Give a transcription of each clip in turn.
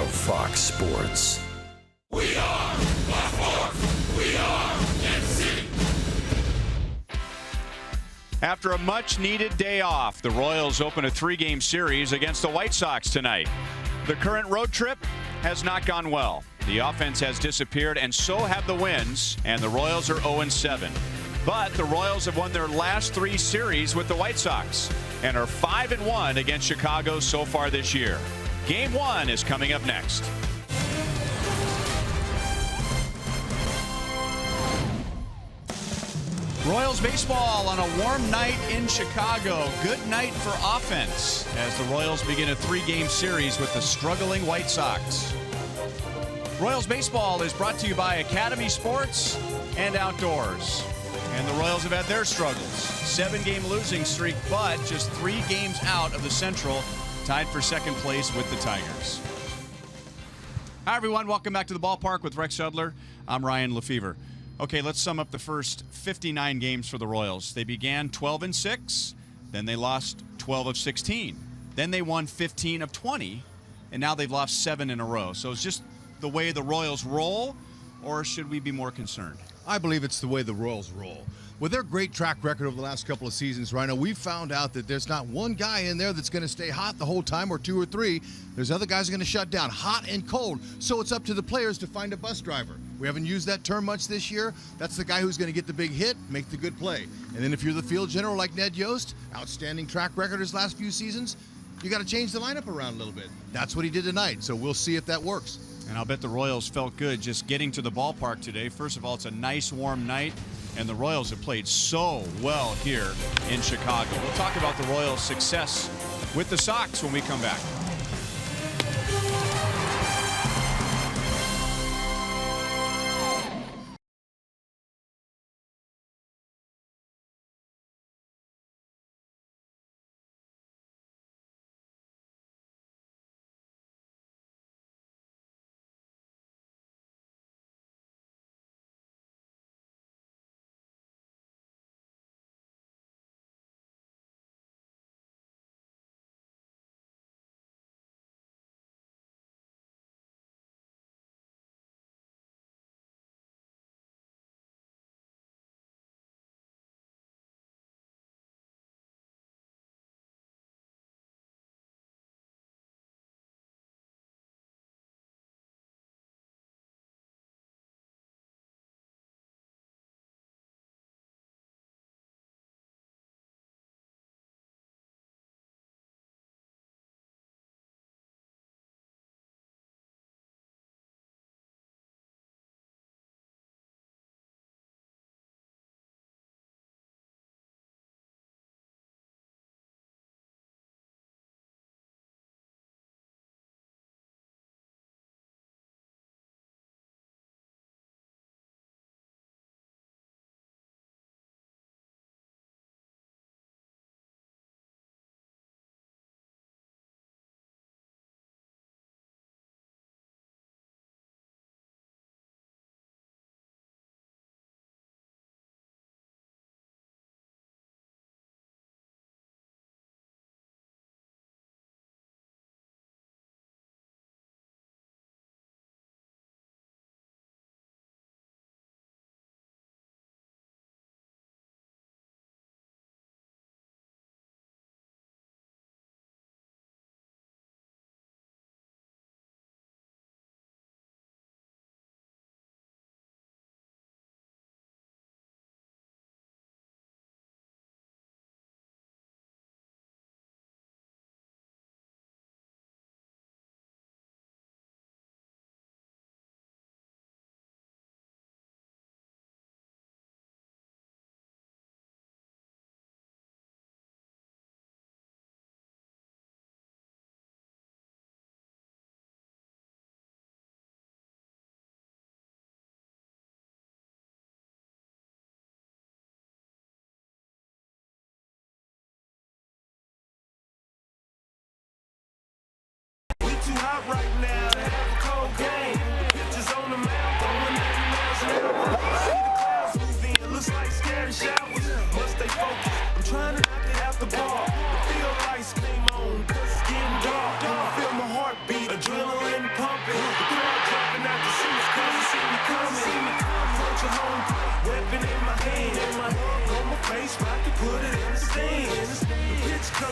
Fox Sports. We are Black Horse. We are MC. After a much-needed day off, the Royals open a 3-game series against the White Sox tonight. The current road trip has not gone well. The offense has disappeared, and so have the wins, and the Royals are 0-7. But the Royals have won their last 3 series with the White Sox and are 5-1 against Chicago so far this year. Game 1 is coming up next. Royals baseball on a warm night in Chicago. Good night for offense as the Royals begin a 3-game series with the struggling White Sox. Royals baseball is brought to you by Academy Sports and Outdoors. And the Royals have had their struggles. 7-game losing streak, but just 3 games out of the Central, tied for second place with the Tigers. Hi, everyone. Welcome back to the ballpark with Rex Shudler. I'm Ryan Lefevre. Okay, let's sum up the first 59 games for the Royals. They began 12-6, then they lost 12 of 16. Then they won 15 of 20, and now they've lost 7 in a row. So it's just the way the Royals roll, or should we be more concerned? I believe it's the way the Royals roll. With their great track record over the last couple of seasons, Rhino, we've found out that there's not one guy in there that's going to stay hot the whole time, or 2 or 3. There's other guys who are going to shut down, hot and cold. So it's up to the players to find a bus driver. We haven't used that term much this year. That's the guy who's going to get the big hit, make the good play. And then if you're the field general like Ned Yost, outstanding track record his last few seasons, you got to change the lineup around a little bit. That's what he did tonight, so we'll see if that works. And I'll bet the Royals felt good just getting to the ballpark today. First of all, it's a nice warm night, and the Royals have played so well here in Chicago. We'll talk about the Royals' success with the Sox when we come back.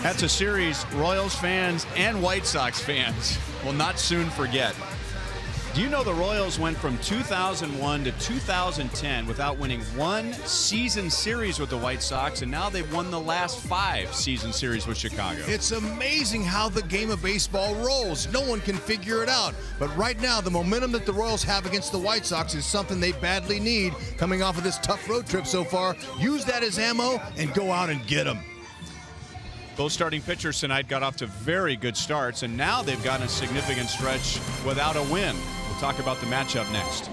That's a series Royals fans and White Sox fans will not soon forget. Do you know the Royals went from 2001 to 2010 without winning one season series with the White Sox, and now they've won the last 5 season series with Chicago? It's amazing how the game of baseball rolls. No one can figure it out. But right now, the momentum that the Royals have against the White Sox is something they badly need coming off of this tough road trip so far. Use that as ammo and go out and get them. Both starting pitchers tonight got off to very good starts, and now they've gotten a significant stretch without a win. We'll talk about the matchup next.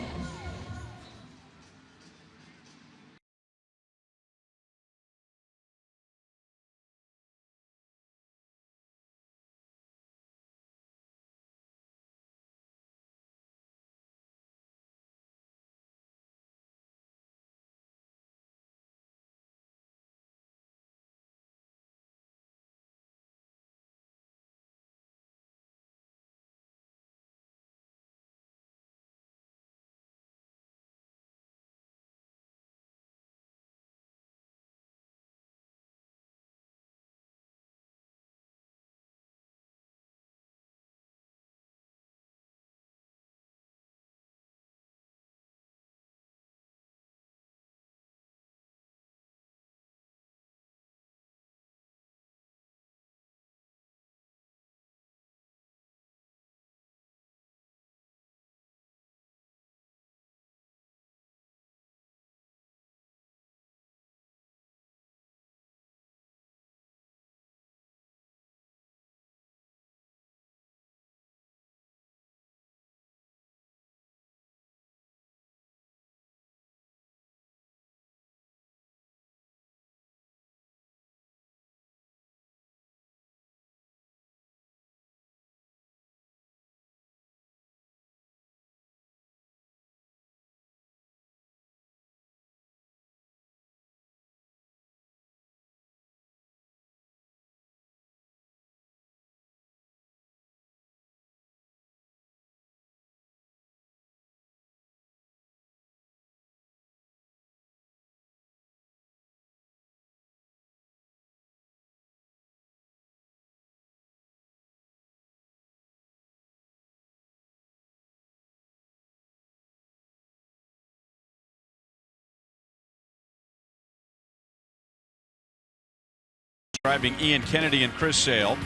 Describing Ian Kennedy and Chris Sale.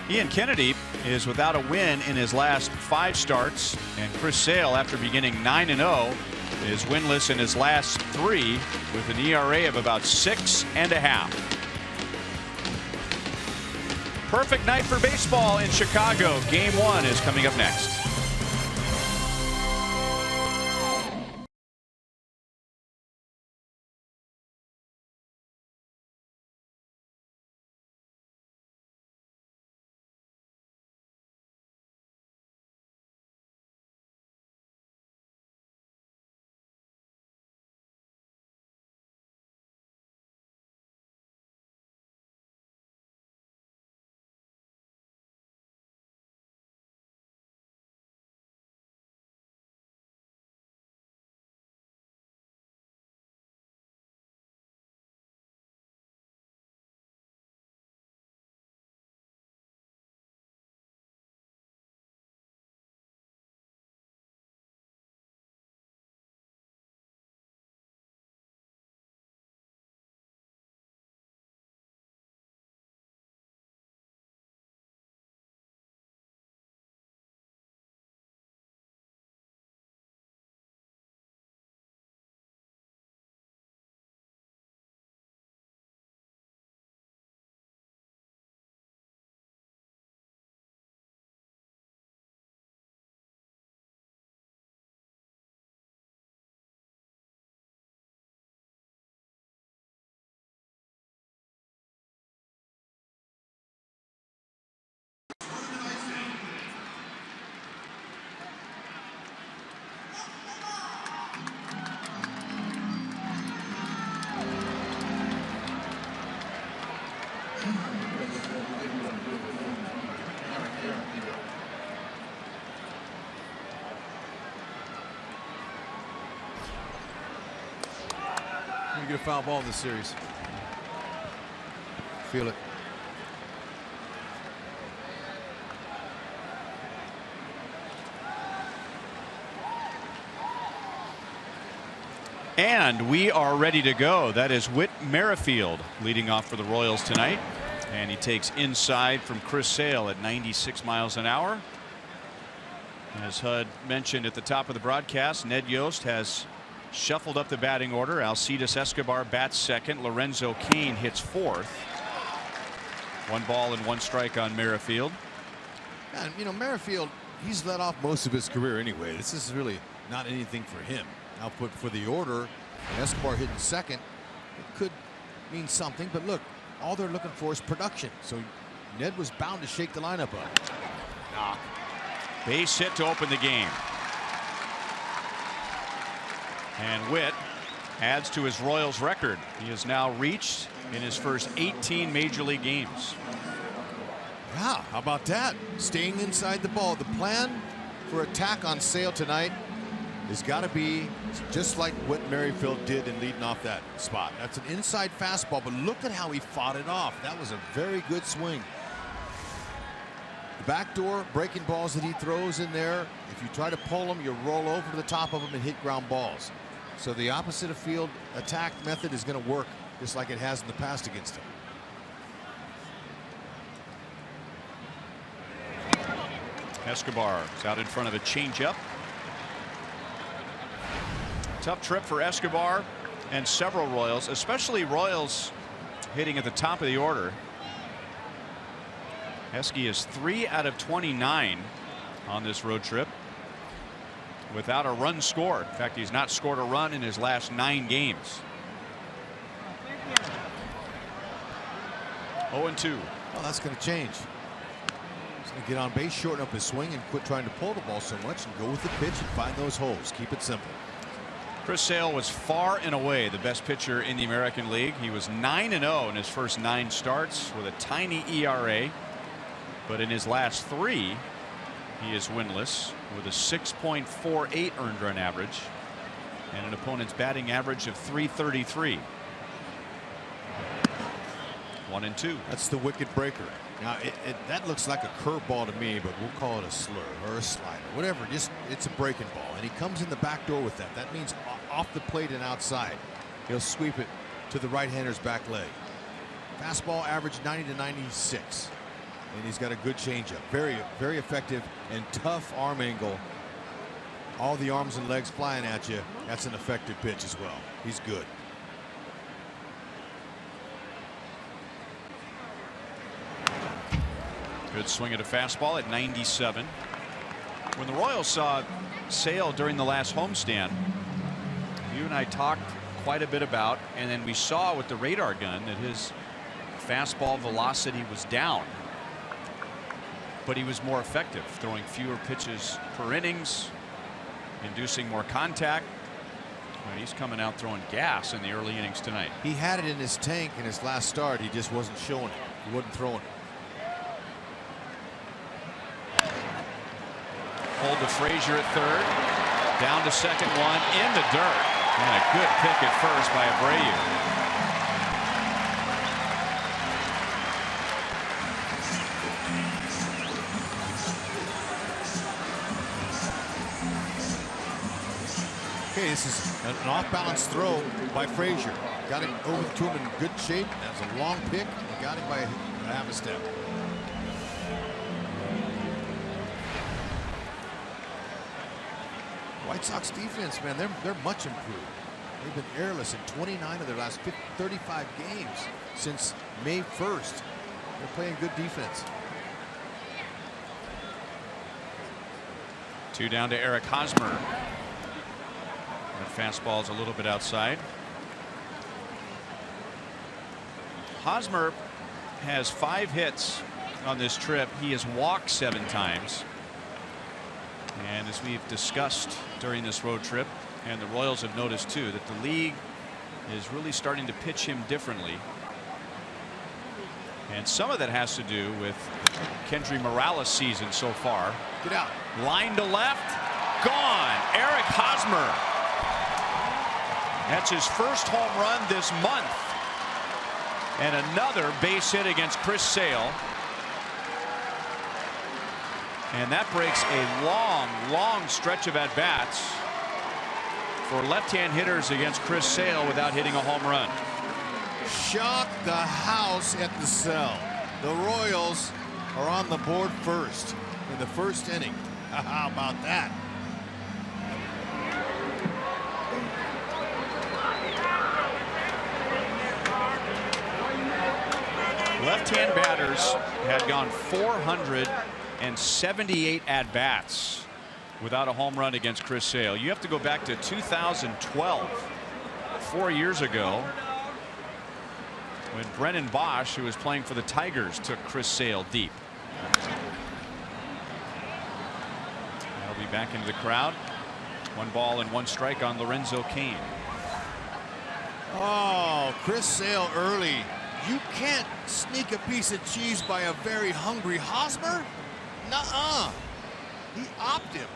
Ian Kennedy is without a win in his last 5 starts, and Chris Sale, after beginning 9-0, is winless in his last 3 with an ERA of about 6.5. Perfect night for baseball in Chicago. Game 1 is coming up next. You get a foul ball in this series. Feel it. And we are ready to go. That is Whit Merrifield leading off for the Royals tonight. And he takes inside from Chris Sale at 96 miles an hour. As HUD mentioned at the top of the broadcast, Ned Yost has shuffled up the batting order. Alcides Escobar bats second. Lorenzo Cain hits fourth. 1 ball and 1 strike on Merrifield. And you know, Merrifield, he's led off most of his career anyway. This is really not anything for him. Output for the order, Escobar hitting second, it could mean something, but look, all they're looking for is production. So Ned was bound to shake the lineup up. Knock. Base hit to open the game. And Whit adds to his Royals record. He has now reached in his first 18 major league games. Yeah, how about that? Staying inside the ball. The plan for attack on Sale tonight has got to be just like what Merrifield did in leading off that spot. That's an inside fastball, but look at how he fought it off. That was a very good swing. The backdoor breaking balls that he throws in there, if you try to pull them, you roll over to the top of them and hit ground balls. So the opposite of field attack method is going to work just like it has in the past against him. Escobar is out in front of a changeup. Tough trip for Escobar and several Royals, especially Royals hitting at the top of the order. Esky is 3 out of 29 on this road trip without a run scored. In fact, he's not scored a run in his last 9 games. 0-2. Well, that's going to change. He's going to get on base, shorten up his swing, and quit trying to pull the ball so much and go with the pitch and find those holes. Keep it simple. Chris Sale was far and away the best pitcher in the American League. He was 9-0 in his first 9 starts with a tiny ERA. But in his last 3, he is winless with a 6.48 earned run average and an opponent's batting average of 333. 1-2. That's the wicket breaker. Now that looks like a curveball to me, but we'll call it a slur or a slider, whatever. Just it's a breaking ball, and he comes in the back door with that. That means off the plate and outside. He'll sweep it to the right-hander's back leg. Fastball average 90 to 96, and he's got a good changeup. Very, very effective and tough arm angle. All the arms and legs flying at you. That's an effective pitch as well. He's good. Good swing at a fastball at 97. When the Royals saw Sale during the last homestand, you and I talked quite a bit about, and then we saw with the radar gun that his fastball velocity was down, but he was more effective, throwing fewer pitches per innings, inducing more contact. And he's coming out throwing gas in the early innings tonight. He had it in his tank in his last start. He just wasn't showing it. He wasn't throwing it. Hold to Frazier at third. Down to second, one in the dirt. And a good pick at first by Abreu. Okay, this is an off-balance throw by Frazier. Got it over to him in good shape. That's a long pick. He got it by a half a step. White Sox defense, man, they're much improved. They've been airless in 29 of their last 35 games since May 1st. They're playing good defense. 2 down to Eric Hosmer. That fastball is a little bit outside. Hosmer has 5 hits on this trip. He has walked 7 times. And as we've discussed during this road trip, and the Royals have noticed too, that the league is really starting to pitch him differently. And some of that has to do with Kendry Morales' season so far. Get out. Line to left. Gone. Eric Hosmer. That's his first home run this month. And another base hit against Chris Sale. And that breaks a long stretch of at-bats for left-hand hitters against Chris Sale without hitting a home run. Shock the house at the cell. The Royals are on the board first in the first inning. How about that? Left-hand batters had gone 478 at-bats without a home run against Chris Sale. You have to go back to 2012, 4 years ago, when Brennan Bosch, who was playing for the Tigers, took Chris Sale deep. He'll be back into the crowd. 1 ball and 1 strike on Lorenzo Cain. Oh, Chris Sale early. You can't sneak a piece of cheese by a very hungry Hosmer. Nuh-uh. He opped him.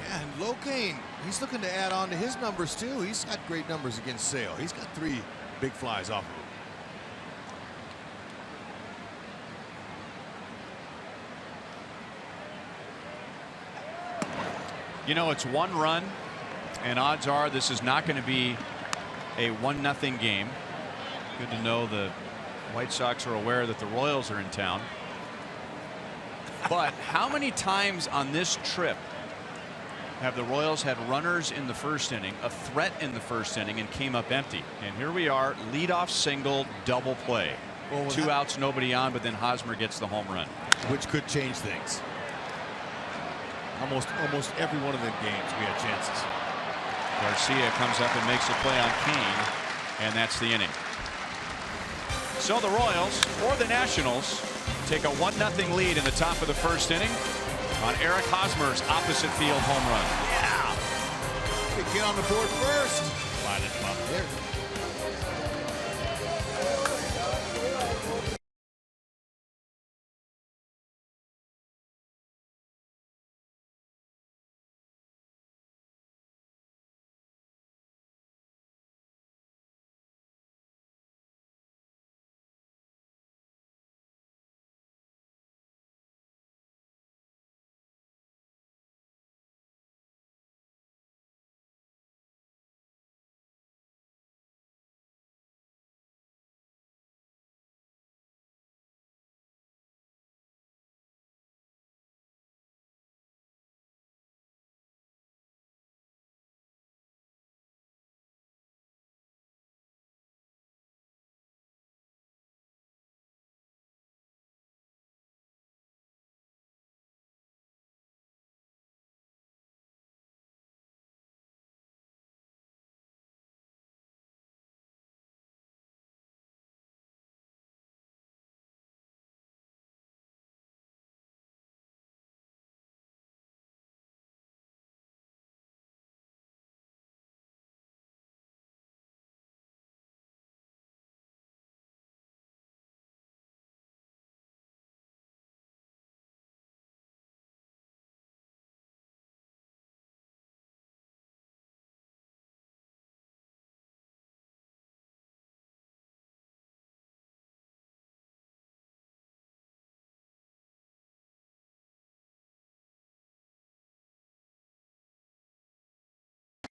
Yeah, and Locaine, he's looking to add on to his numbers too. He's got great numbers against Sale. He's got 3 big flies off of him. You know, it's 1 run, and odds are this is not going to be a 1-0 game. Good to know the White Sox are aware that the Royals are in town. But how many times on this trip have the Royals had runners in the first inning, a threat in the first inning, and came up empty? And here we are, leadoff single, double play. Well, 2 outs, nobody on, but then Hosmer gets the home run. Which could change things. Almost every one of them games we had chances. Garcia comes up and makes a play on Cain, and that's the inning. So the Royals, or the Nationals, take a 1-0 lead in the top of the first inning on Eric Hosmer's opposite field home run. Yeah. They get on the board first. Line it up there.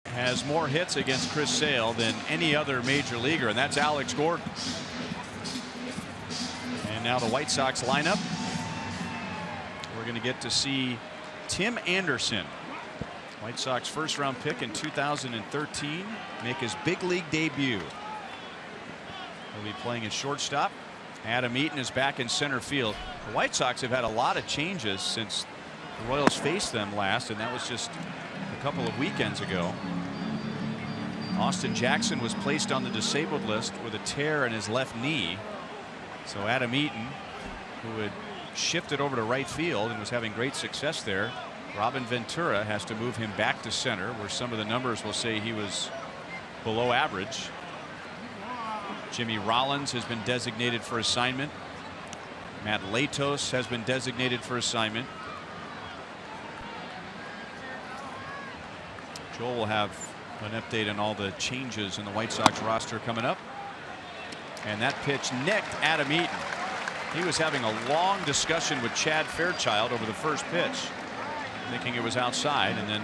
Has more hits against Chris Sale than any other major leaguer, and that's Alex Gordon. And now the White Sox lineup. We're going to get to see Tim Anderson, White Sox first-round pick in 2013, make his big league debut. He'll be playing at shortstop. Adam Eaton is back in center field. The White Sox have had a lot of changes since the Royals faced them last, and that was just a couple of weekends ago. Austin Jackson was placed on the disabled list with a tear in his left knee. So Adam Eaton, who had shifted over to right field and was having great success there, Robin Ventura has to move him back to center, where some of the numbers will say he was below average. Jimmy Rollins has been designated for assignment. Matt Latos has been designated for assignment. Joel will have an update on all the changes in the White Sox roster coming up. And that pitch nicked Adam Eaton. He was having a long discussion with Chad Fairchild over the first pitch. thinking it was outside, and then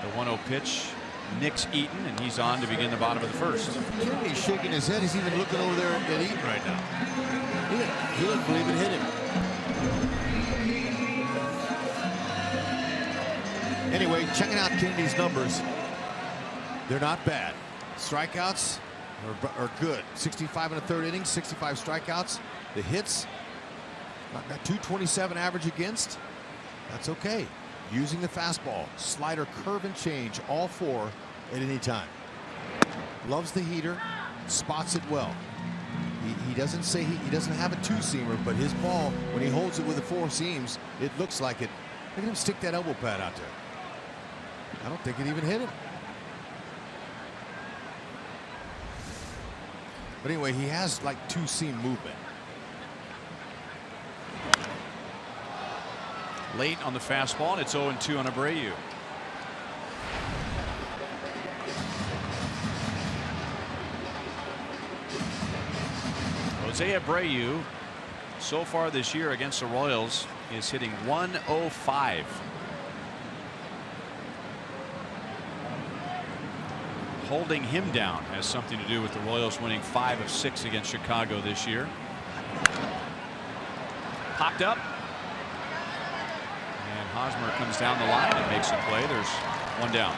the 1-0 pitch. Nick's Eaton, and he's on to begin the bottom of the first. Kennedy's shaking his head. He's even looking over there at Eaton right now. He didn't believe it hit him. Anyway, checking out Kennedy's numbers. They're not bad. Strikeouts are good. 65 in the third inning, 65 strikeouts. The hits, got 227 average against. That's okay. Using the fastball, slider, curve, and change, all four at any time. Loves the heater, spots it well. He doesn't say he doesn't have a two-seamer, but his ball, when he holds it with the four seams, it looks like it. Look at him stick that elbow pad out there. I don't think it even hit him. But anyway, he has like two-seam movement. Late on the fastball, and it's 0-2 on Abreu. Jose Abreu, so far this year against the Royals, is hitting .105. Holding him down has something to do with the Royals winning 5 of 6 against Chicago this year. Popped up. And Hosmer comes down the line and makes a play. There's one down.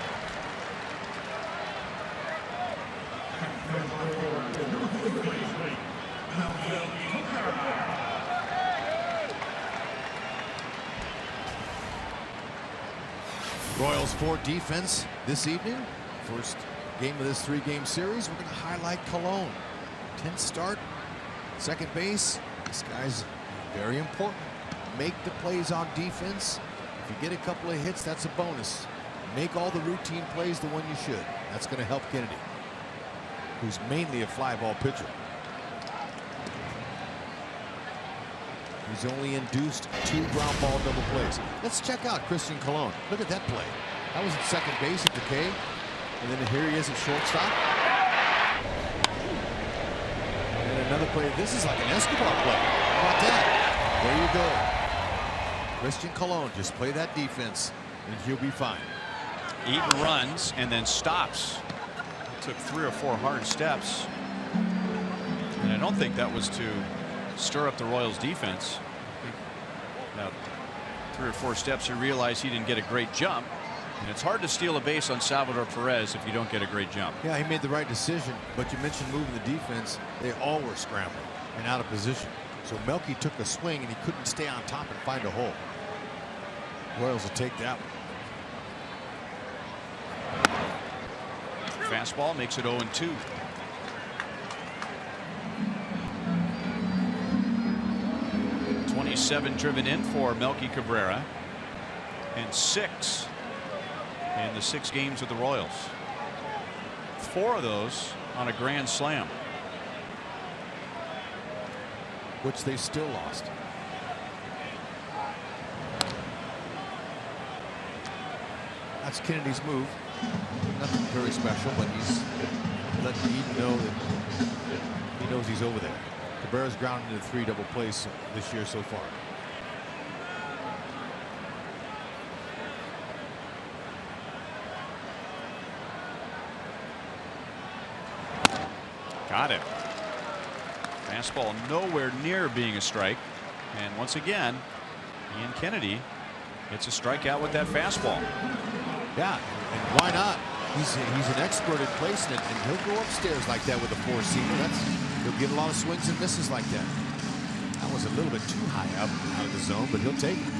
Royals 4 defense this evening. First game of this 3-game series. We're going to highlight Colon. 10th start, second base. This guy's very important. Make the plays on defense. If you get a couple of hits, that's a bonus. Make all the routine plays the one you should. That's going to help Kennedy, who's mainly a fly ball pitcher. He's only induced 2 ground ball double plays. Let's check out Christian Colon. Look at that play. That was at second base at the K. And then here he is at shortstop. And another play. This is like an Escobar play. How about that? There you go. Christian Colon, just play that defense and he'll be fine. Eaton runs and then stops. Took 3 or 4 hard steps. And I don't think that was to stir up the Royals defense. About 3 or 4 steps, he realized he didn't get a great jump. And it's hard to steal a base on Salvador Perez if you don't get a great jump. Yeah, he made the right decision, but you mentioned moving the defense. They all were scrambling and out of position. So Melky took a swing and he couldn't stay on top and find a hole. Royals will take that one. Fastball makes it 0-2. .27 driven in for Melky Cabrera, and 6 in the 6 games with the Royals. 4 of those on a grand slam, which they still lost. That's Kennedy's move. Nothing very special, but he's letting Eaton know that he knows he's over there. Cabrera's grounded into 3 double plays this year so far. Got it. Fastball nowhere near being a strike. And once again, Ian Kennedy gets a strikeout with that fastball. Yeah, and why not? He's an expert at placing it, and he'll go upstairs like that with a 4-seamer. He'll get a lot of swings and misses like that. That was a little bit too high up out of the zone, but he'll take it.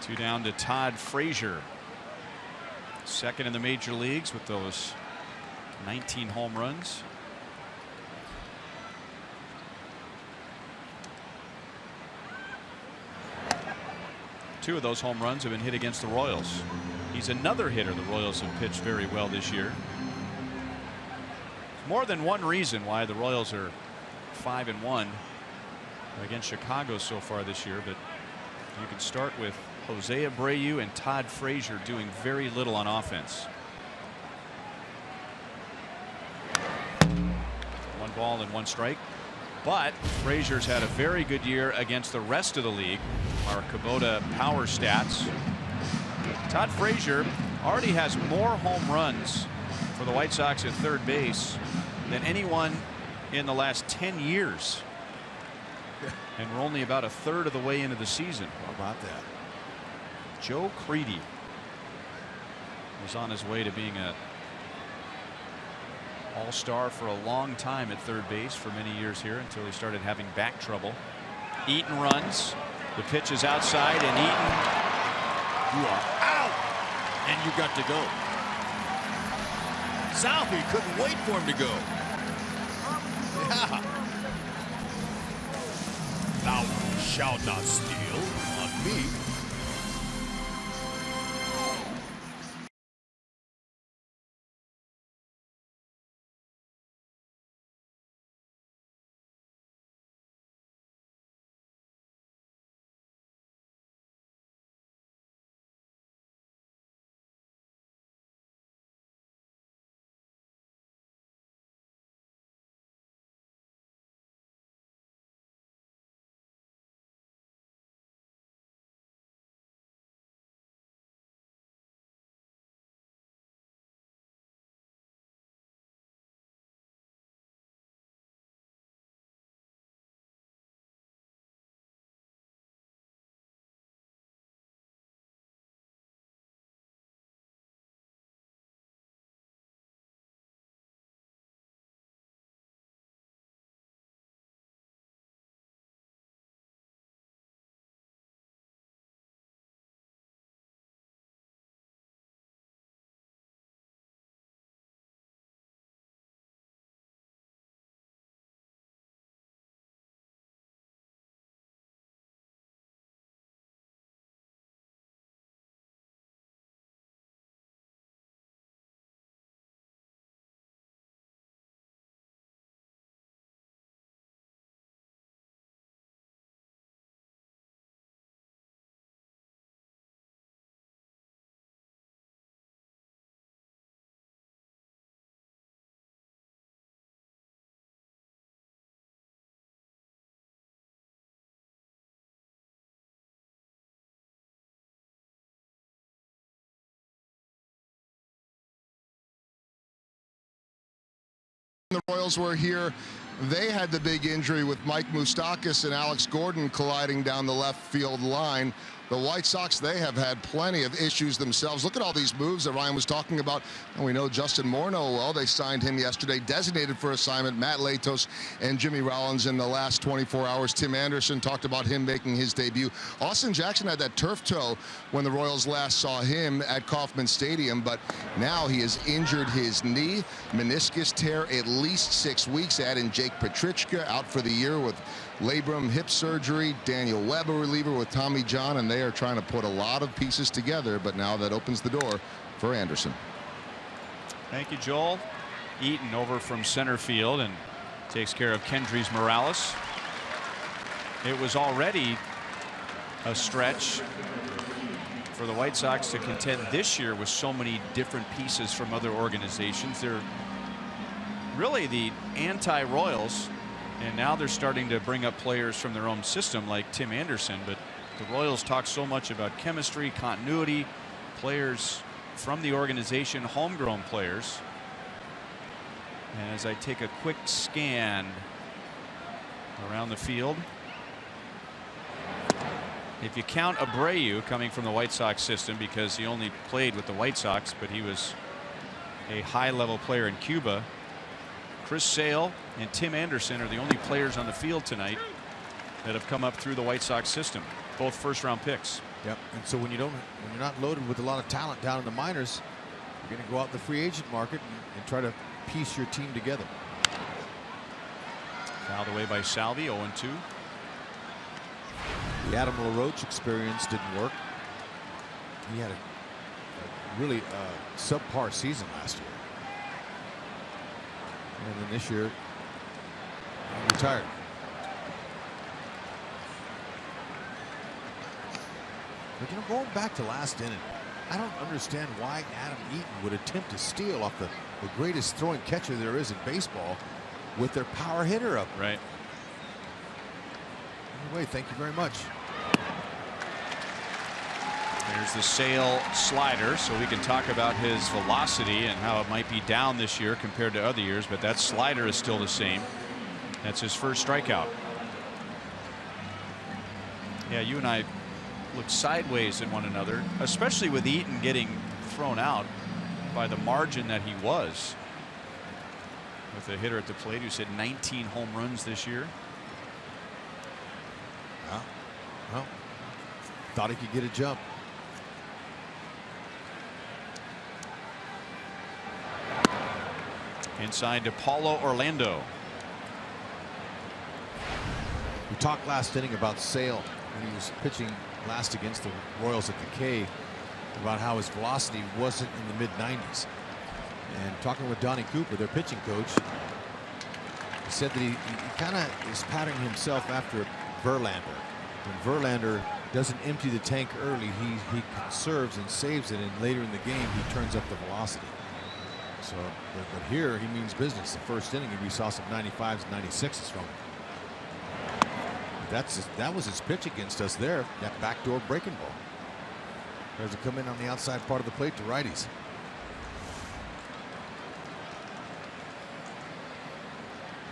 2 down to Todd Frazier, second in the major leagues with those 19 home runs. Two of those home runs have been hit against the Royals. He's another hitter the Royals have pitched very well this year. More than one reason why the Royals are 5-1 against Chicago so far this year, but you can start with Jose Abreu and Todd Frazier doing very little on offense. 1 ball and 1 strike. But Frazier's had a very good year against the rest of the league. Our Kubota power stats. Todd Frazier already has more home runs for the White Sox at third base than anyone in the last 10 years. And we're only about a third of the way into the season. How about that? Joe Creedy was on his way to being a all-star for a long time at third base for many years here until he started having back trouble. Eaton runs. The pitch is outside, and Eaton, You are out, and you got to go. Southey couldn't wait for him to go. Yeah. Thou shalt not steal on me. The Royals were here. They had the big injury with Mike Moustakas and Alex Gordon colliding down the left field line. The White Sox, they have had plenty of issues themselves. Look at all these moves that Ryan was talking about. And we know Justin Morneau, well, they signed him yesterday, designated for assignment. Matt Latos and Jimmy Rollins in the last 24 hours. Tim Anderson talked about him making his debut. Austin Jackson had that turf toe when the Royals last saw him at Kauffman Stadium, but now he has injured his knee, meniscus tear, at least 6 weeks. Add in Jake Petrichka, out for the year with labrum hip surgery. Daniel Webb, a reliever with Tommy John, and they are trying to put a lot of pieces together, but now that opens the door for Anderson. Thank you, Joel. Eaton over from center field and takes care of Kendrys Morales. It was already a stretch for the White Sox to contend this year with so many different pieces from other organizations. They're really the anti-Royals, and now they're starting to bring up players from their own system like Tim Anderson. But the Royals talk so much about chemistry, continuity, players from the organization, homegrown players. And as I take a quick scan around the field, if you count Abreu coming from the White Sox system, because he only played with the White Sox, but he was a high-level player in Cuba, Chris Sale and Tim Anderson are the only players on the field tonight that have come up through the White Sox system, both first-round picks. Yep. And so when you're not loaded with a lot of talent down in the minors, you're going to go out in the free agent market and try to piece your team together. Fouled away by Salvi, 0-2. The Adam LaRoche experience didn't work. He had a really subpar season last year. And then this year, he retired. But going back to last inning, I don't understand why Adam Eaton would attempt to steal off the greatest throwing catcher there is in baseball with their power hitter up. Right. Anyway, thank you very much. There's the Sale slider, so we can talk about his velocity and how it might be down this year compared to other years, but that slider is still the same. That's his first strikeout. Yeah, you and I looked sideways at one another, especially with Eaton getting thrown out by the margin that he was, with a hitter at the plate who's hit 19 home runs this year. Well, thought he could get a jump. Inside to Paulo Orlando. We talked last inning about Sale when he was pitching last against the Royals at the K, about how his velocity wasn't in the mid-90s. And talking with Donnie Cooper, their pitching coach, he said that he kind of is patterning himself after Verlander. When Verlander doesn't empty the tank early, he conserves and saves it, and later in the game he turns up the velocity. So, but here he means business. The first inning, we saw some 95s and 96s from him. That was his pitch against us there. That backdoor breaking ball. Tries to come in on the outside part of the plate to righties.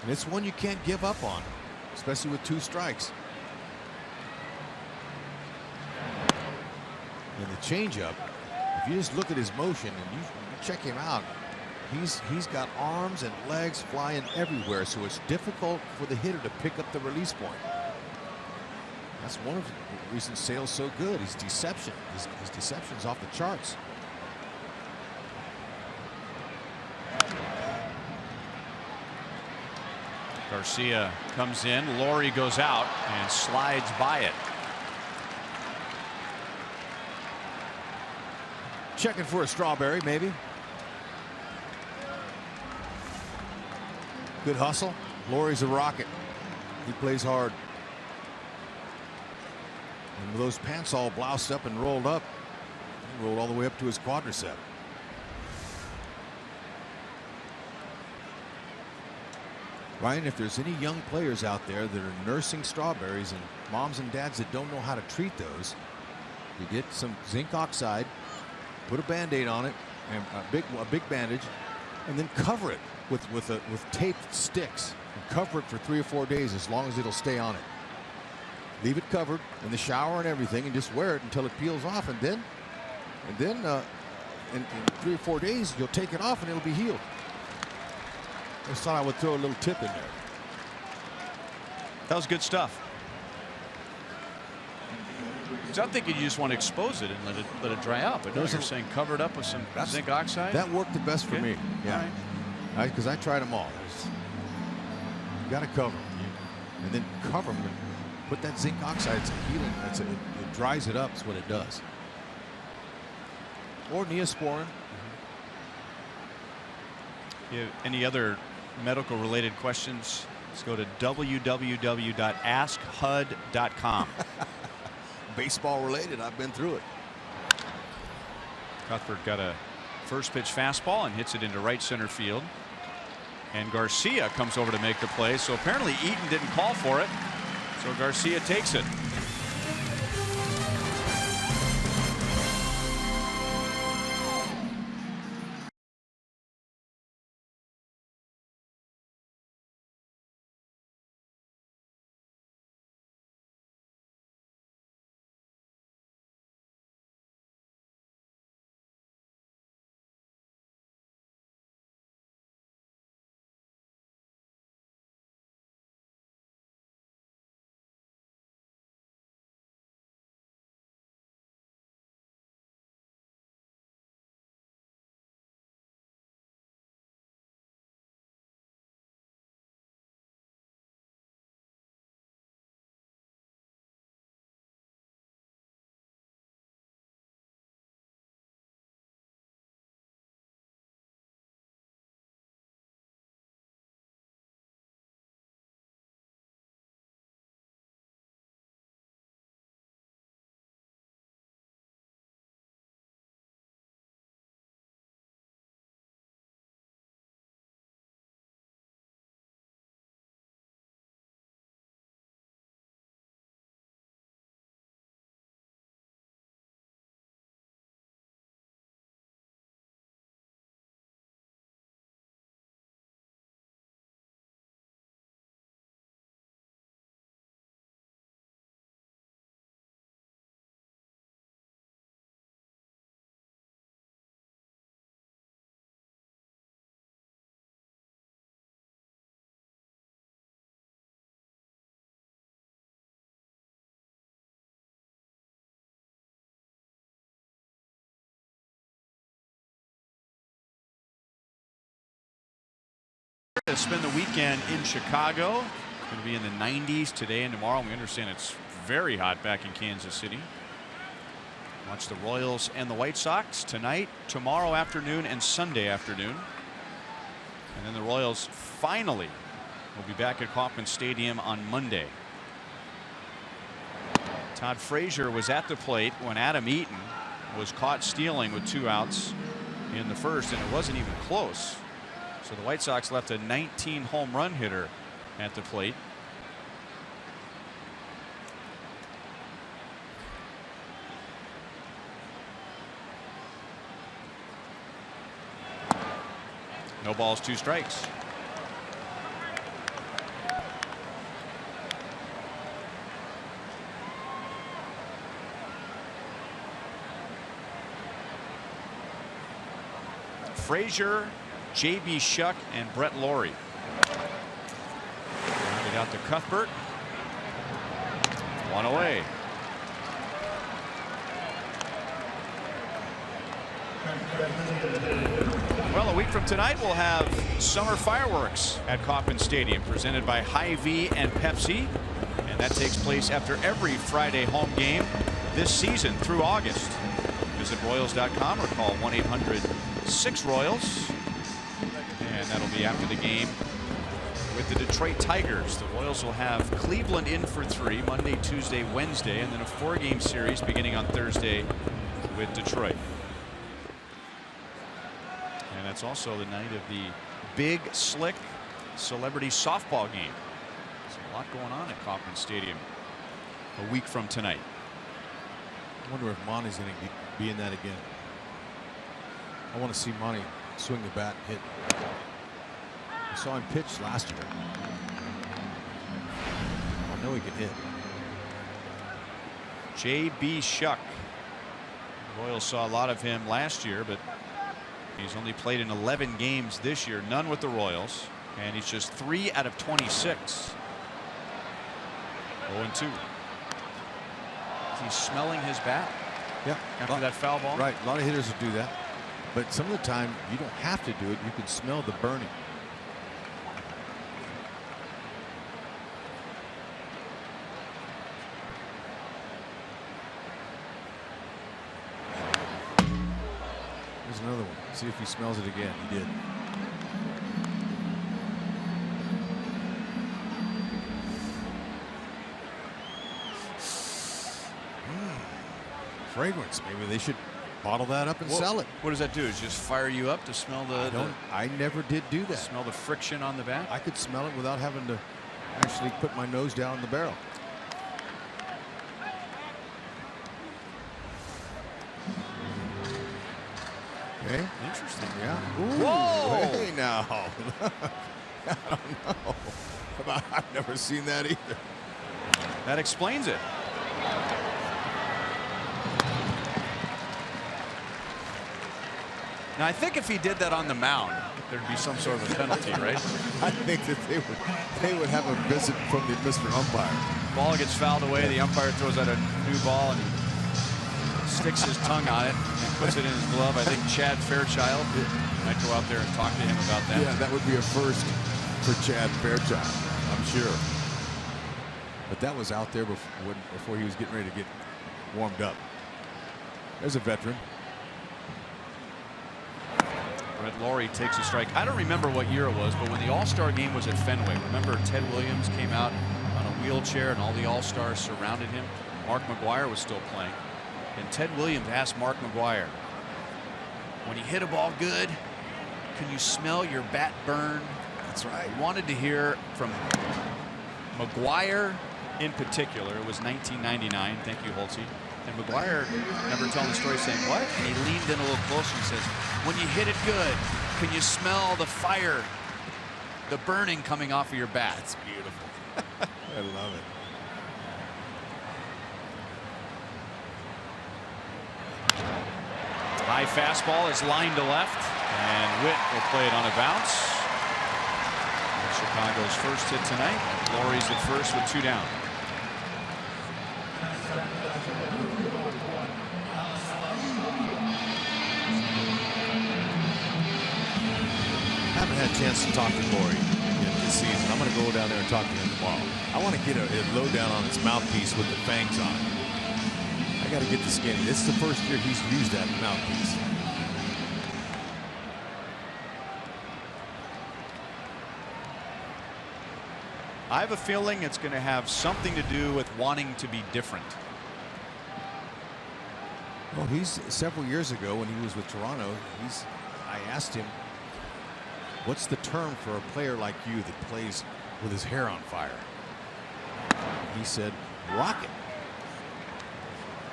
And it's one you can't give up on, especially with 2 strikes. And the changeup, if you just look at his motion and you check him out, he's got arms and legs flying everywhere, so it's difficult for the hitter to pick up the release point. That's one of the reasons Sale's so good. His deception, his deception's off the charts. Garcia comes in, Laurie goes out and slides by it. Checking for a strawberry, maybe. Good hustle. Laurie's a rocket. He plays hard. And with those pants all bloused up and rolled up, he rolled all the way up to his quadricep. Ryan, if there's any young players out there that are nursing strawberries and moms and dads that don't know how to treat those, you get some zinc oxide, put a Band-Aid on it, and a big bandage, and then cover it with taped sticks, and cover it for 3 or 4 days, as long as it'll stay on it. Leave it covered in the shower and everything, and just wear it until it peels off, and then in 3 or 4 days you'll take it off and it'll be healed. I just thought I would throw a little tip in there. That was good stuff. So I'm thinking you just want to expose it and let it dry out, but no, you're saying cover it up with some zinc oxide. That worked the best for me. Yeah, because I tried them all. You got to cover them, and then cover them and put that zinc oxide. It's a healing. It dries it up. That's what it does. Or Neosporin. Any other medical related questions? Let's go to www.askhud.com. Baseball related. I've been through it. Cuthbert got a first pitch fastball and hits it into right center field. And Garcia comes over to make the play. So apparently Eaton didn't call for it. So Garcia takes it. to spend the weekend in Chicago. It's going to be in the 90s today and tomorrow. We understand it's very hot back in Kansas City. Watch the Royals and the White Sox tonight, tomorrow afternoon, and Sunday afternoon. And then the Royals finally will be back at Kauffman Stadium on Monday. Todd Frazier was at the plate when Adam Eaton was caught stealing with 2 outs in the first, and it wasn't even close. So the White Sox left a 19 home run hitter at the plate. No balls, 2 strikes. Frazier, J.B. Shuck, and Brett Laurie. Rounded out to Cuthbert. 1 away. Well, a week from tonight, we'll have summer fireworks at Kauffman Stadium, presented by Hy-Vee and Pepsi. And that takes place after every Friday home game this season through August. Visit Royals.com or call 1-800-6-ROYALS. And that'll be after the game with the Detroit Tigers. The Royals will have Cleveland in for 3 Monday, Tuesday, Wednesday, and then a 4-game series beginning on Thursday with Detroit. And that's also the night of the Big Slick Celebrity Softball game. There's a lot going on at Kauffman Stadium a week from tonight. I wonder if Monty's going to be in that again. I want to see Monty swing the bat and hit. I saw him pitch last year. I know he can hit. J.B. Shuck. The Royals saw a lot of him last year, but he's only played in 11 games this year, none with the Royals, and he's just 3 out of 26. 0-2. Is he smelling his bat? Yeah. After that foul ball? Right. A lot of hitters will do that. But some of the time, you don't have to do it. You can smell the burning. There's another one. See if he smells it again. He did. Fragrance. Maybe they should bottle that up and sell it. What does that do? Is just fire you up to smell I never did do that. Smell the friction on the bat? I could smell it without having to actually put my nose down in the barrel. Okay. Interesting. Yeah. Ooh, whoa! Hey now. I don't know. I've never seen that either. That explains it. Now I think if he did that on the mound, there'd be some sort of a penalty, right? I think that they would have a visit from the Mr. Umpire. Ball gets fouled away. The umpire throws out a new ball and sticks his tongue on it and puts it in his glove. I think Chad Fairchild might go out there and talk to him about that. Yeah, that would be a first for Chad Fairchild, I'm sure. But that was out there before he was getting ready to get warmed up. There's a veteran. Brett Laurie takes a strike. I don't remember what year it was, but when the All-Star game was at Fenway, remember Ted Williams came out on a wheelchair and all the All-Stars surrounded him. Mark McGwire was still playing. And Ted Williams asked Mark McGwire, when you hit a ball good, can you smell your bat burn? That's right. He wanted to hear from McGwire in particular. It was 1999. Thank you, Holtzy. And McGwire, remember telling the story saying, what? And he leaned in a little closer and says, when you hit it good, can you smell the fire, the burning coming off of your bat? That's beautiful. I love it. High fastball is lined to left, and Witt will play it on a bounce. Chicago's first hit tonight. Laurie's at first with 2 down. Haven't had chance to talk to Corey this season. I'm going to go down there and talk to him tomorrow. I want to get a lowdown on his mouthpiece with the fangs on it. I got to get the skinny. This is the first year he's used that mouthpiece. I have a feeling it's going to have something to do with wanting to be different. Well, he's several years ago when he was with Toronto, I asked him, what's the term for a player like you that plays with his hair on fire? He said, rocket.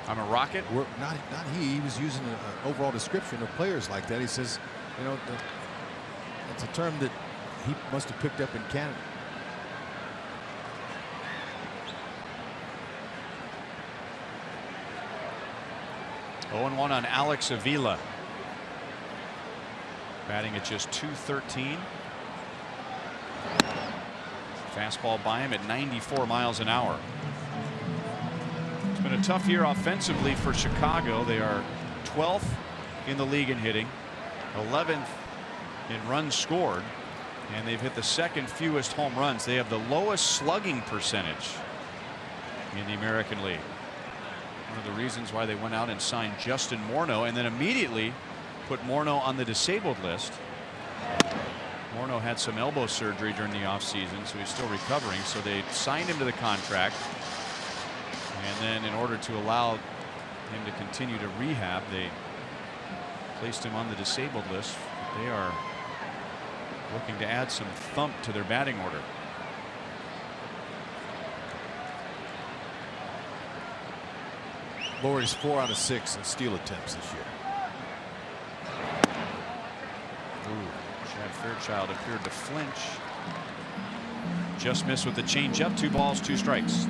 I'm a rocket? Not he. He was using an overall description of players like that. He says, you know, it's a term that he must have picked up in Canada. Oh, 1 on Alex Avila. Batting at just .213. Fastball by him at 94 miles an hour. It's been a tough year offensively for Chicago. They are 12th in the league in hitting, 11th in runs scored, and they've hit the second fewest home runs. They have the lowest slugging percentage in the American League. One of the reasons why they went out and signed Justin Morneau and then immediately put Morneau on the disabled list. Morneau had some elbow surgery during the offseason, so he's still recovering. So they signed him to the contract. And then in order to allow him to continue to rehab, they placed him on the disabled list. They are looking to add some thump to their batting order. Lowry's 4 out of 6 in steal attempts this year. Chad Fairchild appeared to flinch. Just missed with the changeup. 2 balls, 2 strikes.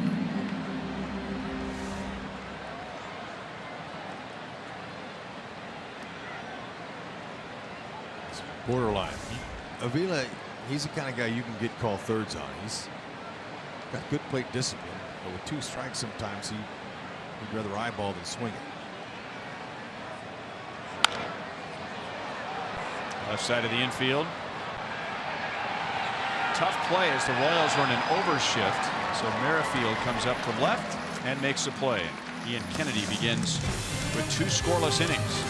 It's borderline. Avila, he's the kind of guy you can get called thirds on. He's got good plate discipline, but with 2 strikes sometimes he'd rather eyeball than swing it. Left side of the infield. Tough play as the Royals run an overshift. So Merrifield comes up from left and makes the play. Ian Kennedy begins with 2 scoreless innings.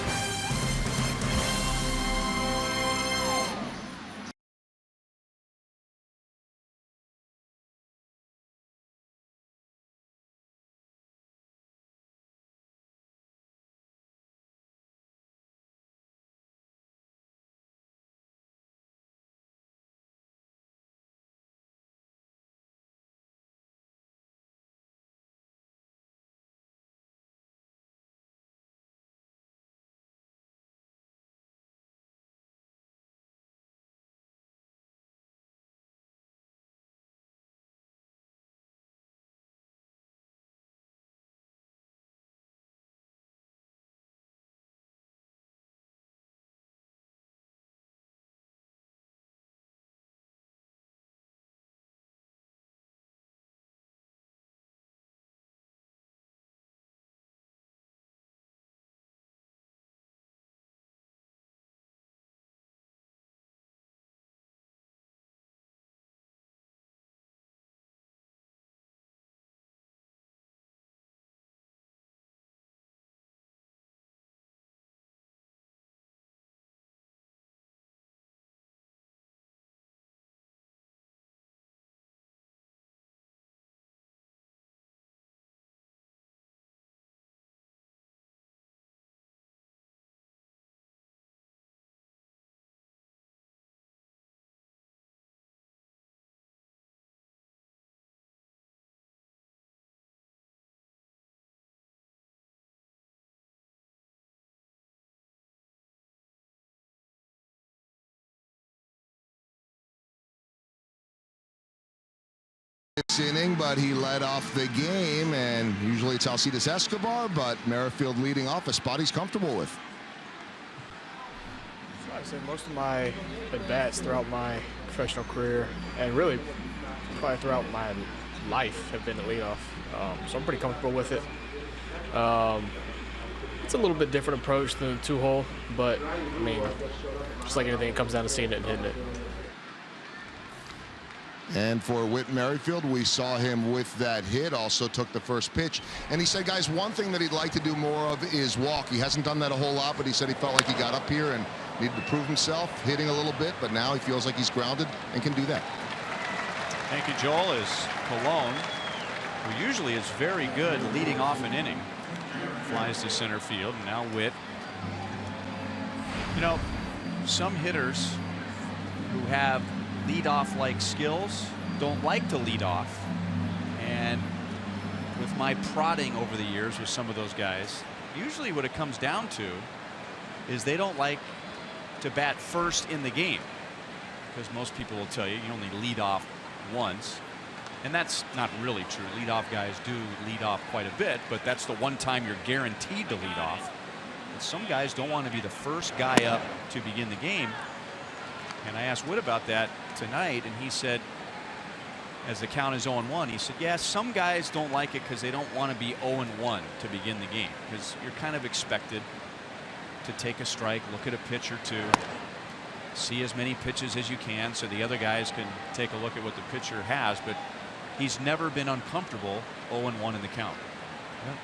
This inning, but he led off the game, and usually it's Alcides Escobar, but Merrifield leading off a spot he's comfortable with. I'd say most of my at-bats throughout my professional career, and really probably throughout my life, have been the leadoff. So I'm pretty comfortable with it. It's a little bit different approach than the 2-hole, but I mean, just like anything, it comes down to seeing it and hitting it. And for Whit Merrifield, we saw him with that hit, also took the first pitch. And he said, guys, one thing that he'd like to do more of is walk. He hasn't done that a whole lot, but he said he felt like he got up here and needed to prove himself, hitting a little bit, but now he feels like he's grounded and can do that. Thank you, Joel. Is Colon, who usually is very good leading off an inning, flies to center field, and now Whit. You know, some hitters who have leadoff like skills don't like to lead off, and with my prodding over the years with some of those guys, usually what it comes down to is they don't like to bat first in the game, because most people will tell you you only lead off once, and that's not really true. Leadoff guys do lead off quite a bit, but that's the one time you're guaranteed to lead off. And some guys don't want to be the first guy up to begin the game. And I asked Whit about that tonight, and he said, as the count is 0-1, he said, yeah, some guys don't like it because they don't want to be 0-1 to begin the game, because you're kind of expected to take a strike, look at a pitch or two, see as many pitches as you can so the other guys can take a look at what the pitcher has. But he's never been uncomfortable 0-1 in the count. Yeah.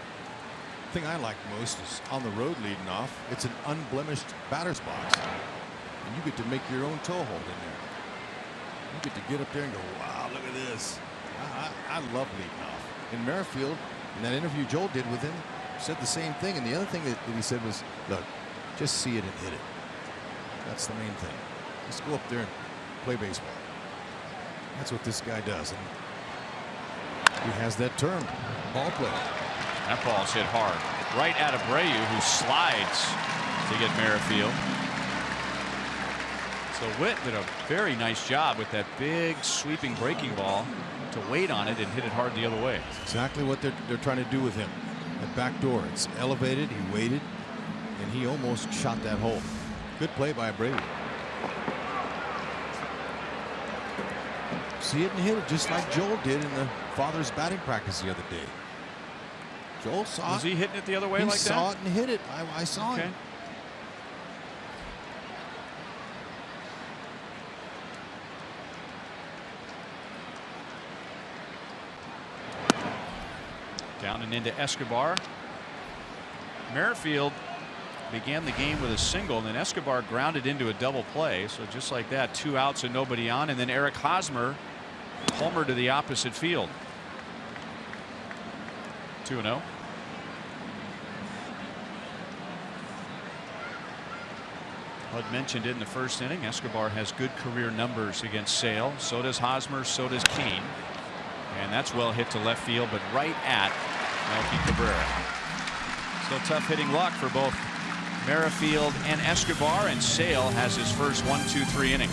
The thing I like most is on the road leading off. It's an unblemished batter's box. And you get to make your own toe hold in there. You get to get up there and go, wow, look at this. I love leading off. And Merrifield, in that interview Joel did with him, said the same thing. And the other thing that he said was, look, just see it and hit it. That's the main thing. Just go up there and play baseball. That's what this guy does. And he has that term, ball play. That ball's hit hard right at Abreu, who slides to get Merrifield. So Whit did a very nice job with that big sweeping breaking ball to wait on it and hit it hard the other way. That's exactly what they're trying to do with him. That back door, it's elevated. He waited, and he almost shot that hole. Good play by Abreu. See it and hit it, just like Joel did in the father's batting practice the other day. Joel saw it. Was he hitting it the other way like that? He saw it and hit it. I saw it. Down and into Escobar. Merrifield began the game with a single, and then Escobar grounded into a double play. So just like that, 2 outs and nobody on, and then Eric Hosmer homered to the opposite field. 2-0. Bud mentioned it in the first inning. Escobar has good career numbers against Sale. So does Hosmer. So does Kane. And that's well hit to left field, but right at Melky Cabrera. So tough hitting luck for both Merrifield and Escobar, and Sale has his first 1-2-3 inning.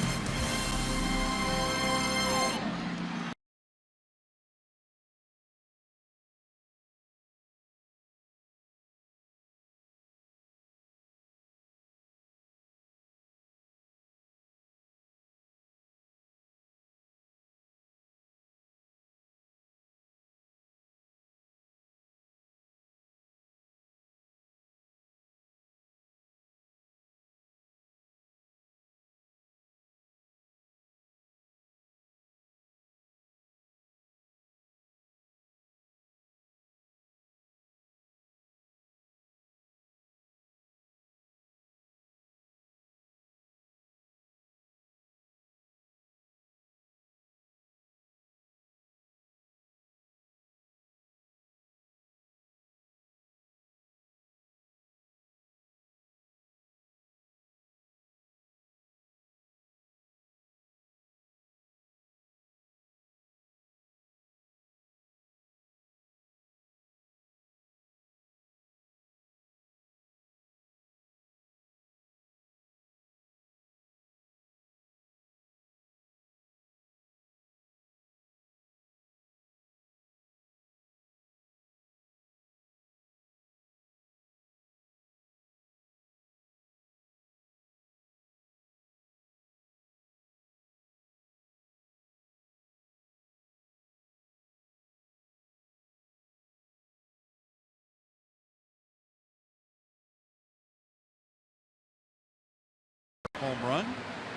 Home run.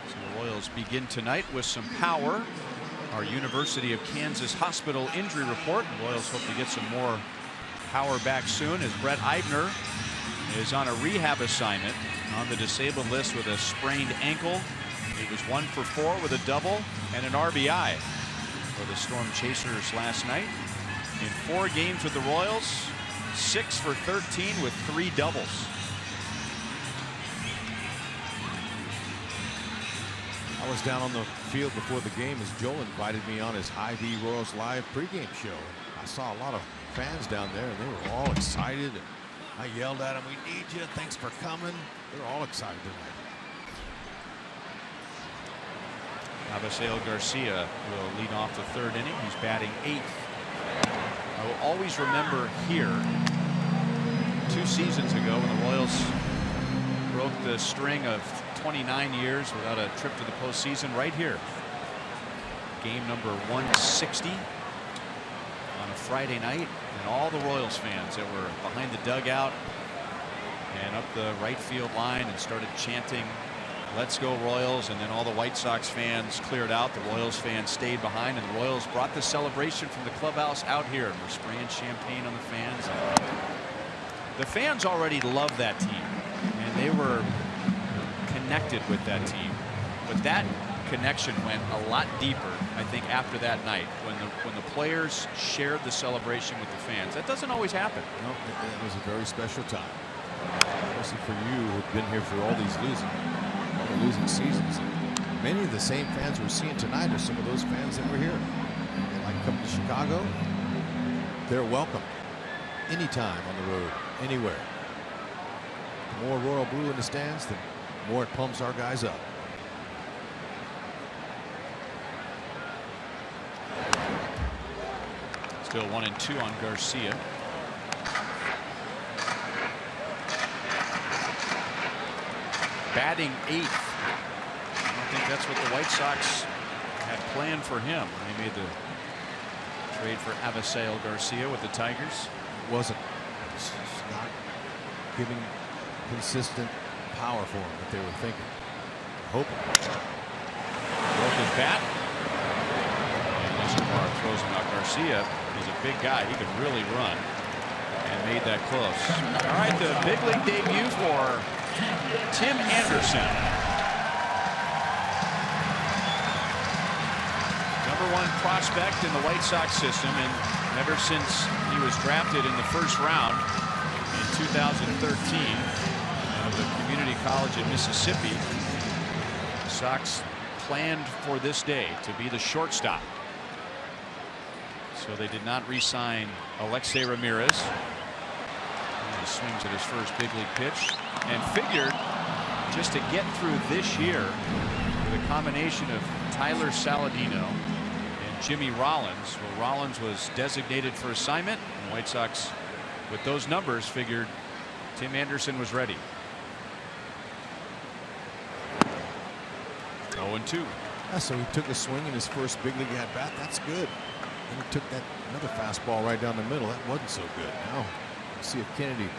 So the Royals begin tonight with some power. our University of Kansas Hospital injury report. The Royals hope to get some more power back soon, as Brett Eibner is on a rehab assignment on the disabled list with a sprained ankle. He was 1 for 4 with a double and an RBI for the Storm Chasers last night. In 4 games with the Royals, 6 for 13 with 3 doubles. I was down on the field before the game as Joel invited me on his Hy-Vee Royals Live pregame show. I saw a lot of fans down there, and they were all excited. And I yelled at them, "We need you. Thanks for coming." They were all excited tonight. Avisail Garcia will lead off the 3rd inning. He's batting 8th. I will always remember here 2 seasons ago when the Royals broke the string of 29 years without a trip to the postseason, right here. Game number 160 on a Friday night, and all the Royals fans that were behind the dugout and up the right field line and started chanting, "Let's go Royals," and then all the White Sox fans cleared out. The Royals fans stayed behind, and the Royals brought the celebration from the clubhouse out here, and were spraying champagne on the fans. The fans already loved that team, and they were connected with that team, but that connection went a lot deeper, I think, after that night when the players shared the celebration with the fans. That doesn't always happen. No, it was a very special time, especially for you who've been here for all these losing seasons. Many of the same fans we're seeing tonight are some of those fans that were here. They like coming to Chicago. They're welcome anytime on the road, anywhere. The more royal blue in the stands, the more it pumps our guys up. Still 1-2 on Garcia. Batting 8th. I don't think that's what the White Sox had planned for him. They made the trade for Avisail Garcia with the Tigers. It wasn't. It's not giving consistent power for him that they were thinking. Hoping. Broke his bat. And Escobar throws him out. Garcia is a big guy. He can really run. And made that close. All right, the big league debut for Tim Anderson. #1 prospect in the White Sox system, and ever since he was drafted in the 1st round in 2013 out of the community college in Mississippi, the Sox planned for this day to be the shortstop. So they did not re-sign Alexei Ramirez. He swings at his first big league pitch, and figured just to get through this year with a combination of Tyler Saladino and Jimmy Rollins. Well, Rollins was designated for assignment, and the White Sox, with those numbers, figured Tim Anderson was ready. 0-2. Yeah, so he took a swing in his first big league at bat. That's good. And he took another fastball right down the middle. That wasn't so good. Now, let's see if Kennedy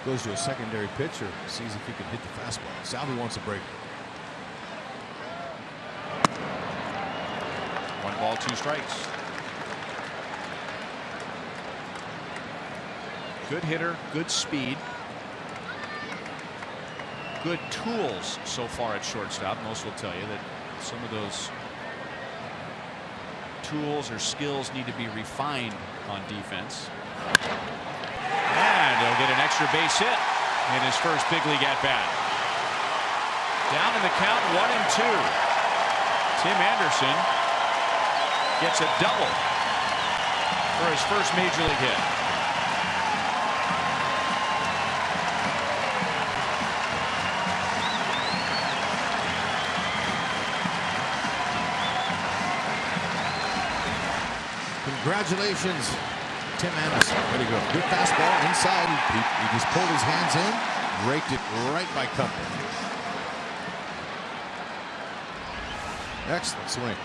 goes to a secondary pitch or sees if he can hit the fastball. Salvi wants a break. 1 ball, 2 strikes. Good hitter, good speed, good tools so far at shortstop. Most will tell you that some of those tools or skills need to be refined on defense. And he'll get an extra base hit in his first big league at bat. Down in the count, 1-2. Tim Anderson gets a double for his first major league hit. Congratulations, Tim Anderson. Way to go. Good fastball inside. He just pulled his hands in, raked it right by Compton. Excellent swing.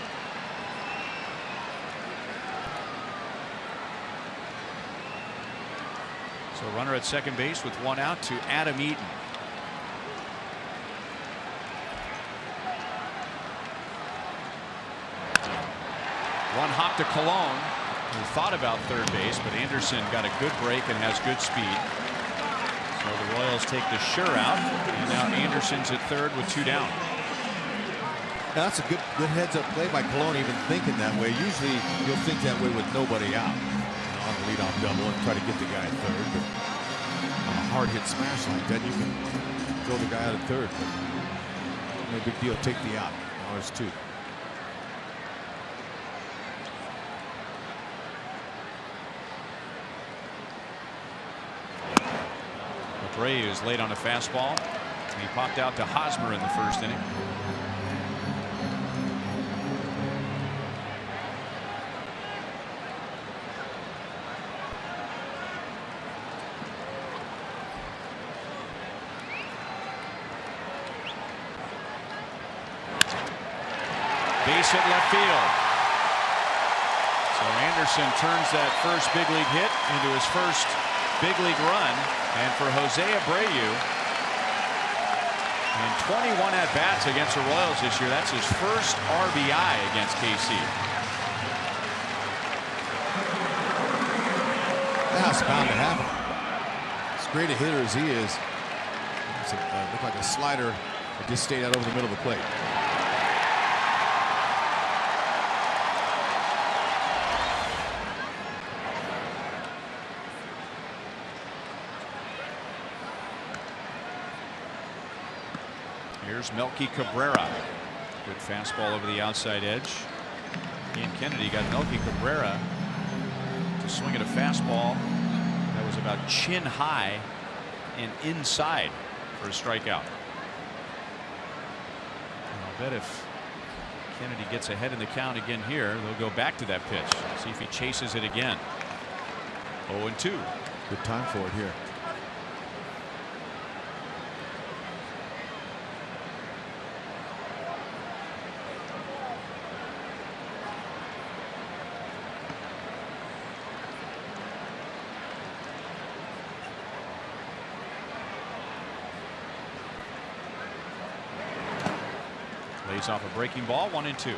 So runner at second base with 1 out to Adam Eaton. One hop to Cologne, who thought about third base, but Anderson got a good break and has good speed. So the Royals take the sure out, and now Anderson's at third with 2 down. Now that's a good heads-up play by Cologne, even thinking that way. Usually you'll think that way with nobody out. On a leadoff double and try to get the guy at third. But on a hard hit smash like that, you can throw the guy out at third. But no big deal. Take the out. Now there's 2. Abreu is late on a fastball. He popped out to Hosmer in the first inning. Base hit left field. So Anderson turns that first big league hit into his first big league run. And for Jose Abreu, in 21 at-bats against the Royals this year, that's his first RBI against KC. That's bound to happen. As great a hitter as he is, looked like a slider that just stayed out over the middle of the plate. Here's Melky Cabrera. Good fastball over the outside edge. Ian Kennedy got Melky Cabrera to swing at a fastball that was about chin high and inside for a strikeout. And I'll bet if Kennedy gets ahead in the count again here, they'll go back to that pitch. See if he chases it again. 0-2. Good time for it here. Lays off a breaking ball, 1-2.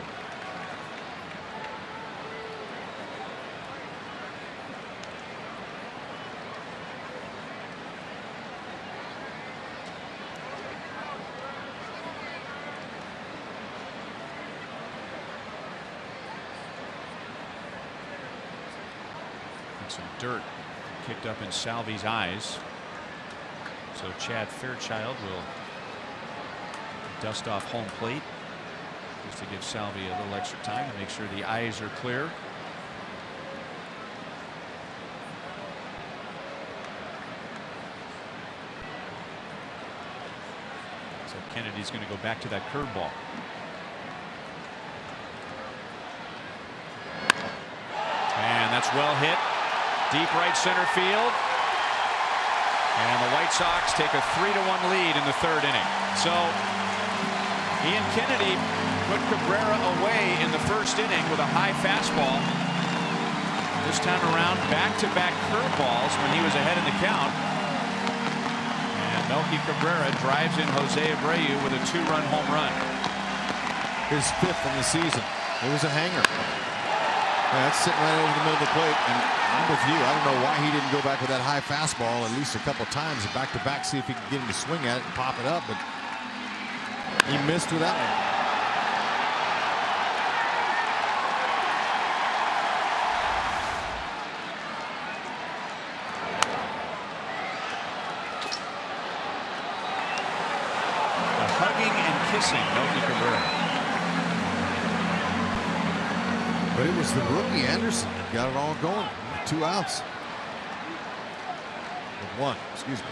Some dirt kicked up in Salvi's eyes. So Chad Fairchild will dust off home plate just to give Salvi a little extra time to make sure the eyes are clear. So Kennedy's going to go back to that curveball. And that's well hit. Deep right center field. And the White Sox take a 3-1 lead in the third inning. So Ian Kennedy put Cabrera away in the first inning with a high fastball. This time around, back-to-back curveballs when he was ahead in the count. And Melky Cabrera drives in Jose Abreu with a 2-run home run. His 5th in the season. It was a hanger. Yeah, that's sitting right over the middle of the plate. And I'm with you. I don't know why he didn't go back with that high fastball at least a couple times, back-to-back, see if he could get him to swing at it and pop it up. But he missed with that one. The hugging and kissing, Melky Cabrera. But it was the rookie Anderson that got it all going. 2 outs. With 1, excuse me.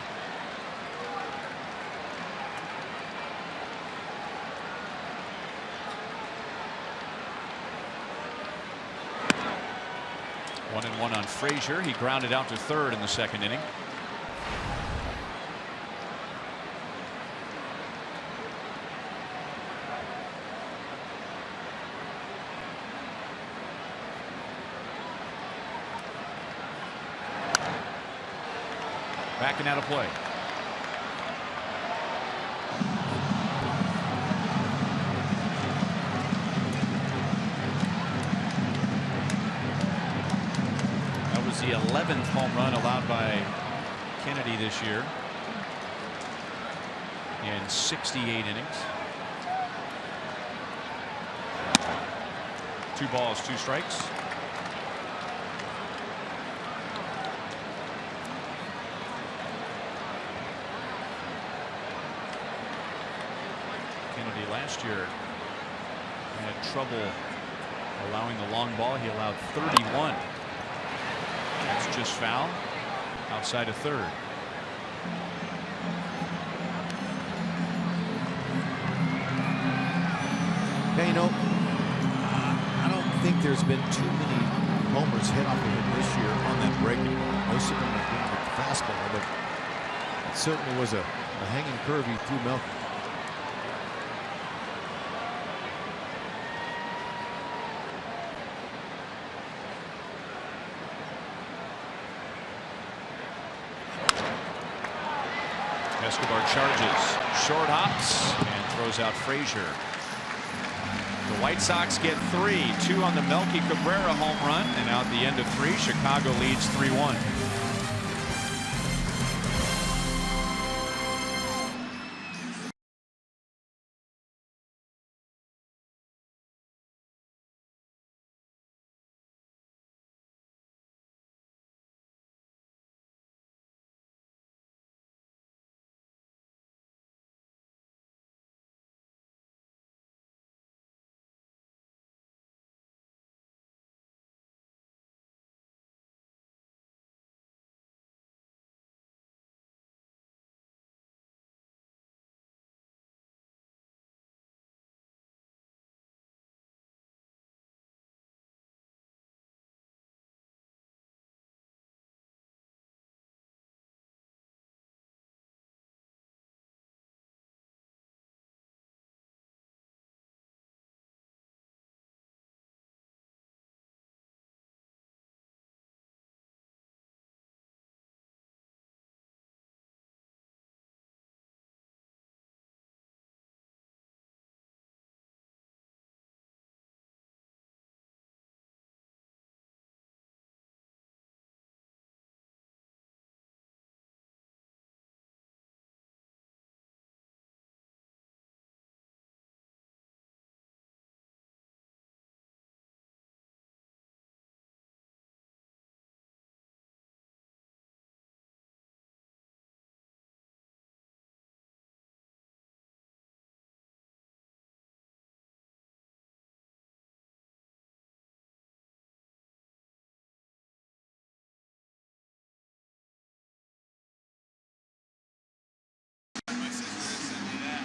One and one on Frazier. He grounded out to third in the second inning. Backing out of play. the 11th home run allowed by Kennedy this year in 68 innings. 2 balls, 2 strikes. Kennedy last year had trouble allowing the long ball. He allowed 31. That's just foul outside of third. Yeah, you know, I don't think there's been too many homers hit off of him this year on that breaking ball. Most of them have been with the fastball, but it certainly was a hanging curve he threw Melky. Escobar charges, short hops, and throws out Frazier. The White Sox get 3, 2 on the Melky Cabrera home run, and out the end of 3, Chicago leads 3-1.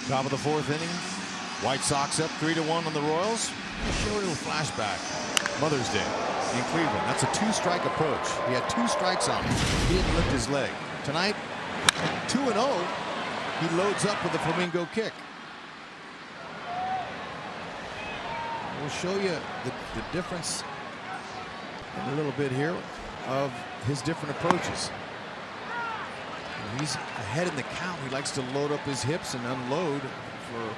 Top of the 4th inning. White Sox up 3-1 on the Royals. Show a little flashback. Mother's Day in Cleveland. That's a 2-strike approach. He had 2 strikes on him. He didn't lift his leg. Tonight, 2-0. He loads up with a flamingo kick. We'll show you the difference in a little bit here of his different approaches. When he's ahead in the count, he likes to load up his hips and unload for a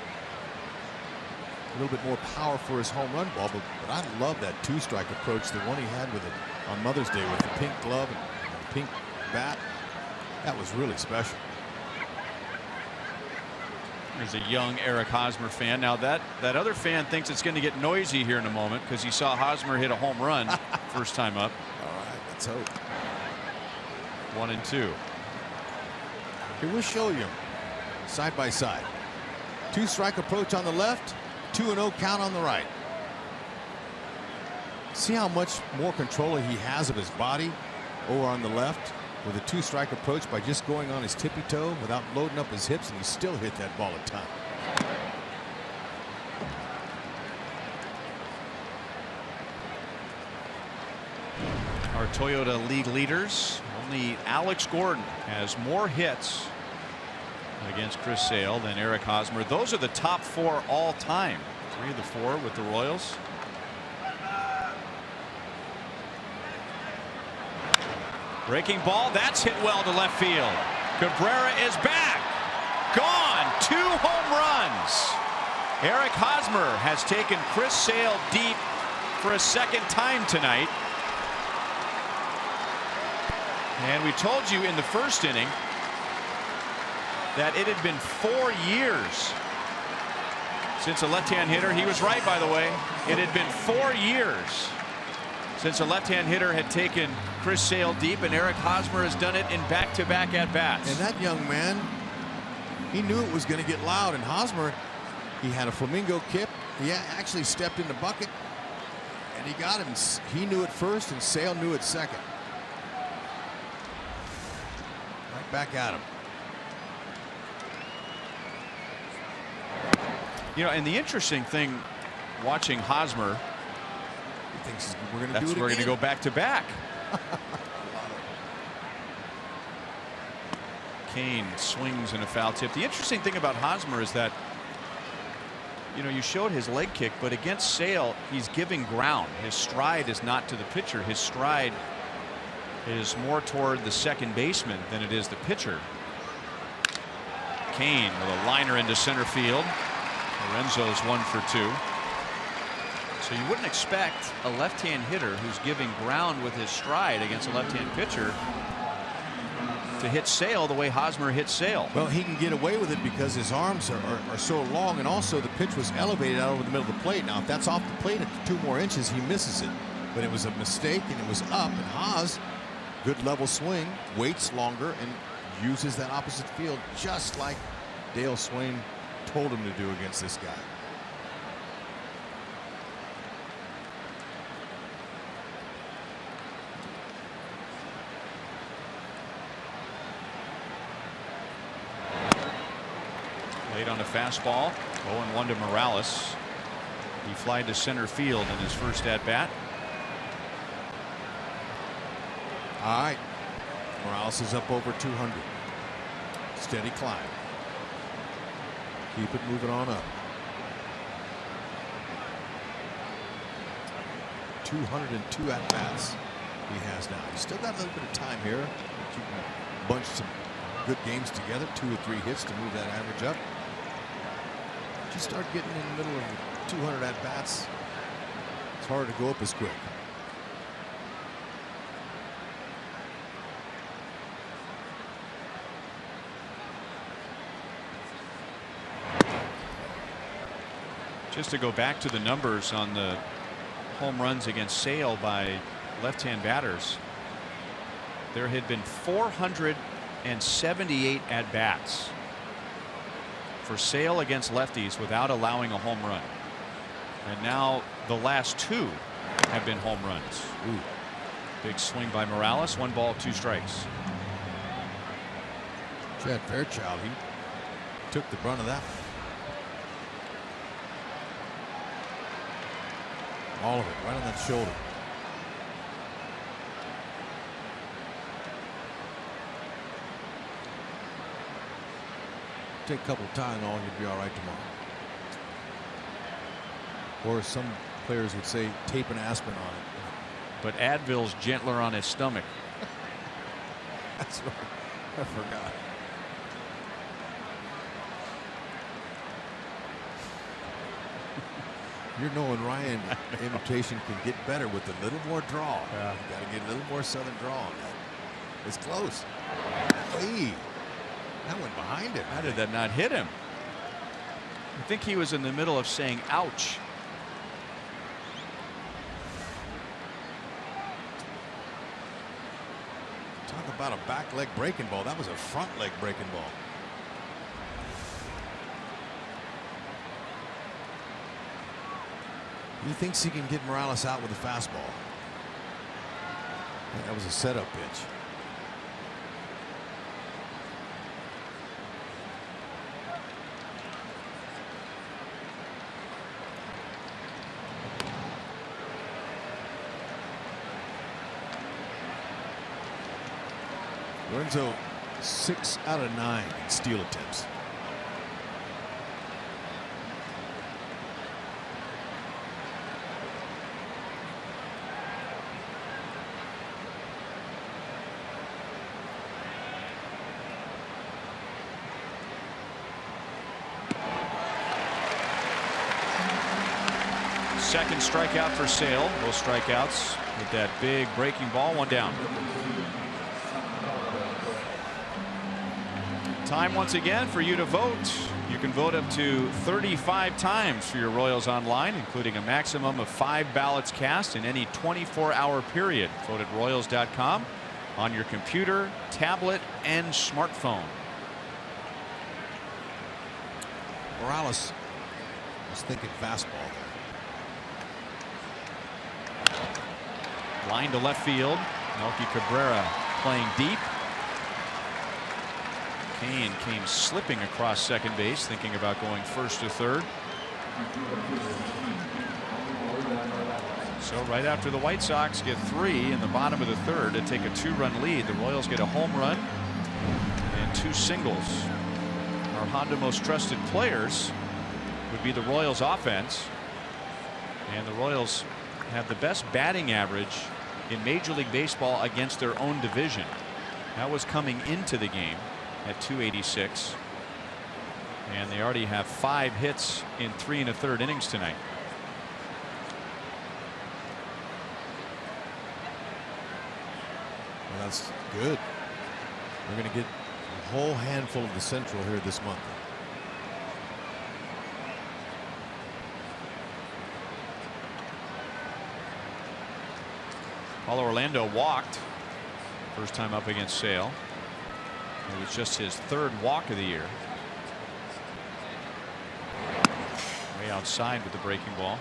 little bit more power for his home run ball. But I love that 2-strike approach, the one he had with it on Mother's Day with the pink glove and the pink bat. That was really special. There's a young Eric Hosmer fan. Now that other fan thinks it's going to get noisy here in a moment because he saw Hosmer hit a home run first time up. All right, let's hope. 1-2. Here we'll show you side by side. 2-strike approach on the left, 2-0 count on the right. See how much more control he has of his body over on the left with a 2-strike approach by just going on his tippy toe without loading up his hips, and he still hit that ball a ton. Our Toyota League leaders, only Alex Gordon has more hits against Chris Sale than Eric Hosmer. Those are the top 4 all time. 3 of the 4 with the Royals. Breaking ball, that's hit well to left field. Cabrera is back. Gone. 2 home runs. Eric Hosmer has taken Chris Sale deep for a second time tonight. And we told you in the first inning that it had been 4 years since a left-hand hitter. He was right, by the way. It had been 4 years since a left-hand hitter had taken Chris Sale deep, and Eric Hosmer has done it in back-to-back at-bats. And that young man, he knew it was going to get loud. And Hosmer, he had a flamingo kip. He actually stepped in the bucket, and he got him. He knew it first, and Sale knew it second. Right back at him. You know, and the interesting thing watching Hosmer, He thinks we're going to do that's it we're again. going to go back-to-back. Kane swings in a foul tip. The interesting thing about Hosmer is that, you know, you showed his leg kick, but against Sale, he's giving ground. His stride is not to the pitcher. His stride is more toward the second baseman than it is the pitcher. Kane with a liner into center field. Lorenzo's 1 for 2. So you wouldn't expect a left-hand hitter who's giving ground with his stride against a left-hand pitcher to hit Sale the way Hosmer hit Sale. Well, he can get away with it because his arms are so long, and also the pitch was elevated out over the middle of the plate. Now, if that's off the plate at 2 more inches, he misses it. But it was a mistake, and it was up. And Haas, good level swing, waits longer, and uses that opposite field just like Dale Swain told him to do against this guy. Late on a fastball. 0-1 to Morales. He flied to center field in his first at bat. All right. Morales is up over 200. Steady climb. Keep it moving on up. 202 at-bats he has now. He's still got a little bit of time here. You can bunch some good games together, 2 or 3 hits to move that average up. But you start getting in the middle of 200 at-bats, it's hard to go up as quick. Just to go back to the numbers on the home runs against Sale by left-hand batters, there had been 478 at-bats for Sale against lefties without allowing a home run. And now the last 2 have been home runs. Ooh. Big swing by Morales. 1 ball, 2 strikes. Chad Fairchild, he took the brunt of that one. All of it, right on that shoulder. Take a couple of Tylenol and you'll be all right tomorrow. Or some players would say tape an aspirin on it. But Advil's gentler on his stomach. That's right. I forgot. You're knowing Ryan imitation can get better with a little more draw. Yeah. You got to get a little more southern draw on that. It's close. Hey, that went behind him. How did that not hit him? I think he was in the middle of saying ouch. Talk about a back leg breaking ball. That was a front leg breaking ball. He thinks he can get Morales out with a fastball. That was a setup pitch. Lorenzo 6 out of 9 in steal attempts. Second strikeout for Sale. Both strikeouts with that big breaking ball. 1 down. Time once again for you to vote. You can vote up to 35 times for your Royals online, including a maximum of 5 ballots cast in any 24-hour period. Vote at Royals.com on your computer, tablet, and smartphone. Morales was thinking fastball. Line to left field. Melky Cabrera playing deep. Kane came slipping across second base, thinking about going first or third. So right after the White Sox get 3 in the bottom of the third to take a 2-run lead, the Royals get a home run and 2 singles. Our Honda most trusted players would be the Royals offense, and the Royals have the best batting average in Major League Baseball against their own division. That was coming into the game at 286, and they already have 5 hits in 3 1/3 innings tonight. Well, that's good. We're going to get a whole handful of the Central here this month. Paulo Orlando walked first time up against Sale. It was just his 3rd walk of the year. Way outside with the breaking ball.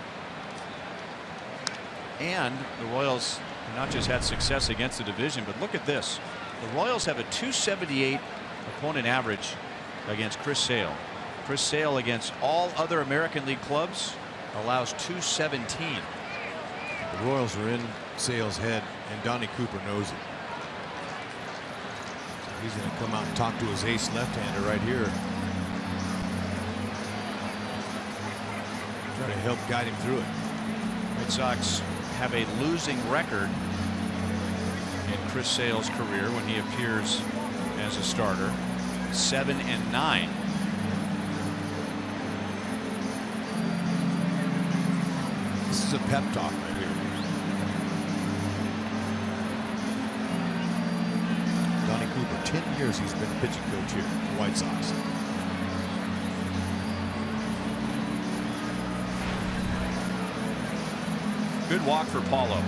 And the Royals have not just had success against the division, but look at this. The Royals have a .278 opponent average against Chris Sale. Chris Sale against all other American League clubs allows .217. The Royals are in Sale's head, and Donnie Cooper knows it. He's going to come out and talk to his ace left-hander right here. Try to help guide him through it. Red Sox have a losing record in Chris Sale's career when he appears as a starter. 7-9. This is a pep talk right here. Donnie Cooper, 10 years he's been pitching coach here, the White Sox. Good walk for Paulo.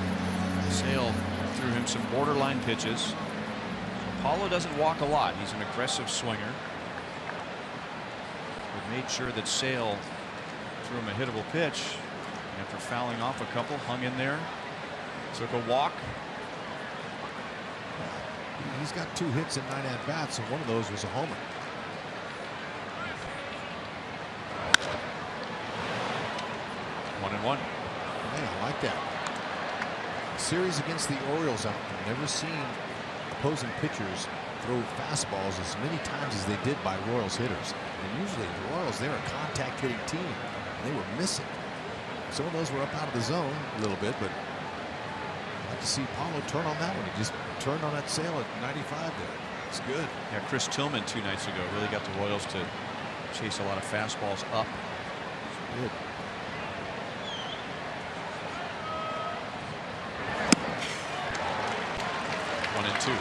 Sale threw him some borderline pitches. Paulo doesn't walk a lot. He's an aggressive swinger. But made sure that Sale threw him a hittable pitch. After fouling off a couple, hung in there, took a walk. He's got 2 hits in 9 at-bats, and one of those was a homer. One and one. Man, I like that. Series against the Orioles, I've never seen opposing pitchers throw fastballs as many times as they did by Royals hitters. And usually the Royals, they're a contact hitting team, and they were missing. Some of those were up out of the zone a little bit, but I'd like to see Paulo turn on that one. He just turned on that Sale at 95 there. It's good. Yeah, Chris Tillman 2 nights ago really got the Royals to chase a lot of fastballs up. Good. One and two.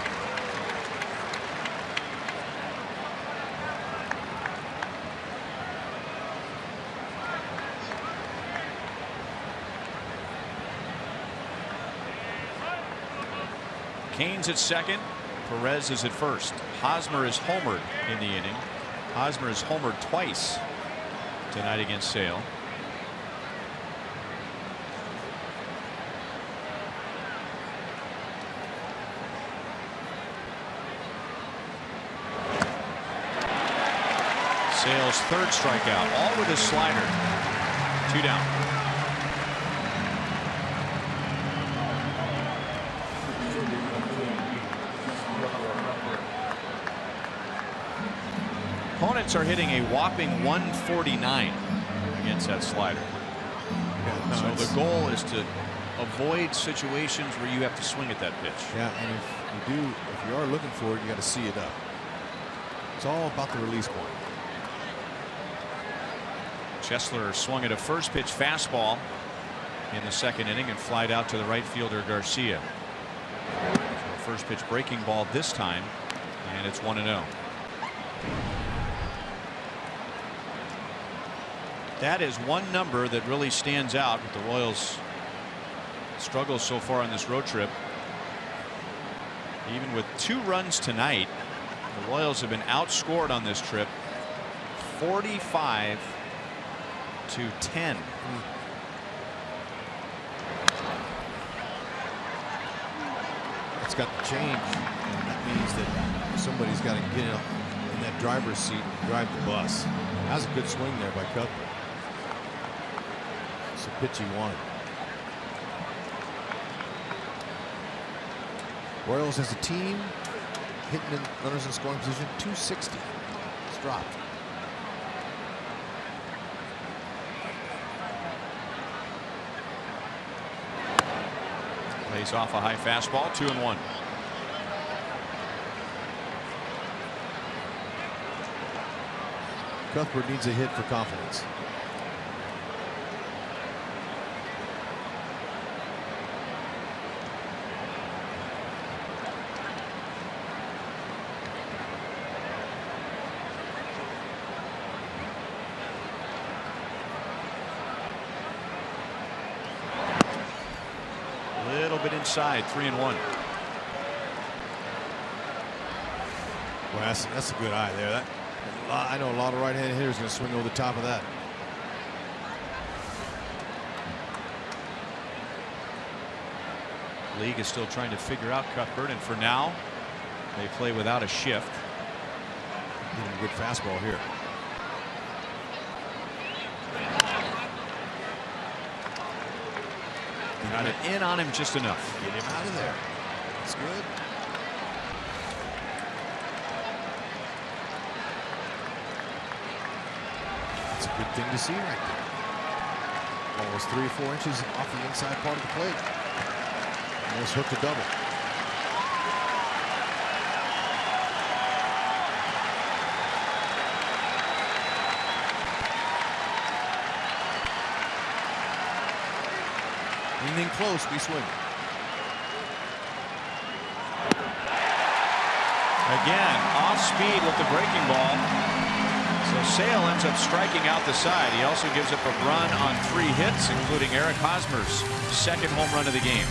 Kane's at second. Perez is at first. Hosmer is homered in the inning. Hosmer is homered twice tonight against Sale. Sale's 3rd strikeout, all with his slider. 2 down. Opponents are hitting a whopping 149 against that slider. Yeah, So no, the goal is to avoid situations where you have to swing at that pitch. yeah, and if you are looking for it, you got to see it up. It's all about the release point. Chesler swung at a first pitch fastball in the 2nd inning and flied out to the right fielder Garcia. So first pitch breaking ball this time, and it's 1-0. That is one number that really stands out with the Royals' struggles so far on this road trip. Even with 2 runs tonight, the Royals have been outscored on this trip 45-10. It's got to change. And that means that somebody's got to get in that driver's seat and drive the bus. That was a good swing there by Cuthbert. It's a pitch he wanted. Royals as a team hitting in runners in scoring position 260. It's dropped. Plays off a high fastball, 2-1. Cuthbert needs a hit for confidence. Inside, 3-1. Well, that's a good eye there. I know a lot of right-handed hitters going to swing over the top of that. League is still trying to figure out Cuthbert, and for now, they play without a shift. Getting a good fastball here. Got it in on him just enough. Get him out of there. That's good. That's a good thing to see right there. Ball was 3 or 4 inches off the inside part of the plate. Almost hooked a double. Anything close, we swing. Again, off speed with the breaking ball. So Sale ends up striking out the side. He also gives up a run on 3 hits, including Eric Hosmer's second home run of the game.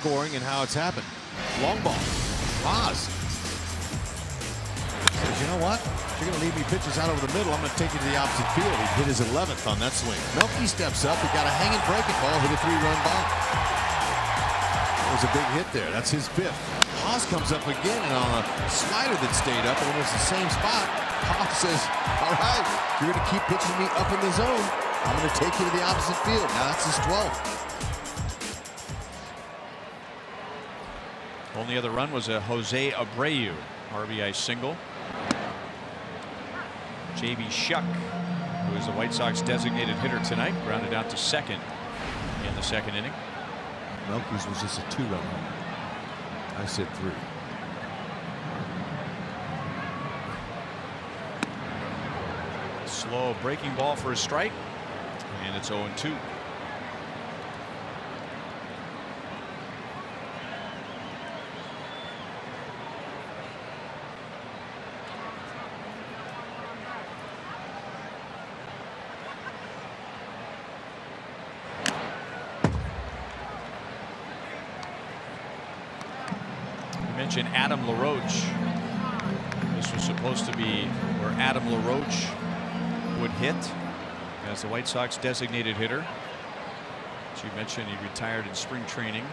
Scoring and how it's happened. Long ball. Roz says, you know what? If you're going to leave me pitches out over the middle, I'm going to take you to the opposite field. He hit his 11th on that swing. Melky steps up. He got a hanging breaking ball, hit a 3-run bomb. It was a big hit there. That's his 5th. Haas comes up again and on a slider that stayed up, and it was the same spot. Haas says, all right, you're going to keep pitching me up in the zone. I'm going to take you to the opposite field. Now that's his 12th. Only other run was a Jose Abreu RBI single. J.B. Shuck, who is the White Sox designated hitter tonight, grounded out to second in the second inning. Melky's was just a 2-run home. I said 3. Slow breaking ball for a strike, and it's 0-2. Mentioned Adam LaRoche. This was supposed to be where Adam LaRoche would hit as the White Sox designated hitter. As you mentioned, he retired in spring training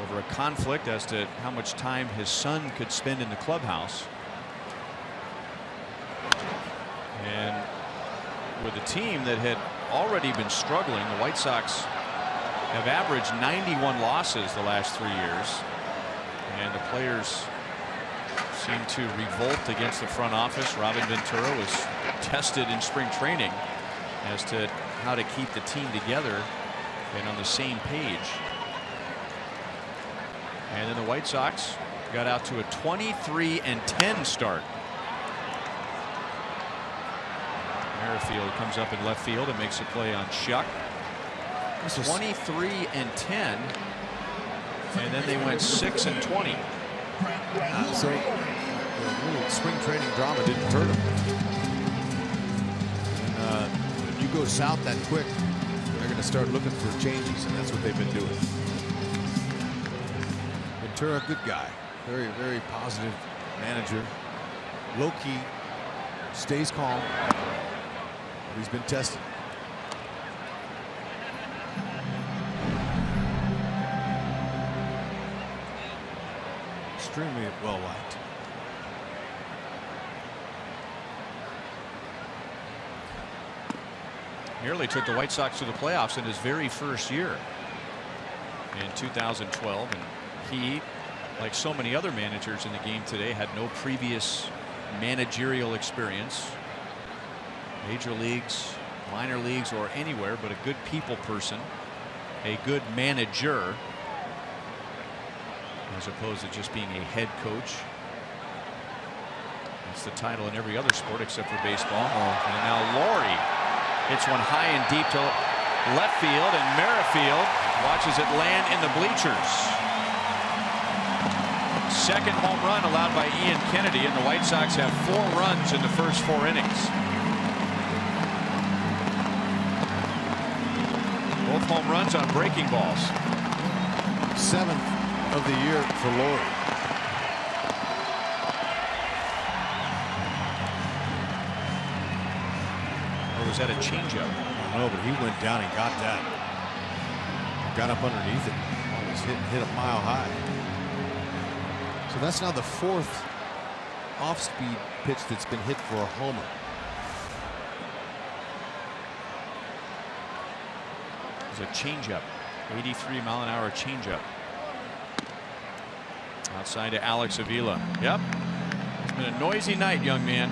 over a conflict as to how much time his son could spend in the clubhouse. And with a team that had already been struggling, the White Sox have averaged 91 losses the last 3 years. And the players seem to revolt against the front office. Robin Ventura was tested in spring training as to how to keep the team together and on the same page. And then the White Sox got out to a 23-10 start. Merrifield comes up in left field and makes a play on Shuck. 23-10. And then they went 6-20. So the little spring training drama didn't hurt them. And when you go south that quick, they're going to start looking for changes, and that's what they've been doing. Ventura, good guy, very, very positive manager. Low key, stays calm. But he's been tested. Extremely well liked. Nearly took the White Sox to the playoffs in his very first year in 2012, and he, like so many other managers in the game today, had no previous managerial experience, major leagues, minor leagues, or anywhere, but a good people person, a good manager, as opposed to just being a head coach. That's the title in every other sport except for baseball. And now Laurie hits one high and deep to left field, and Merrifield watches it land in the bleachers. Second home run allowed by Ian Kennedy, and the White Sox have 4 runs in the first 4 innings. Both home runs on breaking balls. 7th of the year for Laurie. Or was that a changeup? I don't know, but he went down and got that. Got up underneath it. Almost hit a mile high. So that's now the 4th off-speed pitch that's been hit for a homer. It was a changeup, 83-mile-an-hour changeup. Outside to Alex Avila. Yep. It's been a noisy night, young man.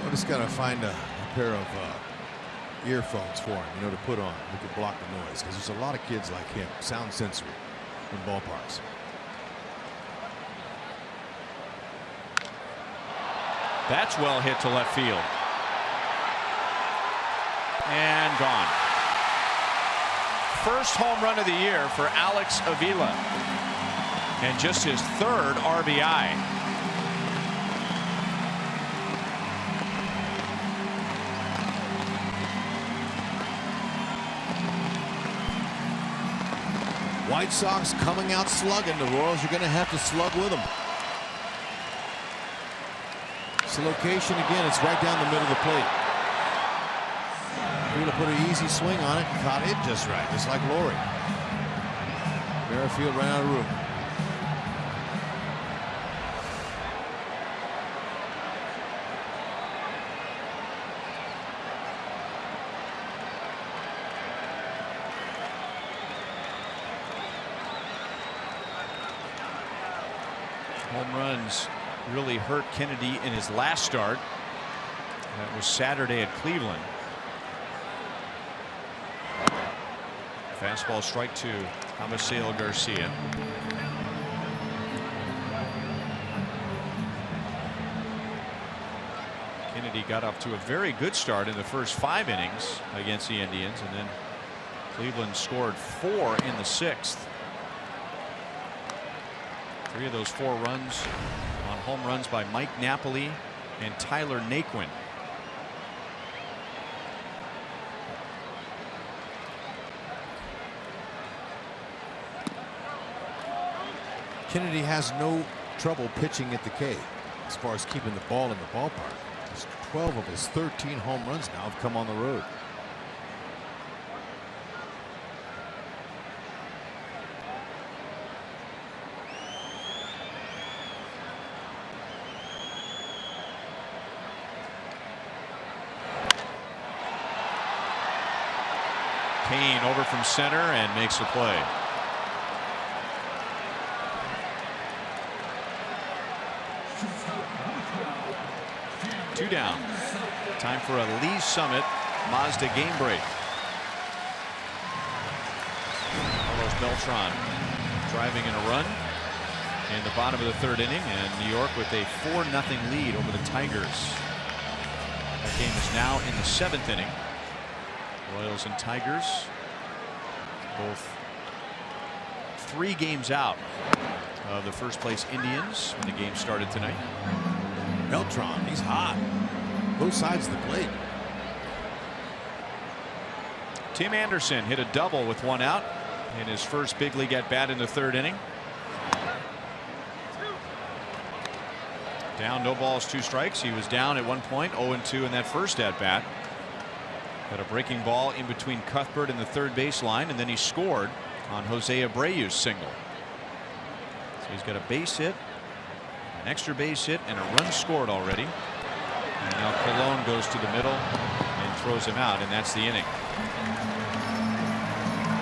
I just got to find a pair of earphones for him, to put on. We could block the noise, because there's a lot of kids like him, sound sensory, in ballparks. That's well hit to left field. And gone. First home run of the year for Alex Avila. And just his 3rd RBI. White Sox coming out slugging. The Royals are going to have to slug with them. It's the location again. It's right down the middle of the plate. We're going to put an easy swing on it. Caught it just right, just like Laurie. Merrifield ran out of room. Home runs really hurt Kennedy in his last start. That was Saturday at Cleveland. Fastball strike 2. Amaseo Garcia. Kennedy got off to a very good start in the first 5 innings against the Indians, and then Cleveland scored 4 in the 6th. 3 of those 4 runs on home runs by Mike Napoli and Tyler Naquin. Kennedy has no trouble pitching at the K as far as keeping the ball in the ballpark. 12 of his 13 home runs now have come on the road. Kane over from center and makes a play. Two down. Time for a Lee Summit Mazda game break. Carlos Beltran driving in a run in the bottom of the 3rd inning, and New York with a 4-0 lead over the Tigers. That game is now in the 7th inning. Royals and Tigers both 3 games out of the first place Indians when the game started tonight. Beltran, he's hot. Both sides of the plate. Tim Anderson hit a double with 1 out in his first big league at bat in the 3rd inning. Down, no balls, 2 strikes. He was down at one point, 0-2 in that first at bat. Got a breaking ball in between Cuthbert and the 3rd base line, and then he scored on Jose Abreu's single. So he's got a base hit, an extra base hit, and a run scored already. And now Colon goes to the middle and throws him out, and that's the inning.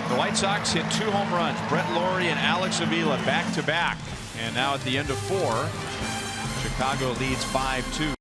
The White Sox hit 2 home runs. Brett Lawrie and Alex Avila back to back. And now at the end of 4, Chicago leads 5-2.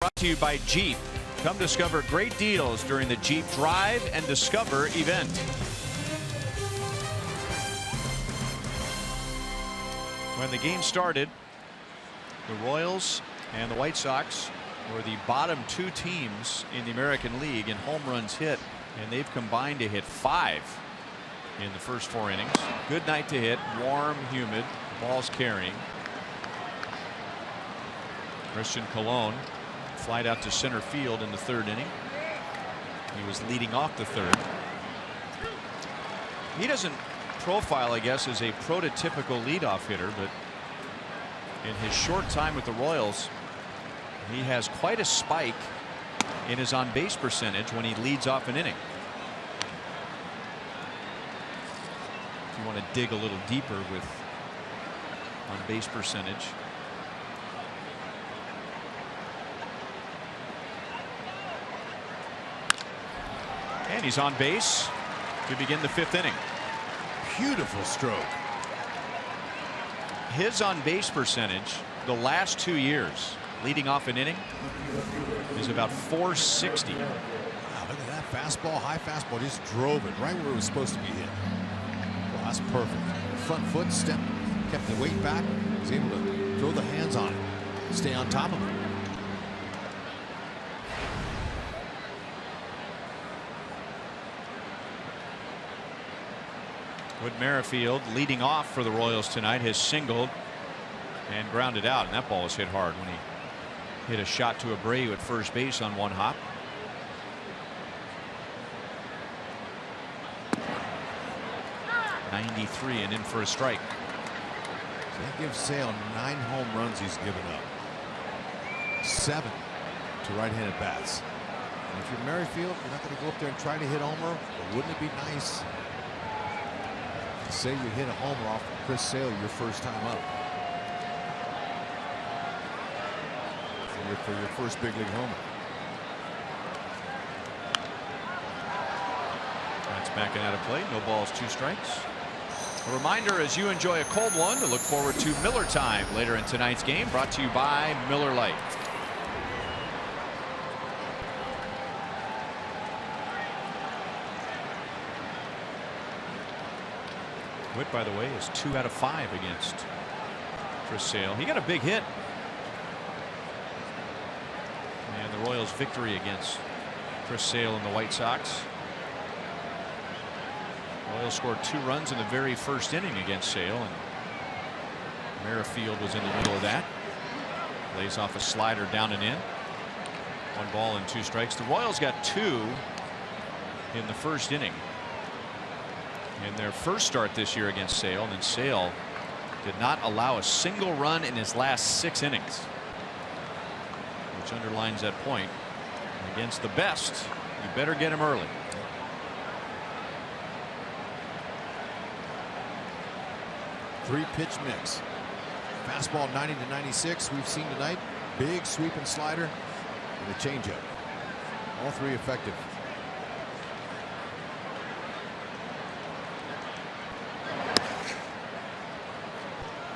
Brought to you by Jeep. Come discover great deals during the Jeep Drive and Discover event. When the game started, the Royals and the White Sox were the bottom 2 teams in the American League in home runs hit, and they've combined to hit 5 in the first 4 innings. Good night to hit, warm, humid, balls carrying. Christian Colon flied out to center field in the 3rd inning. He was leading off the 3rd. He doesn't profile, I guess, as a prototypical leadoff hitter, but in his short time with the Royals, he has quite a spike in his on-base percentage when he leads off an inning. If you want to dig a little deeper with on-base percentage. And he's on base to begin the 5th inning. Beautiful stroke. His on-base percentage the last 2 years leading off an inning is about .460. Wow, look at that fastball, high fastball, just drove it right where it was supposed to be hit. Well, that's perfect. Front foot step, kept the weight back, was able to throw the hands on it, stay on top of it. Whit Merrifield leading off for the Royals tonight has singled and grounded out, and that ball was hit hard when he hit a shot to Abreu at first base on one hop. .93 and in for a strike. So that gives Sale 9 home runs he's given up. 7 to right-handed bats. And if you're Merrifield, you're not going to go up there and try to hit homer, but wouldn't it be nice to say you hit a homer off of Chris Sale your first time up? For your first big league homer. That's backing out of play. No balls, 2 strikes. A reminder as you enjoy a cold one to look forward to Miller Time later in tonight's game, brought to you by Miller Lite. Whit, by the way, is 2 out of 5 against Chris Sale. He got a big hit. And the Royals' victory against Chris Sale and the White Sox. Royals scored 2 runs in the very first inning against Sale, and Merrifield was in the middle of that. Lays off a slider down and in. 1 ball and 2 strikes. The Royals got 2 in the first inning in their first start this year against Sale, and then Sale did not allow a single run in his last 6 innings. Which underlines that point. Against the best, you better get him early. Three-pitch mix. Fastball 90 to 96 we've seen tonight. Big sweeping slider and a changeup. All 3 effective.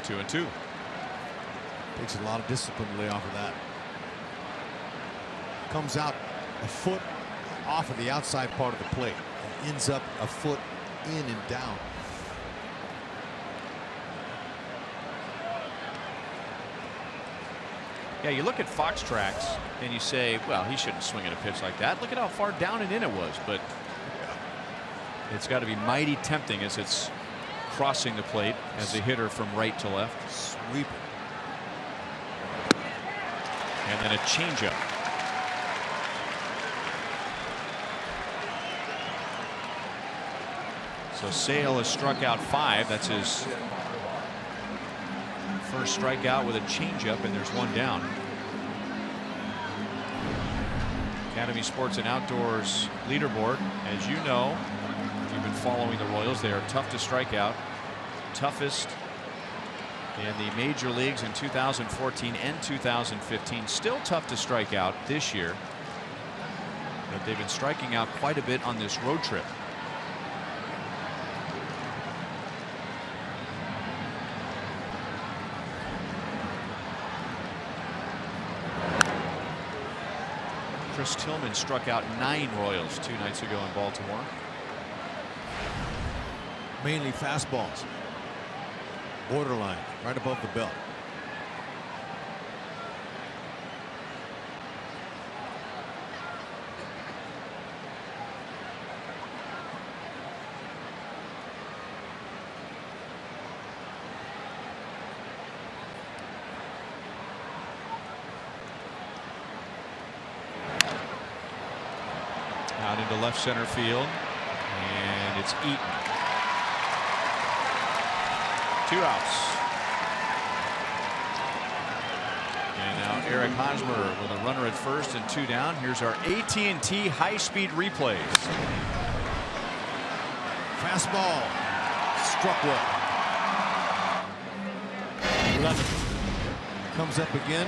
Two and 2. Takes a lot of discipline to lay off of that. Comes out a foot off of the outside part of the plate and ends up a foot in and down. Yeah, you look at Fox Tracks and you say, well, he shouldn't swing at a pitch like that. Look at how far down and in it was, but it's got to be mighty tempting as it's crossing the plate as a hitter from right to left. Sweep it. And then a changeup. So Sale has struck out 5. That's his first strikeout with a changeup, and there's 1 down. Academy Sports and Outdoors leaderboard. As you know, if you've been following the Royals, they are tough to strike out. Toughest in the major leagues in 2014 and 2015. Still tough to strike out this year, but they've been striking out quite a bit on this road trip. Chris Tillman struck out 9 Royals 2 nights ago in Baltimore. Mainly fastballs. Borderline, right above the belt. Out into left center field, and it's Eaton. 2 outs. And now Eric Hosmer with a runner at first and 2 down. Here's our AT&T high-speed replays. Fastball struck well. 11 comes up again.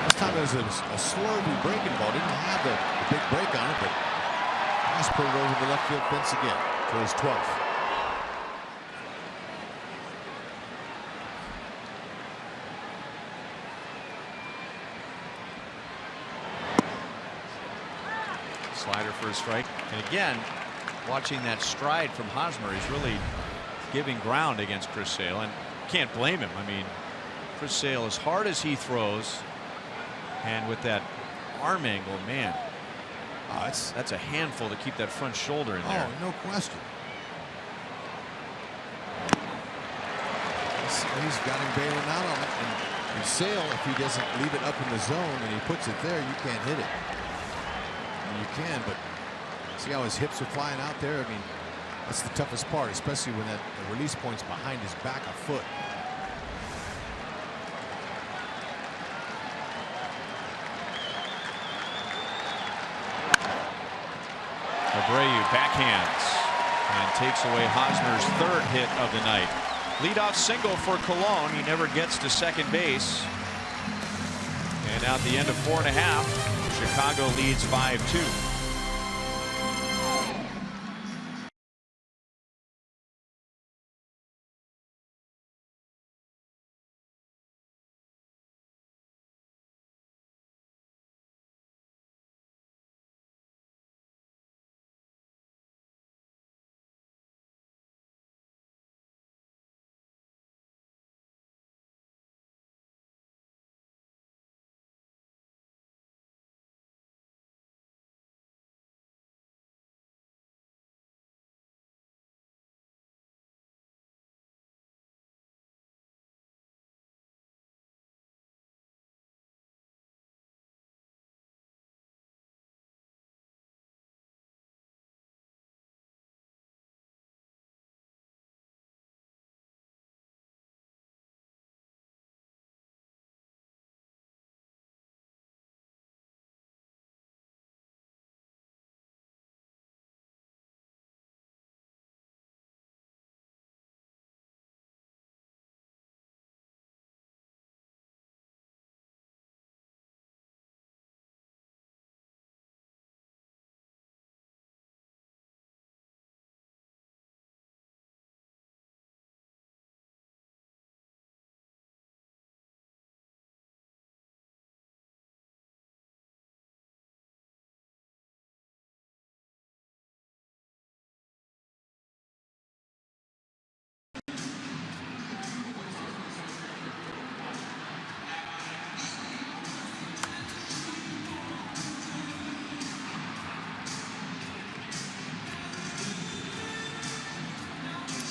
Last time it was a slowly breaking ball. Didn't have the big break on it, but Haas put it over the left field fence again for his 12th. Slider for a strike. And again, watching that stride from Hosmer, he's really giving ground against Chris Sale, and can't blame him. I mean, Chris Sale, as hard as he throws, and with that arm angle, man, that's a handful to keep that front shoulder in there. Oh, no question. He's got him bailing out on it, and Sale, if he doesn't leave it up in the zone and he puts it there, you can't hit it. You can, but see how his hips are flying out there? I mean, that's the toughest part, especially when the release point's behind his back a foot. Abreu backhands and takes away Hosmer's 3rd hit of the night. Leadoff single for Colon. He never gets to second base. And now at the end of 4.5, Chicago leads 5-2.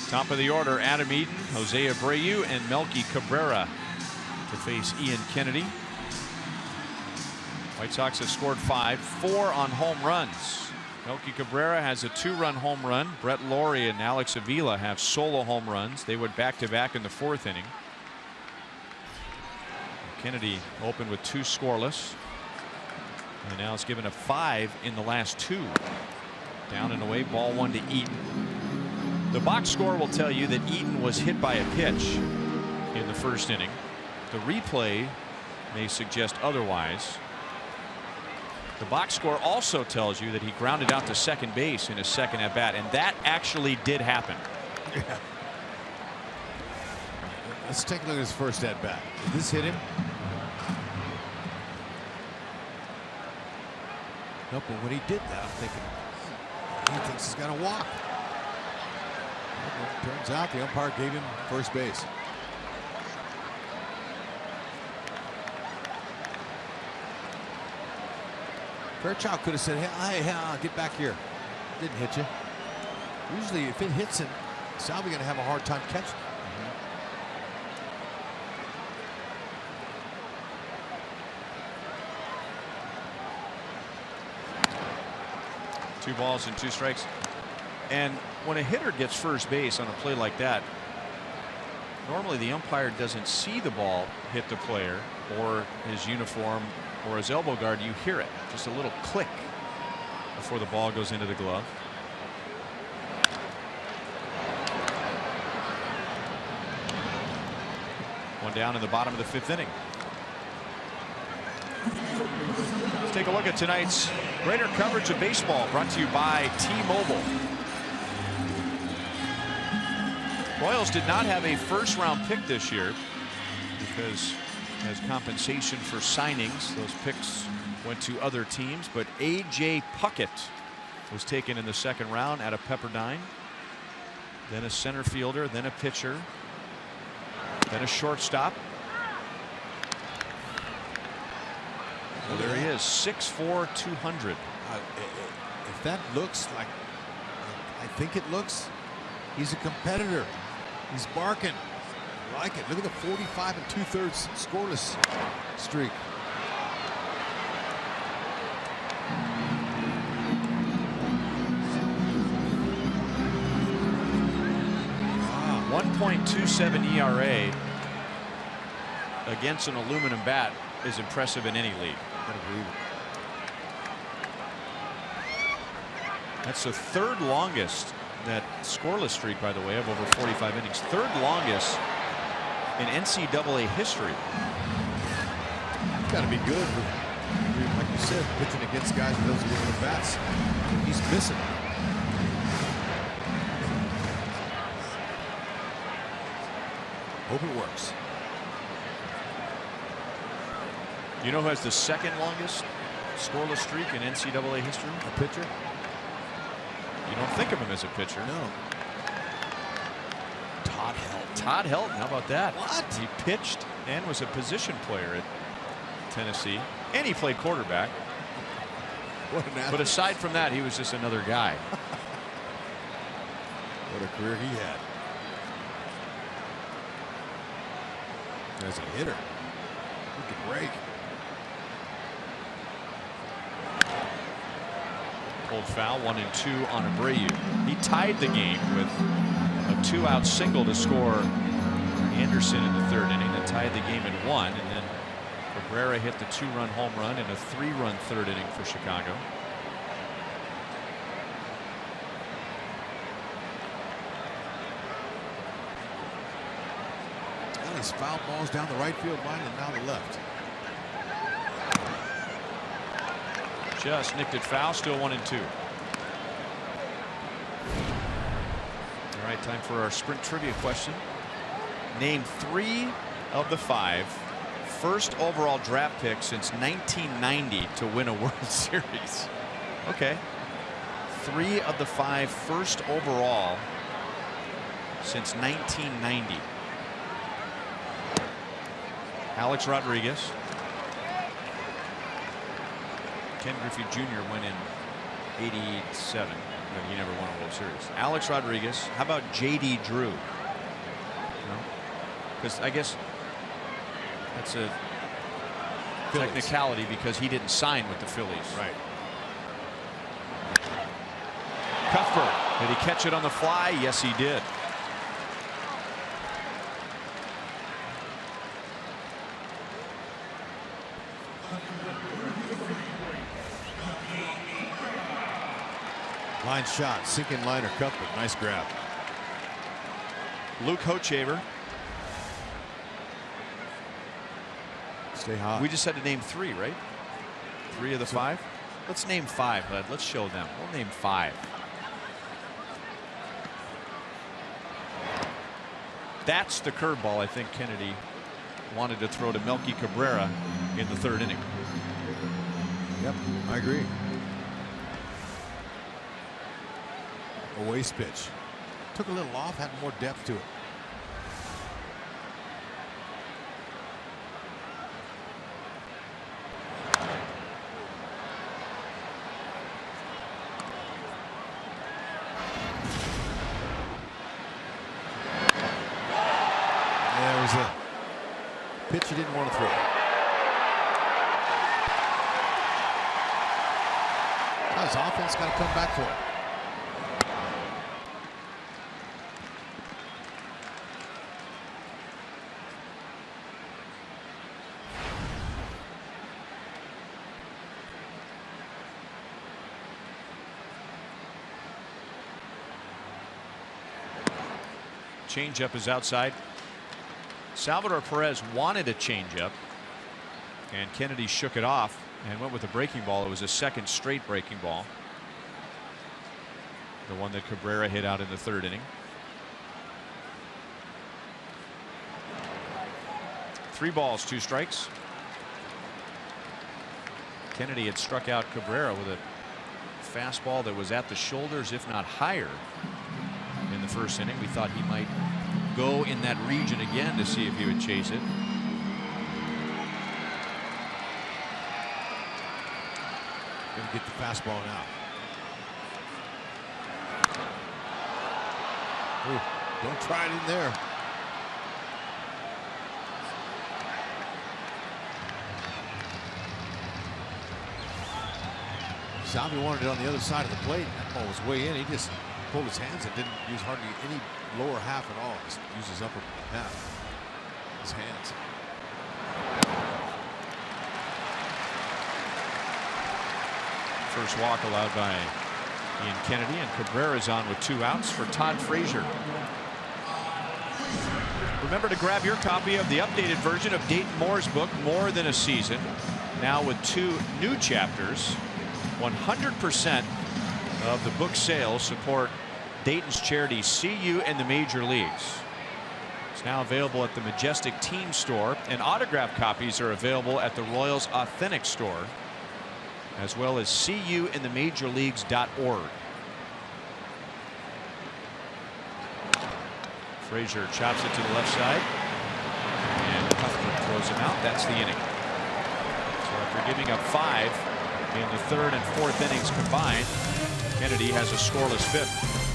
Top of the order, Adam Eaton, Jose Abreu, and Melky Cabrera to face Ian Kennedy. White Sox have scored 5, 4 on home runs. Melky Cabrera has a 2-run home run. Brett Laurie and Alex Avila have solo home runs. They went back-to-back in the 4th inning. Kennedy opened with 2 scoreless. And now it's given a 5 in the last 2. Down and away, ball 1 to Eaton. The box score will tell you that Eaton was hit by a pitch in the 1st inning. The replay may suggest otherwise. The box score also tells you that he grounded out to second base in his 2nd at bat, and that actually did happen. Yeah. Let's take a look at his 1st at bat. Did this hit him? Nope, but when he did that, I'm thinking he thinks he's got to walk. Turns out the umpire gave him first base. Fairchild could have said, hey, get back here. Didn't hit you. Usually if it hits him, Salvi going to have a hard time catching it. 2 balls and 2 strikes. And when a hitter gets first base on a play like that, Normally the umpire doesn't see the ball hit the player or his uniform or his elbow guard. You hear it, just a little click before the ball goes into the glove. One down in the bottom of the 5th inning. Let's take a look at tonight's greater coverage of baseball, brought to you by T-Mobile. Royals did not have a first-round pick this year because as compensation for signings, those picks went to other teams. But A.J. Puckett was taken in the 2nd round out of Pepperdine. Then a center fielder, then a pitcher, then a shortstop. Well, there he is, 6'4", 200. If that looks like I think it looks, he's a competitor. He's barking. I like it. Look at the 45 2/3 scoreless streak. Wow. 1.27 ERA against an aluminum bat is impressive in any league. Gotta believe it. That's the 3rd longest. That scoreless streak, by the way, of over 45 innings. 3rd longest in NCAA history. Got to be good, like you said, pitching against guys with those aluminum bats. He's missing. Hope it works. You know who has the 2nd longest scoreless streak in NCAA history? A pitcher? You don't think of him as a pitcher. No. Todd Helton. Todd Helton, how about that? What? He pitched and was a position player at Tennessee, and he played quarterback. What an athlete. But aside from that, he was just another guy. What a career he had. As a hitter. He could break. Pulled foul, 1-2 on Abreu. He tied the game with a 2-out single to score Anderson in the 3rd inning that tied the game at 1, and then Cabrera hit the 2-run home run in a 3-run 3rd inning for Chicago. Well, these foul balls down the right field line and now the left. Just nicked it foul, still 1-2. All right, time for our sprint trivia question. Name 3 of the 5 first overall draft picks since 1990 to win a World Series. Okay. 3 of the 5 first overall since 1990. Alex Rodriguez. Ken Griffey Jr. went in '87, but he never won a World Series. Alex Rodriguez. How about J.D. Drew? No, because I guess that's a Phillies. technicality because he didn't sign with the Phillies. Right. Cuthbert. Did he catch it on the fly? Yes, he did. Line shot, sinking liner, Cuthbert. Nice grab. Luke Hochever. Stay hot. We just had to name 3, right? 3 of the 5. Let's name 5, Bud. Let's show them. We'll name 5. That's the curveball I think Kennedy wanted to throw to Melky Cabrera in the 3rd inning. Yep, I agree. A waste pitch. Took a little off, had more depth to it. There was a pitch he didn't want to throw. Now his offense got to come back for it. Changeup is outside. Salvador Perez wanted a changeup, and Kennedy shook it off and went with a breaking ball. It was a second straight breaking ball, the one that Cabrera hit out in the 3rd inning. 3 balls, 2 strikes. Kennedy had struck out Cabrera with a fastball that was at the shoulders, if not higher, in the 1st inning. We thought he might go in that region again to see if he would chase it. Gonna get the fastball now. Ooh, don't try it in there. Salvi wanted it on the other side of the plate. That ball was way in. He just pulled his hands and didn't use hardly any lower half at all. Just used his upper half. His hands. First walk allowed by Ian Kennedy, and Cabrera's on with 2 outs for Todd Frazier. Remember to grab your copy of the updated version of Dayton Moore's book, More Than a Season, now with 2 new chapters. 100% of the book sales support Dayton's charity See You in the Major Leagues. It's now available at the Majestic Team Store, and autographed copies are available at the Royals Authentic Store, as well as seeyouinthemajorleagues.org. Frazier chops it to the left side, and Cuthbert throws him out. That's the inning. So after giving up 5 in the 3rd and 4th innings combined, Kennedy has a scoreless 5th.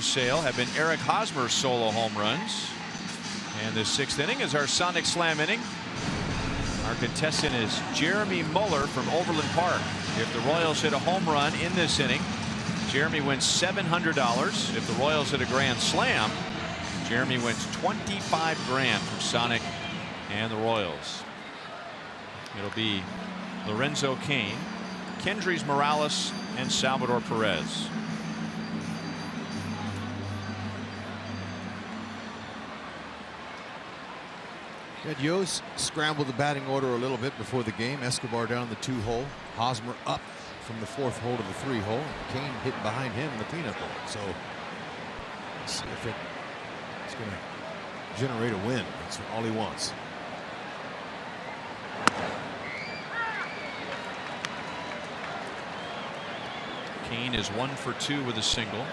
Sale have been Eric Hosmer's solo home runs, and the 6th inning is our Sonic Slam inning. Our contestant is Jeremy Muller from Overland Park. If the Royals hit a home run in this inning, Jeremy wins $700. If the Royals hit a grand slam, Jeremy wins $25 grand from Sonic and the Royals. It'll be Lorenzo Cain, Kendrys Morales, and Salvador Perez. Yos scrambled the batting order a little bit before the game. Escobar down the 2-hole. Hosmer up from the 4th hole to the 3-hole. Cain hitting behind him in the cleanup hole. So let's see if it's going to generate a win. That's all he wants. Cain is 1 for 2 with a single.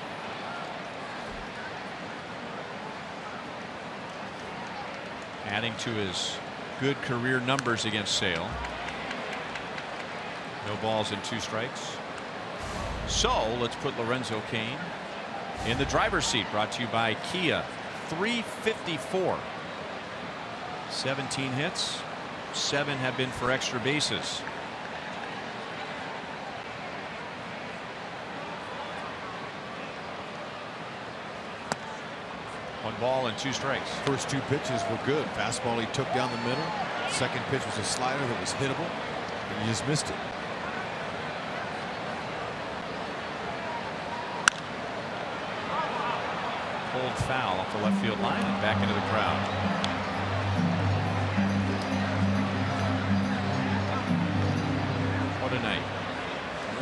Adding to his good career numbers against Sale. No balls and 2 strikes. So let's put Lorenzo Cain In the driver's seat, brought to you by Kia. 354. 17 hits. 7 have been for extra bases. One ball and 2 strikes. First 2 pitches were good. Fastball he took down the middle. Second pitch was a slider that was hittable, and he just missed it. Pulled foul off the left field line and back into the crowd. What a night.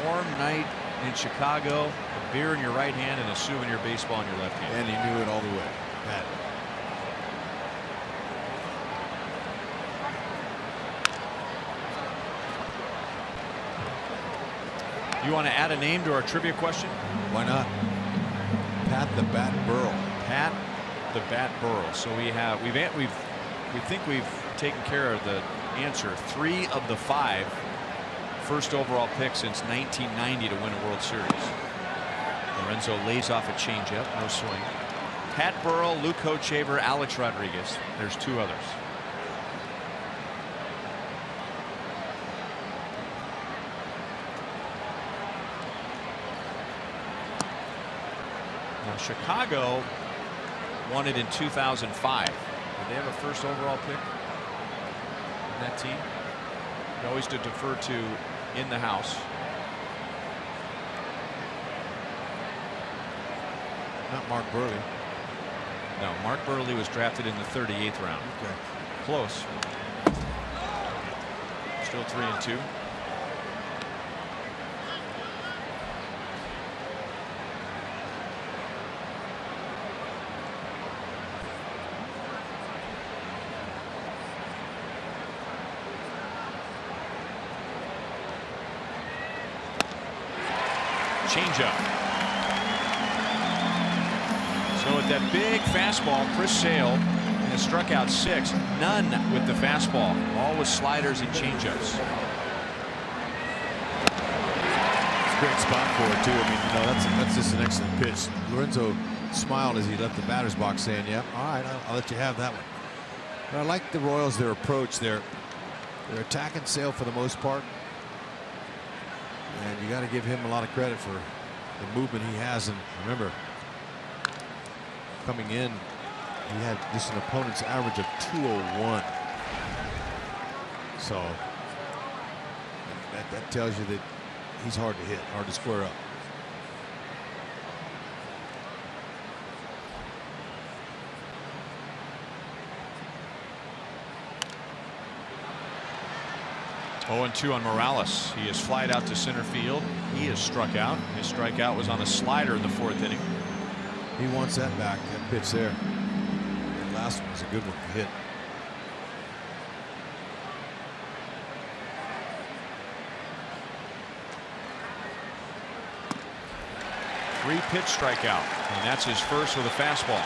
Warm night in Chicago. A beer in your right hand and a souvenir baseball in your left hand. And he knew it all the way. Had it. You want to add a name to our trivia question? Why not? Pat the Bat Burrell. Pat the Bat Burrell. So we think we've taken care of the answer. 3 of the 5 first overall picks since 1990 to win a World Series. Lorenzo lays off a changeup, no swing. Pat Burrell, Luke Hochevar, Alex Rodriguez. There's 2 others. Now Chicago won it in 2005. Did they have a first overall pick in that team? They always to defer to in the house. Not Mark Burley. No, Mark Burley was drafted in the 38th round. Okay. Close. Still 3-2. Changeup. So with that big fastball, Chris Sale has struck out 6. None with the fastball. All with sliders and changeups. It's a great spot for it too. I mean, that's just an excellent pitch. Lorenzo smiled as he left the batter's box, saying, "Yeah, all right, I'll let you have that one." But I like the Royals, their approach. They're attacking Sale for the most part. And you got to give him a lot of credit for the movement he has. And remember, coming in, he had just an opponent's average of 201. So that tells you that he's hard to hit, hard to square up. Oh, 2 on Morales. He is flied out to center field. He is struck out. His strikeout was on a slider in the 4th inning. He wants that back, that pitch there. The last one was a good one to hit. Three-pitch strikeout, and that's his first with a fastball.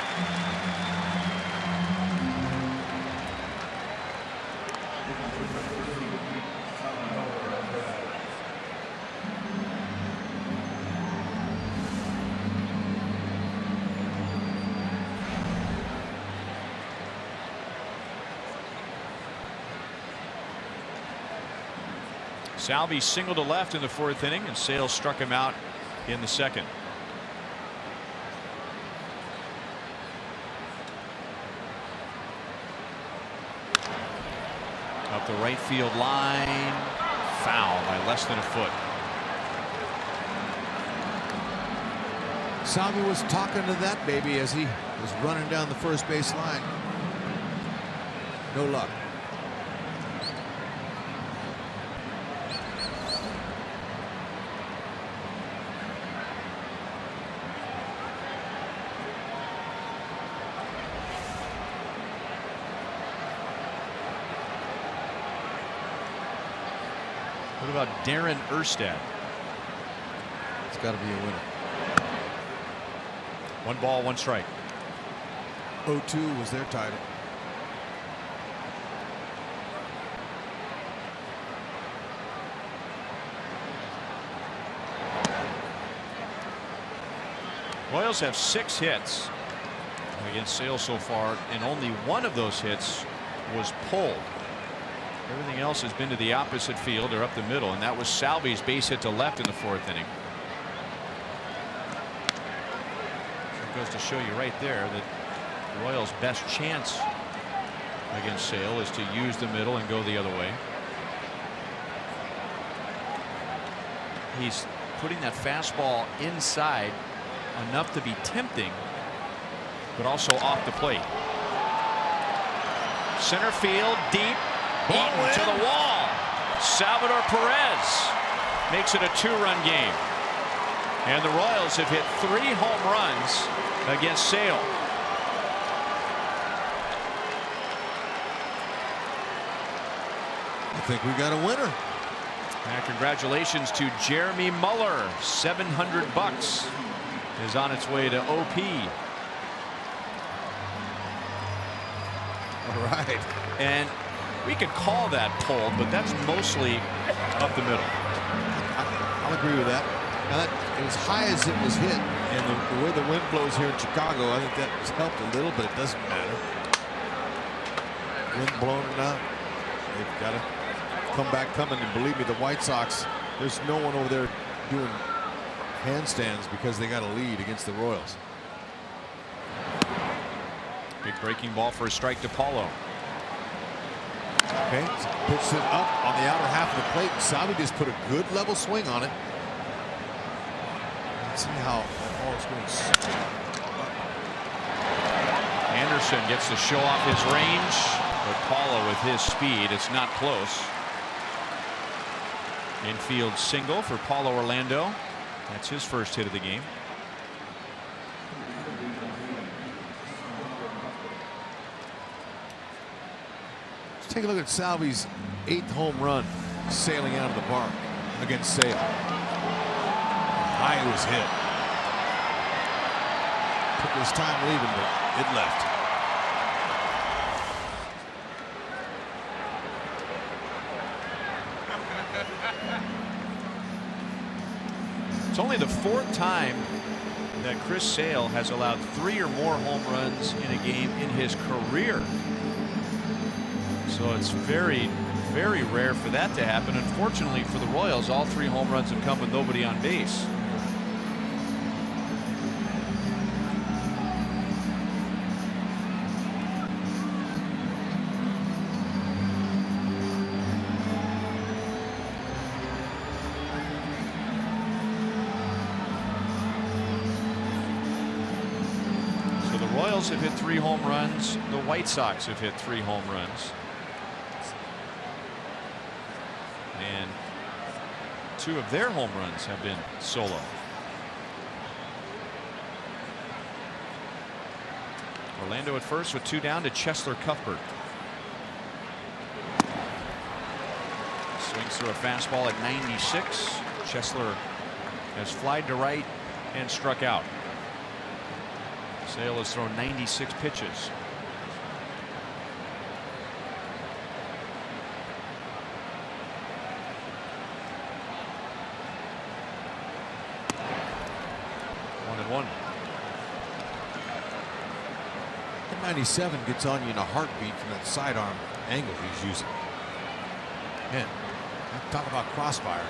Salvi singled to left in the 4th inning, and Sales struck him out in the 2nd. Up the right field line, foul by less than a foot. Salvi was talking to that baby as he was running down the first base line. No luck. What about Darren Erstad? It's got to be a winner. 1 ball, 1 strike. 0-2 was their title. Royals have 6 hits against Sale so far, and only one of those hits was pulled. Everything else has been to the opposite field or up the middle, and that was Salvi's base hit to left in the 4th inning. It goes to show you right there that the Royals' best chance against Sale is to use the middle and go the other way. He's putting that fastball inside enough to be tempting, but also off the plate. Center field, deep, Eaton to the wall. Salvador Perez makes it a 2-run game. And the Royals have hit 3 home runs against Sale. I think we got a winner. And congratulations to Jeremy Muller. $700 is on its way to OP. All right. And we could call that pulled, but that's mostly up the middle. I'll agree with that. Now, that as high as it was hit, and the way the wind blows here in Chicago, I think that has helped a little, but it doesn't matter. Wind blown or not, they've got to come back coming. And believe me, the White Sox, there's no one over there doing handstands because they got a lead against the Royals. Big breaking ball for a strike to Paulo. Okay, so pitched it up on the outer half of the plate. Salvi just put a good level swing on it. Let's see how that ball is going. Anderson gets to show off his range, but Paulo with his speed, it's not close. Infield single for Paulo Orlando. That's his first hit of the game. Let's take a look at Salvi's 8th home run sailing out of the park against Sale. High it was hit. Took his time leaving, but it left. It's only the 4th time that Chris Sale has allowed 3 or more home runs in a game in his career. So it's very, very rare for that to happen. Unfortunately for the Royals, all 3 home runs have come with nobody on base. Royals have hit 3 home runs. The White Sox have hit 3 home runs. And 2 of their home runs have been solo. Orlando at first with 2 down to Chesler Cuthbert. Swings through a fastball at 96. Chesler has flied to right and struck out. Sale has thrown 96 pitches. One and one. The 97 gets on you in a heartbeat from that sidearm angle he's using. Man, talk about crossfire.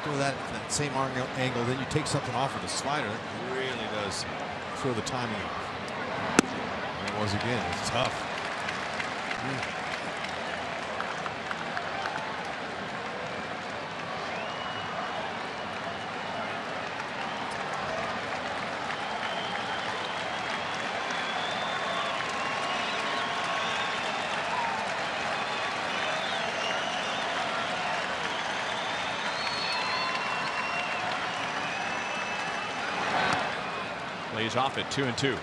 Throw that same arm angle, then you take something off with a slider. It really does throw the timing off. And it was again. It's tough. Plays off at 2-2. Here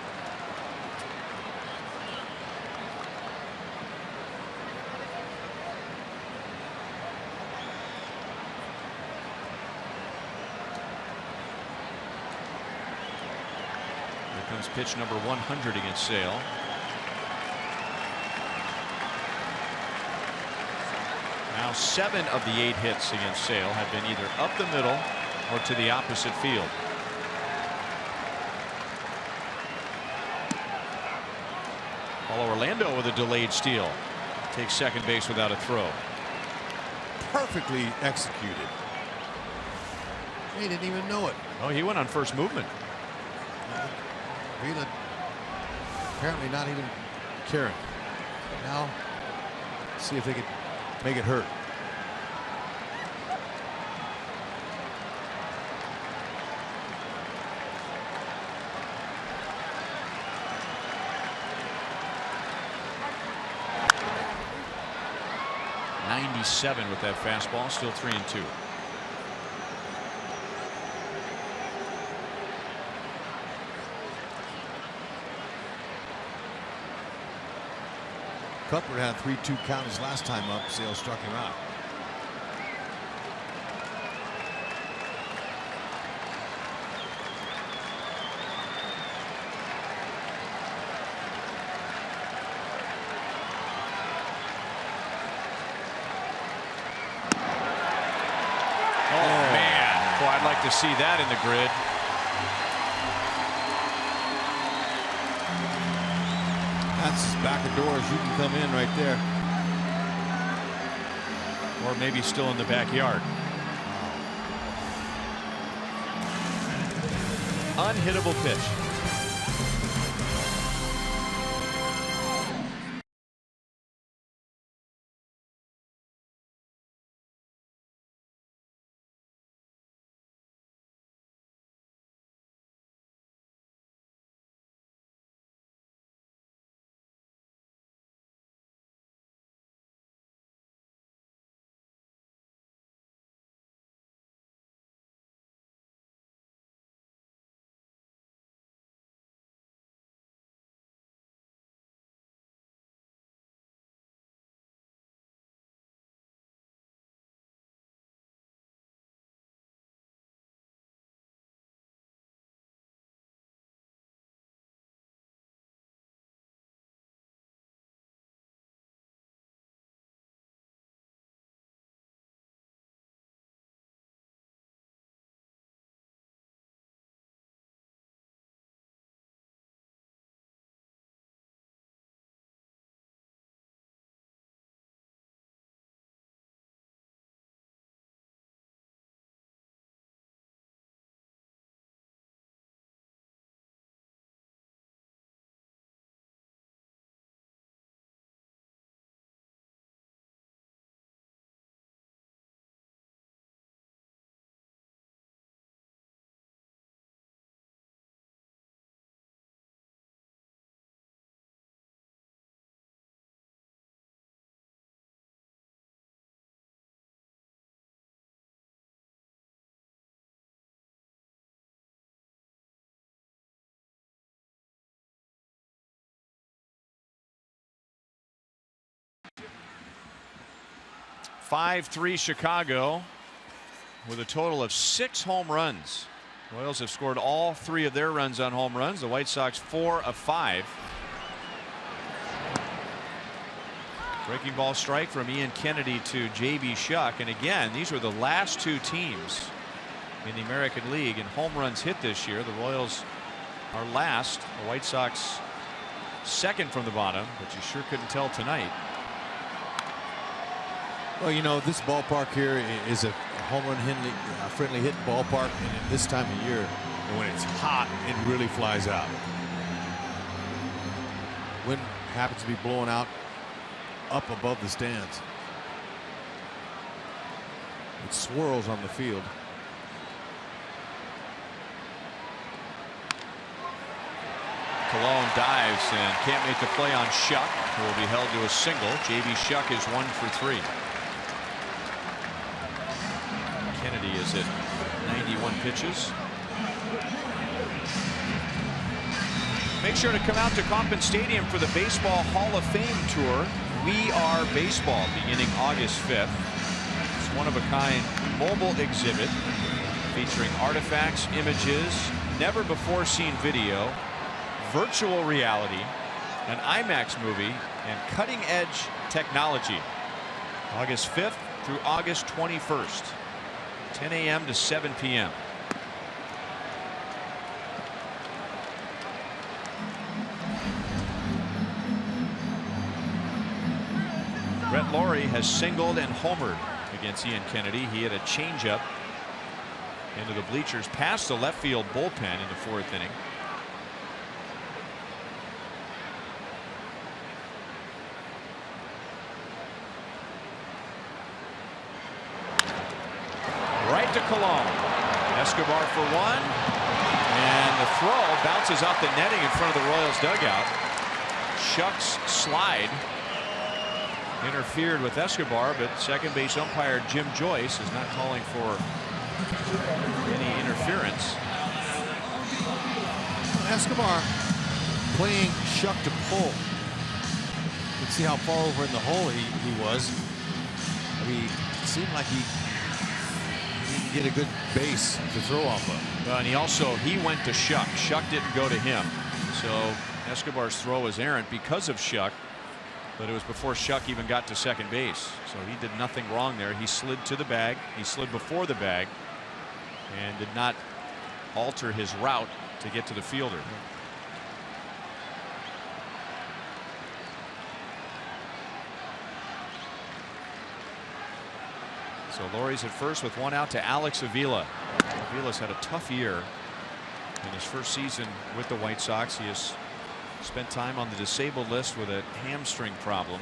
comes pitch number 100 against Sale. Now 7 of the 8 hits against Sale have been either up the middle or to the opposite field. Paulo Orlando with a delayed steal. Takes second base without a throw. Perfectly executed. He didn't even know it. Oh, he went on first movement. Vila apparently not even caring. Now, see if they could make it hurt. .97 with that fastball. Still 3-2. Cuthbert had a 3-2 count his last time up. Sale struck him out. I'd like to see that in the grid. That's as back of doors you can come in right there. Or maybe still in the backyard. Unhittable pitch. .5-3 Chicago with a total of 6 home runs. Royals have scored all 3 of their runs on home runs. The White Sox 4 of 5. Breaking ball strike from Ian Kennedy to J.B. Shuck. And again, these were the last 2 teams in the American League in home runs hit this year. The Royals are last. The White Sox second from the bottom, but you sure couldn't tell tonight. Well, you know, this ballpark here is a home run friendly hit ballpark, and in this time of year, and when it's hot, it really flies out. Wind happens to be blowing out up above the stands. It swirls on the field. Cologne dives and can't make the play on Shuck, who will be held to a single. J.B. Shuck is 1 for 3. Kennedy is at 91 pitches. Make sure to come out to Kauffman Stadium for the Baseball Hall of Fame tour. We Are Baseball, beginning August 5th. It's one-of-a-kind mobile exhibit featuring artifacts, images, never-before-seen video, virtual reality, an IMAX movie, and cutting-edge technology. August 5th through August 21st. 10 a.m. to 7 p.m. Brett Lawrie has singled and homered against Ian Kennedy. He had a changeup into the bleachers past the left field bullpen in the 4th inning. Right to Colon. Escobar for 1. And the throw bounces off the netting in front of the Royals dugout. Shuck's slide interfered with Escobar, but second base umpire Jim Joyce is not calling for any interference. Escobar playing Shuck to pull. You can see how far over in the hole he was. I mean, it seemed like he didn't get a good base to throw off of. And he went to Shuck. Shuck didn't go to him. So Escobar's throw was errant because of Shuck. But it was before Shuck even got to second base. So he did nothing wrong there. He slid to the bag. He slid before the bag and did not alter his route to get to the fielder. So Laurie's at first with 1 out to Alex Avila. Avila's had a tough year in his first season with the White Sox. He has spent time on the disabled list with a hamstring problem.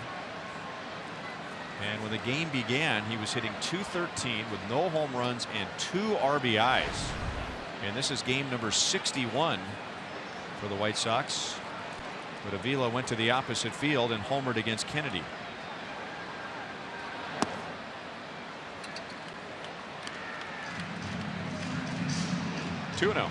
And when the game began, he was hitting .213 with no home runs and 2 RBIs. And this is game number 61 for the White Sox. But Avila went to the opposite field and homered against Kennedy. Two 2-0.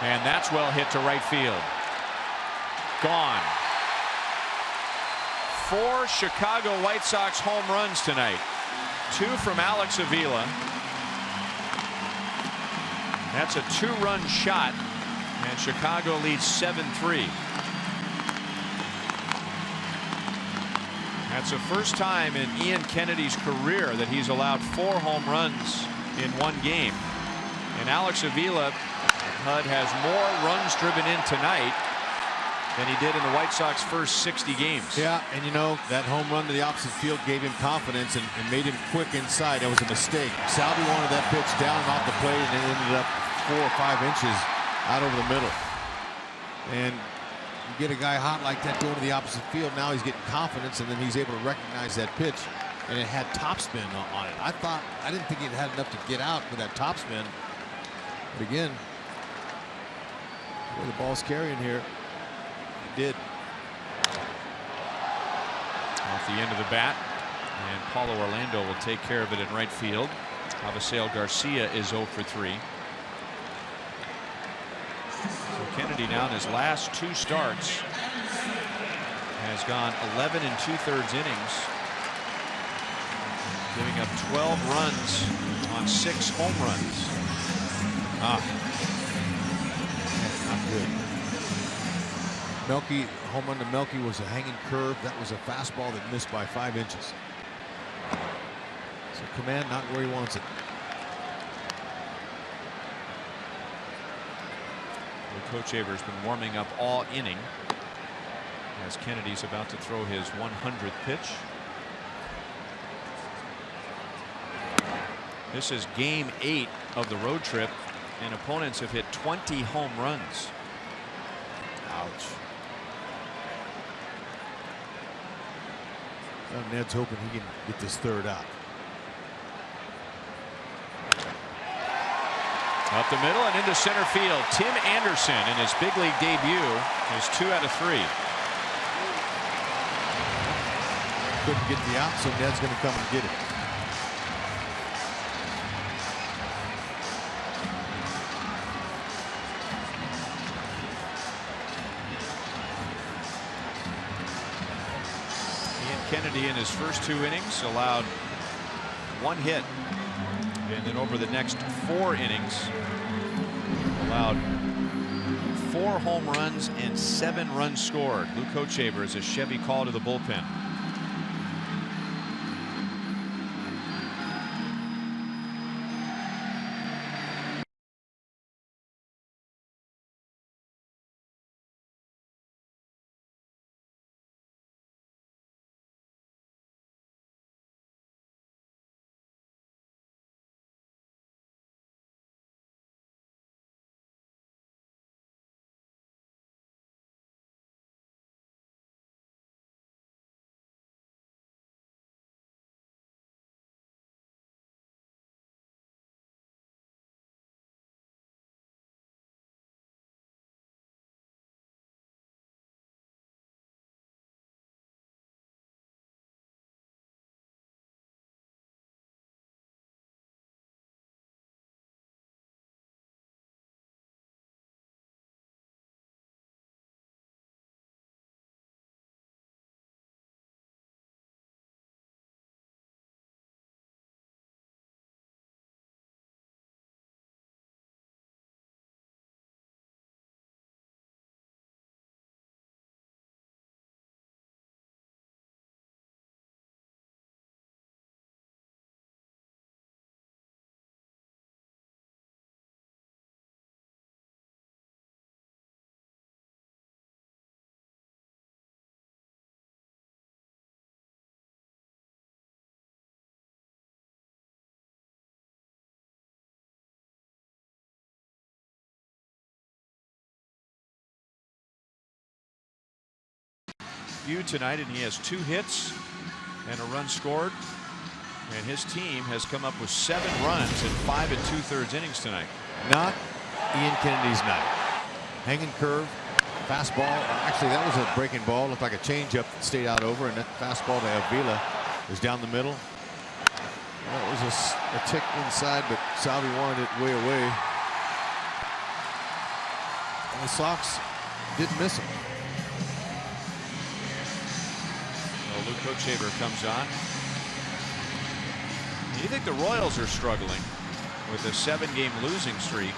And that's well hit to right field. Gone. 4 Chicago White Sox home runs tonight. 2 from Alex Avila. That's a 2-run shot, and Chicago leads 7-3. That's the first time in Ian Kennedy's career that he's allowed 4 home runs in one game. And Alex Avila, HUD, has more runs driven in tonight than he did in the White Sox first 60 games. Yeah, and you know, that home run to the opposite field gave him confidence and made him quick inside. That was a mistake. Salvi wanted that pitch down and off the plate, and it ended up 4 or 5 inches out over the middle. And you get a guy hot like that going to the opposite field, now he's getting confidence, and then he's able to recognize that pitch, and it had topspin on it. I didn't think it had enough to get out with that topspin, but again, the ball's carrying here. Did. Off the end of the bat, and Paulo Orlando will take care of it in right field. Avisail Garcia is 0 for 3. So Kennedy now in his last 2 starts has gone 11 2/3 innings, giving up 12 runs on 6 home runs. That's not good. Melky, home run to Melky was a hanging curve. That was a fastball that missed by 5 inches. So command not where he wants it. Well, Coach Aver's been warming up all inning as Kennedy's about to throw his 100th pitch. This is game 8 of the road trip, and opponents have hit 20 home runs. Ouch. Well, Ned's hoping he can get this 3rd out. Up the middle and into center field. Tim Anderson in his big league debut is 2 out of 3. Couldn't get the out, so Ned's going to come and get it. Kennedy in his first 2 innings allowed 1 hit, and then over the next 4 innings allowed 4 home runs and 7 runs scored. Luke Hochevar is a Chevy call to the bullpen. Tonight, and he has 2 hits and a run scored, and his team has come up with 7 runs in 5 2/3 innings tonight. Not Ian Kennedy's night. Hanging curve, fastball. Actually, that was a breaking ball. Looked like a changeup that stayed out over, and that fastball to Avila is down the middle. Well, it was a tick inside, but Salvi wanted it way away. And the Sox didn't miss him. Luke Hochevar comes on. You think the Royals are struggling with a 7-game losing streak?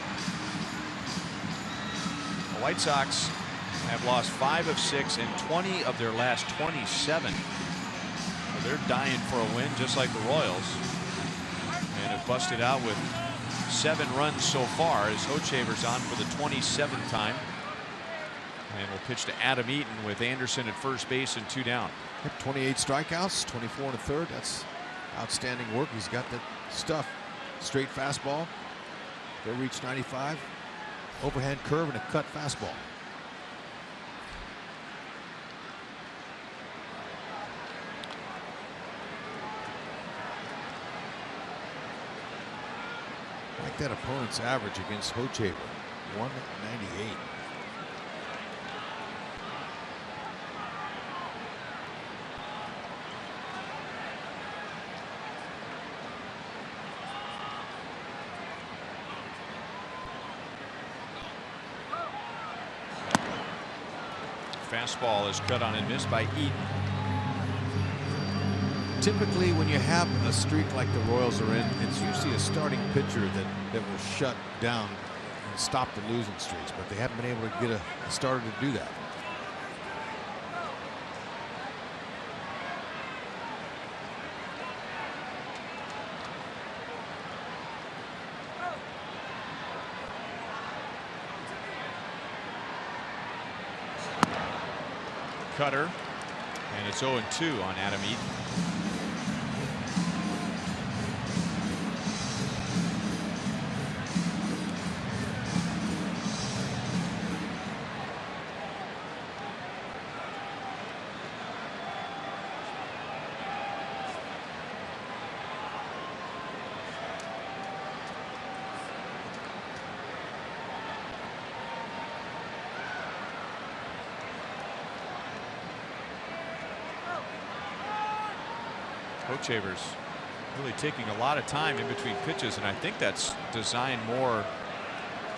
The White Sox have lost 5 of 6 and 20 of their last 27. So they're dying for a win, just like the Royals, and have busted out with 7 runs so far as Hochevar's on for the 27th time, and will pitch to Adam Eaton with Anderson at first base and 2 down. 28 strikeouts, 24 1/3. That's outstanding work. He's got that stuff. Straight fastball. Go reach 95. Overhand curve and a cut fastball. I like that opponent's average against Hochevar. 198. Fastball is cut on and missed by Eaton. Typically, when you have a streak like the Royals are in, it's usually a starting pitcher that will shut down and stop the losing streaks, but they haven't been able to get a starter to do that. Cutter, and it's 0-2 on Adam Eaton. Hochevar's really taking a lot of time in between pitches, and I think that's designed more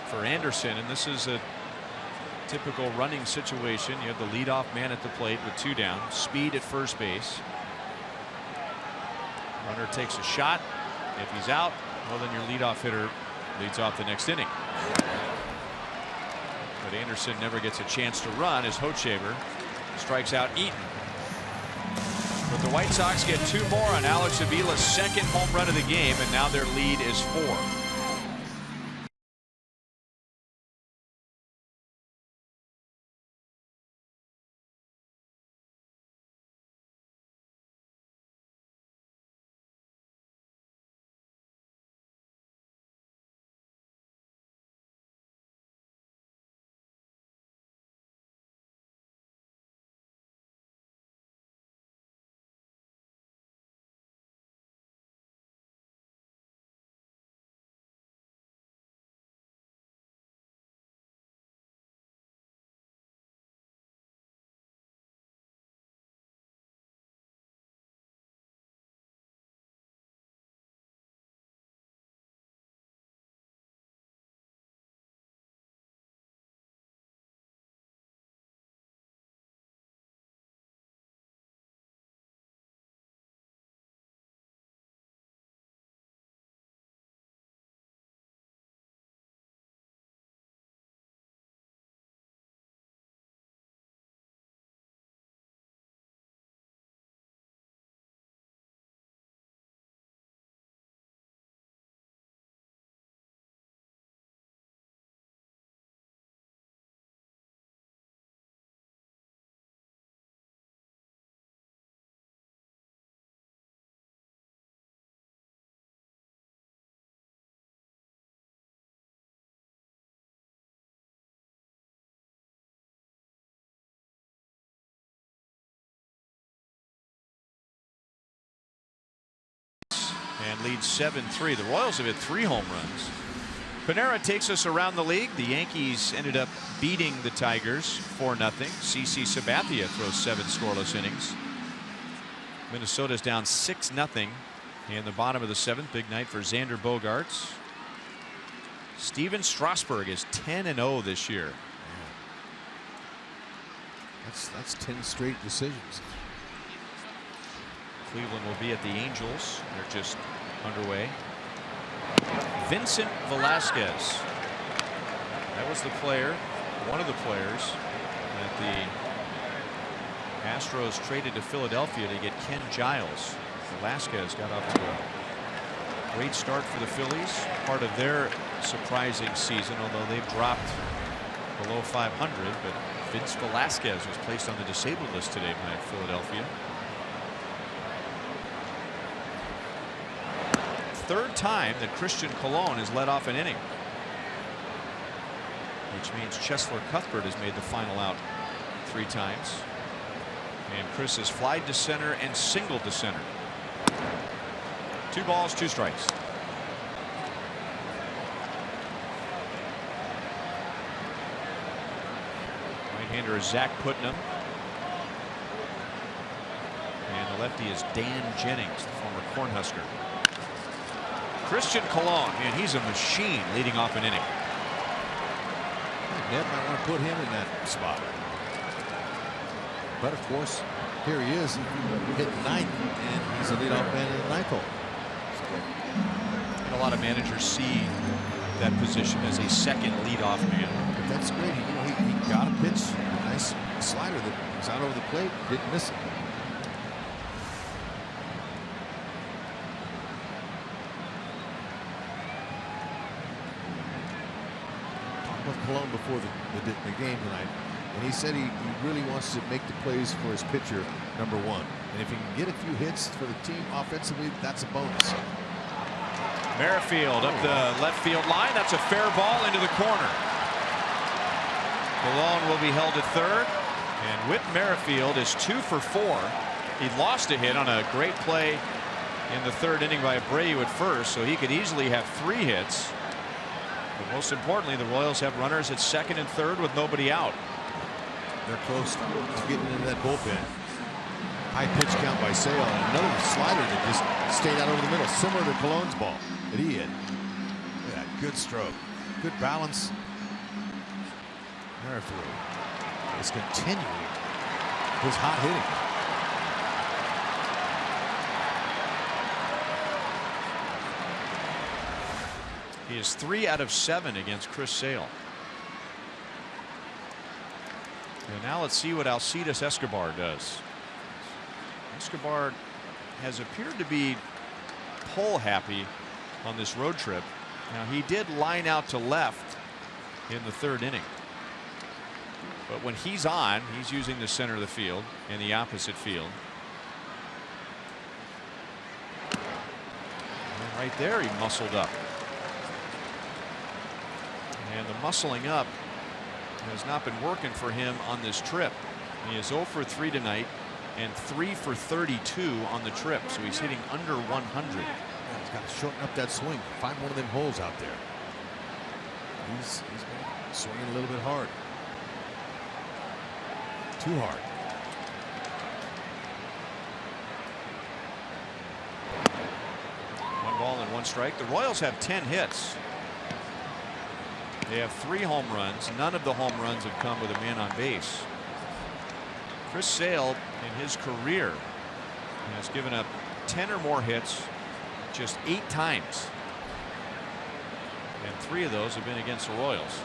for Anderson, and this is a typical running situation. You have the leadoff man at the plate with 2 down, speed at first base, Runner takes a shot. If he's out, well, then your leadoff hitter leads off the next inning. But Anderson never gets a chance to run as Hochevar strikes out Eaton. But the White Sox get 2 more on Alex Avila's second home run of the game, and now their lead is 4. And leads 7-3. The Royals have hit 3 home runs. Panera takes us around the league. The Yankees ended up beating the Tigers 4-0. CC Sabathia throws 7 scoreless innings. Minnesota's down 6-0 in the bottom of the 7th. Big night for Xander Bogaerts. Steven Strasburg is 10-0 this year. That's 10 straight decisions. Cleveland will be at the Angels. They're just underway. Vincent Velasquez. That was the player, one of the players that the Astros traded to Philadelphia to get Ken Giles. Velasquez got off to a great start for the Phillies. Part of their surprising season, although they've dropped below 500. But Vince Velasquez was placed on the disabled list today by Philadelphia. 3rd time that Christian Colon has led off an inning, which means Cheslor Cuthbert has made the final out 3 times. And Chris has flied to center and singled to center. 2 balls, 2 strikes. Right-hander is Zach Putnam. And the lefty is Dan Jennings, the former Cornhusker. Christian Colon, and he's a machine leading off an inning. Ned might want to put him in that spot. But of course, here he is, hitting 9th, and he's a leadoff man in the 9th hole. And a lot of managers see that position as a second leadoff man. But that's great. He got a pitch, a nice slider that was out over the plate, didn't miss it. Colon before the game tonight, and he said he really wants to make the plays for his pitcher, number 1. And if he can get a few hits for the team offensively, that's a bonus. Merrifield up the left field line. That's a fair ball into the corner. Colon will be held at 3rd, and Whit Merrifield is 2 for 4. He lost a hit on a great play in the 3rd inning by Abreu at first, so he could easily have 3 hits. But most importantly, the Royals have runners at 2nd and 3rd with nobody out. They're close to getting into that bullpen. High pitch count by Sale, and another slider that just stayed out over the middle, similar to Colon's ball that he hit. Look at that, good stroke, good balance. Merrifield is continuing his hot hitting. He is 3 out of 7 against Chris Sale. And now let's see what Alcides Escobar does. Escobar has appeared to be pole happy on this road trip. Now he did line out to left in the 3rd inning. But when he's on, he's using the center of the field and the opposite field. And right there he muscled up. And the muscling up has not been working for him on this trip. He is 0 for 3 tonight and 3 for 32 on the trip. So he's hitting under 100. Yeah, he's got to shorten up that swing. Find one of them holes out there. He's swinging a little bit hard. Too hard. One ball and 1 strike. The Royals have 10 hits. They have 3 home runs. None of the home runs have come with a man on base. Chris Sale in his career has given up 10 or more hits just 8 times. And 3 of those have been against the Royals.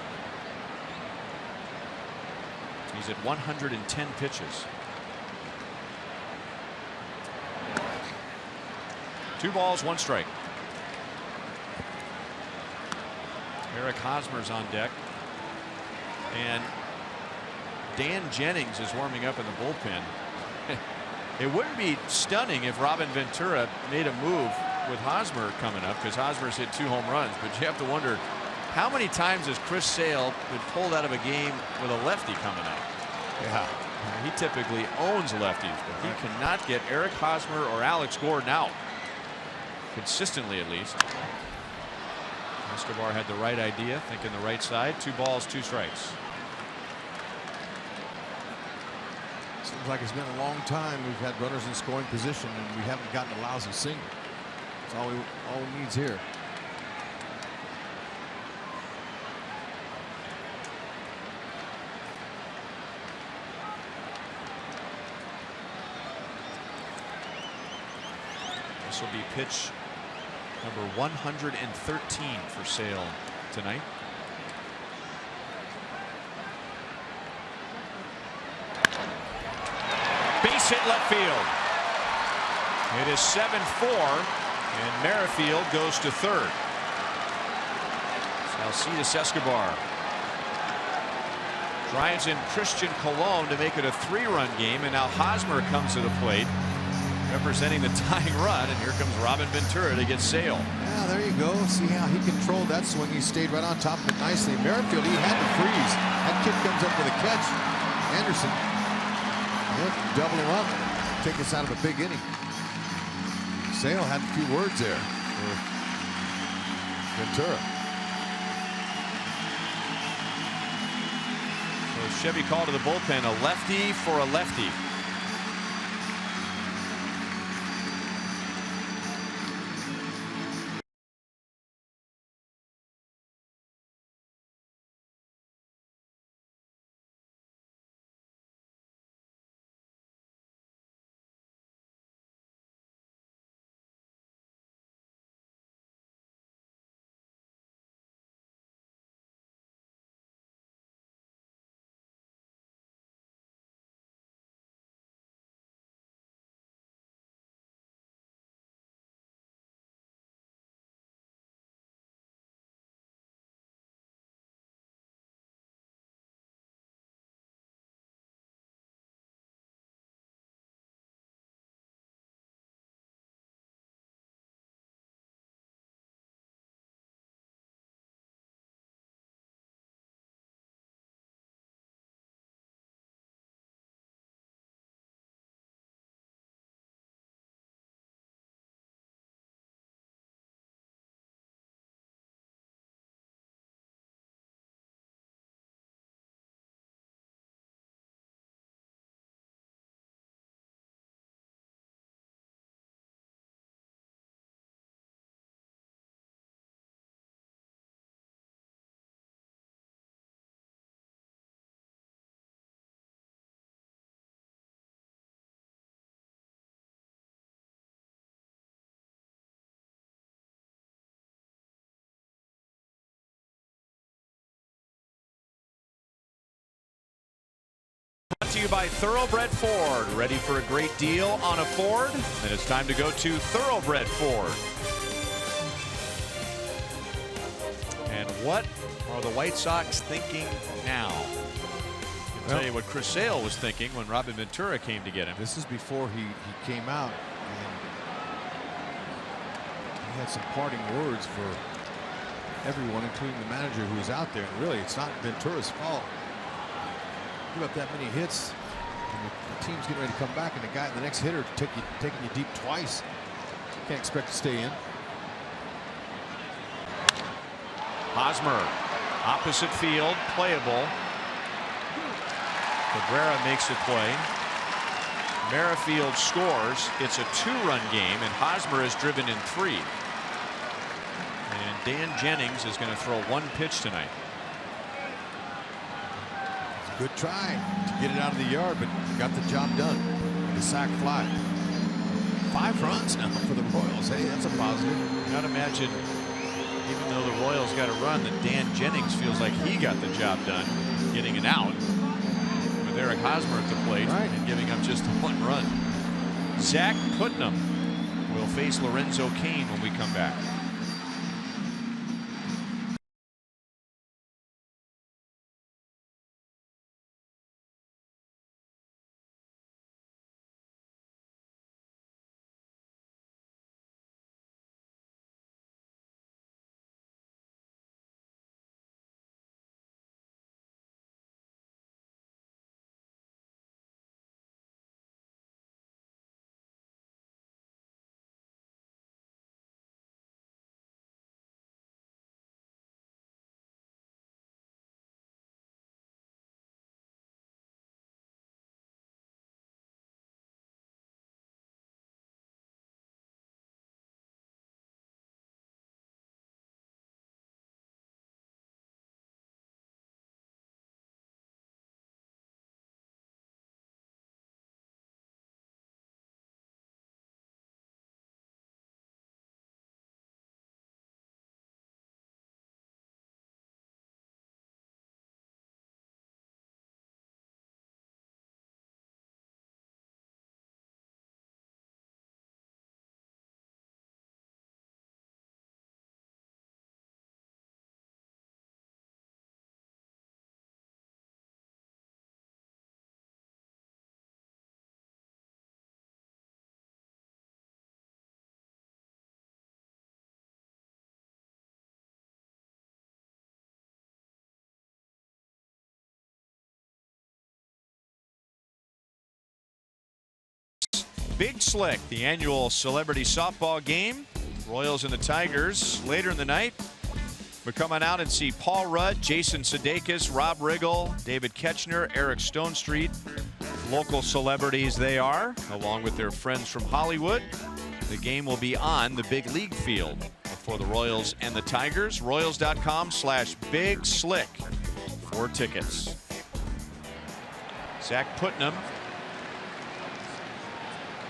He's at 110 pitches. 2 balls, 1 strike. Eric Hosmer's on deck. And Dan Jennings is warming up in the bullpen. It wouldn't be stunning if Robin Ventura made a move with Hosmer coming up, because Hosmer's hit 2 home runs. But you have to wonder, how many times has Chris Sale been pulled out of a game with a lefty coming up? Yeah. He typically owns lefties, but he cannot get Eric Hosmer or Alex Gordon out. Consistently, at least. Escobar had the right idea, thinking the right side. 2 balls, 2 strikes. Seems like it's been a long time we've had runners in scoring position and we haven't gotten a lousy single. That's all he needs here. This will be pitch number 113 for Sale tonight. Base hit left field. It is 7-4 and Merrifield goes to 3rd. Alcides Escobar drives in Christian Colon to make it a 3-run game, and now Hosmer comes to the plate representing the tying run, and here comes Robin Ventura to get Sale. Yeah, there you go. See how he controlled that swing. He stayed right on top of it nicely. Merrifield, he had to freeze. That kid comes up with a catch. Anderson, double him up, take us out of a big inning. Sale had a few words there for Ventura. So Chevy called to the bullpen, a lefty for a lefty. to you by Thoroughbred Ford. Ready for a great deal on a Ford? Then it's time to go to Thoroughbred Ford. And what are the White Sox thinking now? I'll tell you what Chris Sale was thinking when Robin Ventura came to get him. This is before he came out, and he had some parting words for everyone, including the manager who was out there. And really, it's not Ventura's fault. Give up that many hits, and the team's getting ready to come back, and the next hitter taking you deep twice. Can't expect to stay in. Hosmer, opposite field, playable. Cabrera makes a play. Merrifield scores. It's a 2-run game, and Hosmer is driven in 3. And Dan Jennings is going to throw 1 pitch tonight. It's a good try to get it out of the yard, but got the job done. The sac fly. 5 runs now for the Royals. Hey, that's a positive. You gotta imagine, even though the Royals got a run, that Dan Jennings feels like he got the job done, getting an out. Eric Hosmer at the plate and giving up just 1 run. Zach Putnam will face Lorenzo Cain when we come back. Big Slick, the annual celebrity softball game. Royals and the Tigers later in the night. We're coming out and see Paul Rudd, Jason Sudeikis, Rob Riggle, David Ketchner, Eric Stonestreet. Local celebrities they are, along with their friends from Hollywood. The game will be on the big league field for the Royals and the Tigers. Royals.com/Big Slick for tickets. Zach Putnam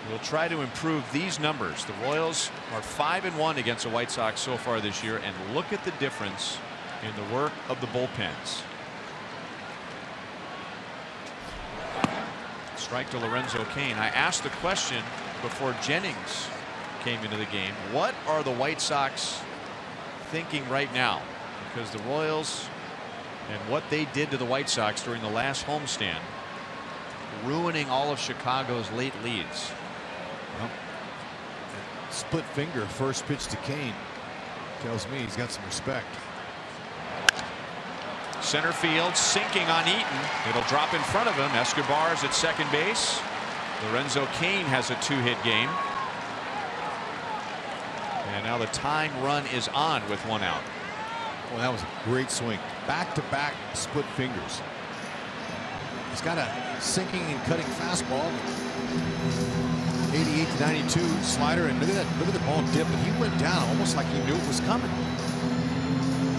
will try to improve these numbers. The Royals are 5-1 against the White Sox so far this year, and look at the difference in the work of the bullpens. Strike to Lorenzo Cain. I asked the question before Jennings came into the game. What are the White Sox thinking right now? Because the Royals and what they did to the White Sox during the last homestand, ruining all of Chicago's late leads. Well, split finger first pitch to Cain tells me he's got some respect. Center field sinking on Eaton. It'll drop in front of him. Escobar's at second base. Lorenzo Cain has a 2-hit game. And now the tying run is on with 1 out. Well, that was a great swing. Back-to-back split fingers. He's got a sinking and cutting fastball. 88 to 92 slider, and look at the ball dip, and he went down almost like he knew it was coming.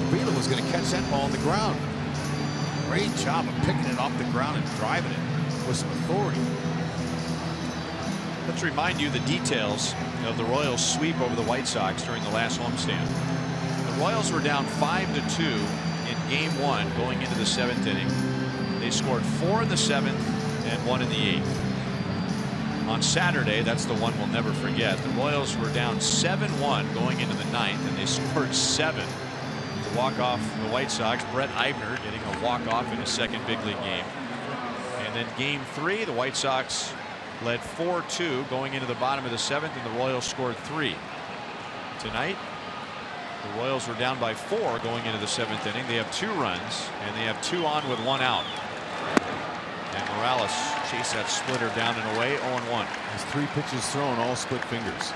Vila was going to catch that ball on the ground. Great job of picking it off the ground and driving it with some authority. Let's remind you the details of the Royals sweep over the White Sox during the last homestand. The Royals were down 5-2 in game 1 going into the 7th inning. They scored 4 in the 7th and one in the 8th. On Saturday, that's the one we'll never forget. The Royals were down 7-1 going into the 9th, and they scored 7 to walk off the White Sox. Brett Eibner getting a walk-off in his second big league game. And then game 3, the White Sox led 4-2 going into the bottom of the 7th, and the Royals scored 3. Tonight, the Royals were down by 4 going into the 7th inning. They have 2 runs, and they have 2 on with 1 out. And Morales chased that splitter down and away, 0-1. His 3 pitches thrown, all split fingers.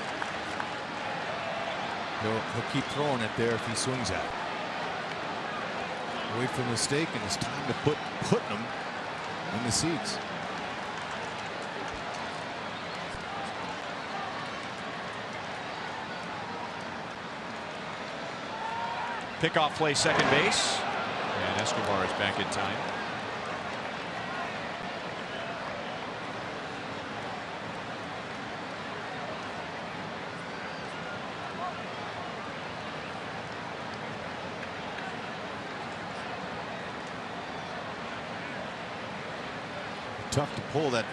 He'll keep throwing it there if he swings at it. Wait for a mistake, and it's time to put Putnam in the seats. Pickoff play second base, and Escobar is back in time. Tough to pull that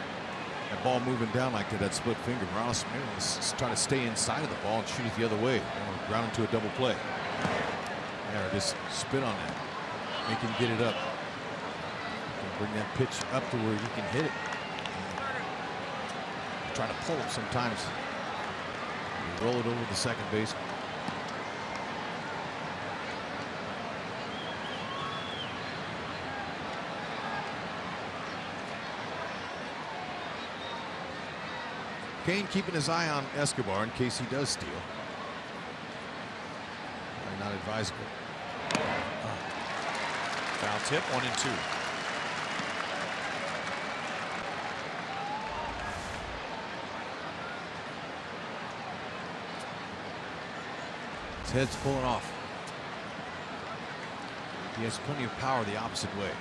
ball moving down like that split finger. Morales is trying to stay inside of the ball and shoot it the other way. Ground into a double play. There, just spit on it. Make him get it up. Bring that pitch up to where he can hit it. Try to pull it sometimes. You roll it over the second base. Kane keeping his eye on Escobar in case he does steal. Not advisable. Foul tip, 1-2. His head's pulling off. He has plenty of power the opposite way.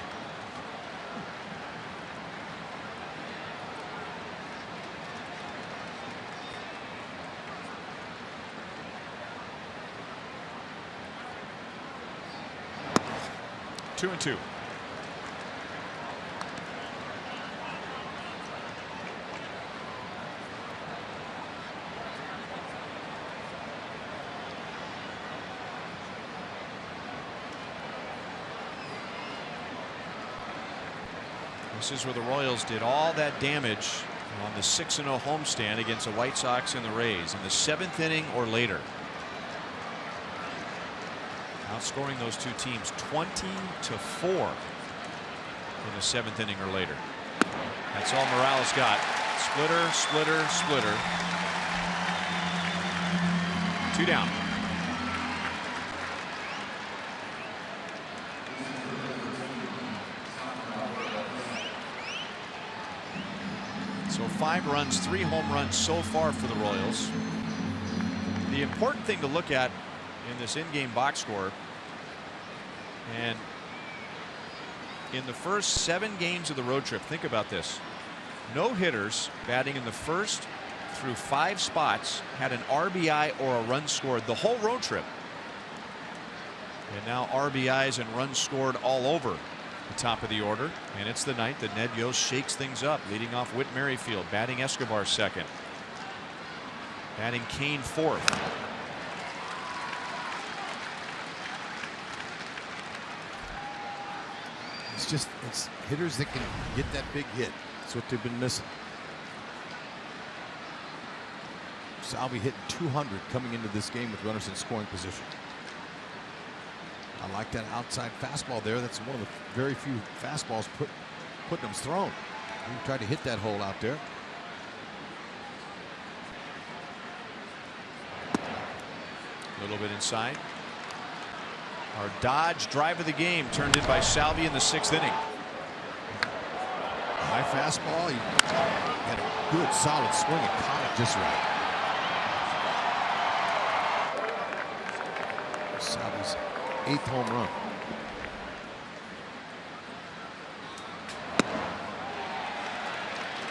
2-2. This is where the Royals did all that damage on the 6-0 homestand against the White Sox and the Rays in the 7th inning or later. Outscoring those two teams 20-4 in the 7th inning or later. That's all Morales got. Splitter, splitter, splitter. 2 down. So 5 runs, 3 home runs so far for the Royals. The important thing to look at in this in-game box score, and in the first 7 games of the road trip, think about this. No hitters batting in the first through 5 spots had an RBI or a run scored the whole road trip. And now RBIs and runs scored all over the top of the order. And it's the night that Ned Yost shakes things up, leading off Whit Merrifield, batting Escobar second, batting Kane fourth. It's hitters that can get that big hit. That's what they've been missing. Salvi hitting 200 coming into this game with runners in scoring position. I like that outside fastball there. That's one of the very few fastballs Putnam's thrown. He tried to hit that hole out there. A little bit inside. Our Dodge drive of the game turned in by Salvi in the 6th inning. High fastball. He had a good solid swing and caught it just right. Salvi's 8th home run.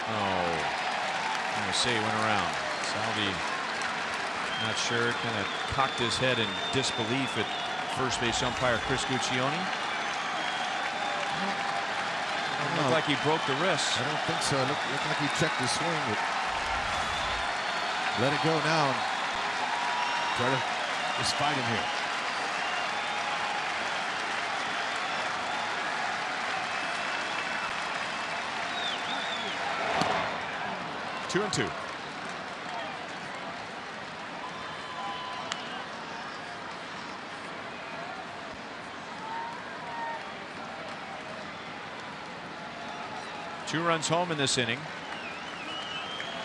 Oh, I'm going to say he went around. Salvi, not sure, kind of cocked his head in disbelief at first base umpire Chris Guccione. I Looked like he broke the wrist. I don't think so. Looked like he checked his swing. But let it go now and try to just fight him here. Two and two. Two runs home in this inning.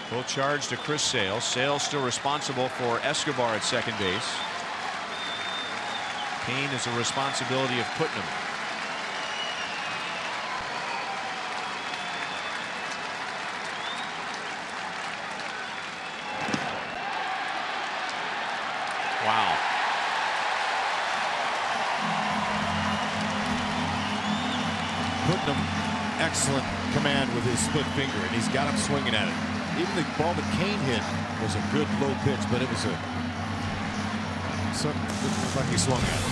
Both charged to Chris Sale. Sale still responsible for Escobar at second base. Kane is a responsibility of Putnam. Wow. Putnam, excellent command with his split finger, and he's got him swinging at it. Even the ball that Kane hit was a good low pitch, but it was a something that looked like he swung at it.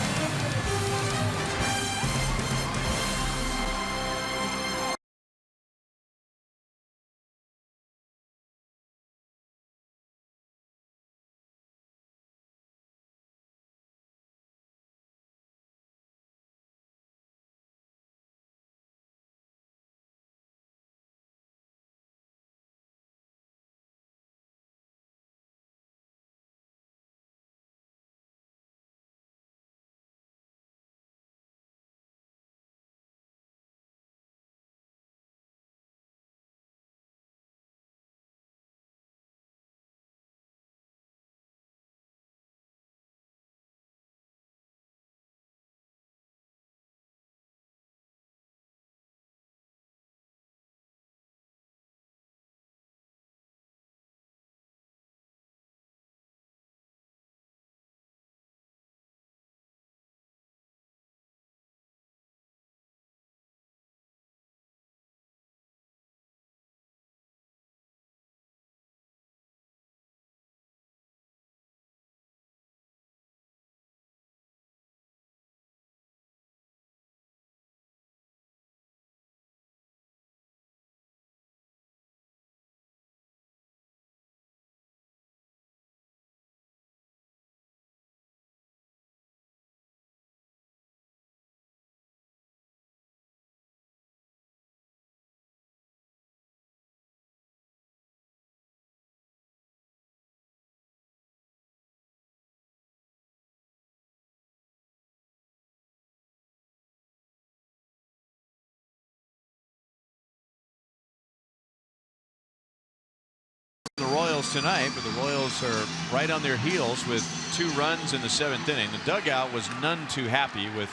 The Royals tonight, but the Royals are right on their heels with 2 runs in the 7th inning. The dugout was none too happy with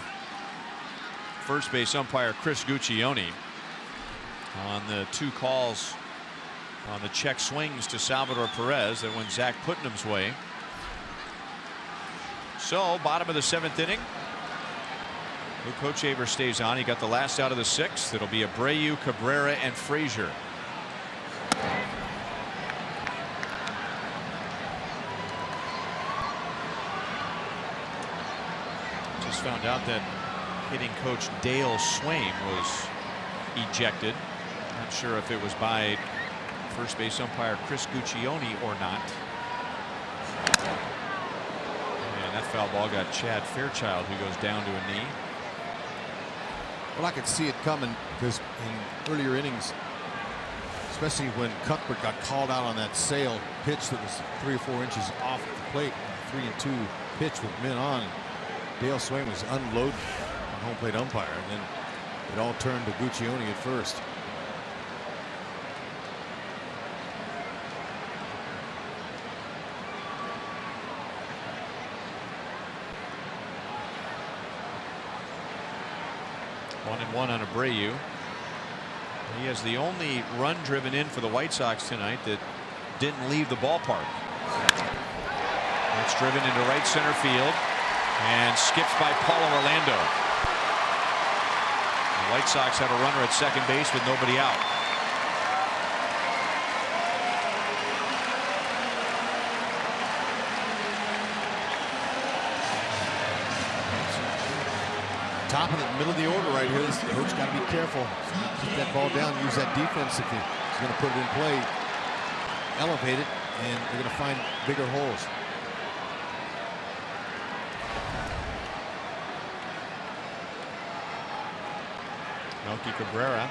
first base umpire Chris Guccione on the 2 calls on the check swings to Salvador Perez that went Zach Putnam's way. So bottom of the 7th inning. Luke Hochevar stays on. He got the last out of the 6th. It'll be Abreu, Cabrera, and Frazier. Just found out that hitting coach Dale Swaim was ejected. Not sure if it was by first base umpire Chris Guccione or not. And that foul ball got Chad Fairchild, who goes down to a knee. Well, I could see it coming because in earlier innings, especially when Cuthbert got called out on that Sale pitch that was 3 or 4 inches off the plate, 3-2 pitch with men on. Dale Swaim was unloaded on home plate umpire, and then it all turned to Guccione at first. One and one on Abreu. He has the only run driven in for the White Sox tonight that didn't leave the ballpark. That's driven into right center field and skips by Paulo Orlando. The White Sox have a runner at second base with nobody out. top of the middle of the order right here. The coach got to be careful. Keep that ball down. Use that defense if he's going to put it in play. Elevate it, and they're going to find bigger holes. Melky Cabrera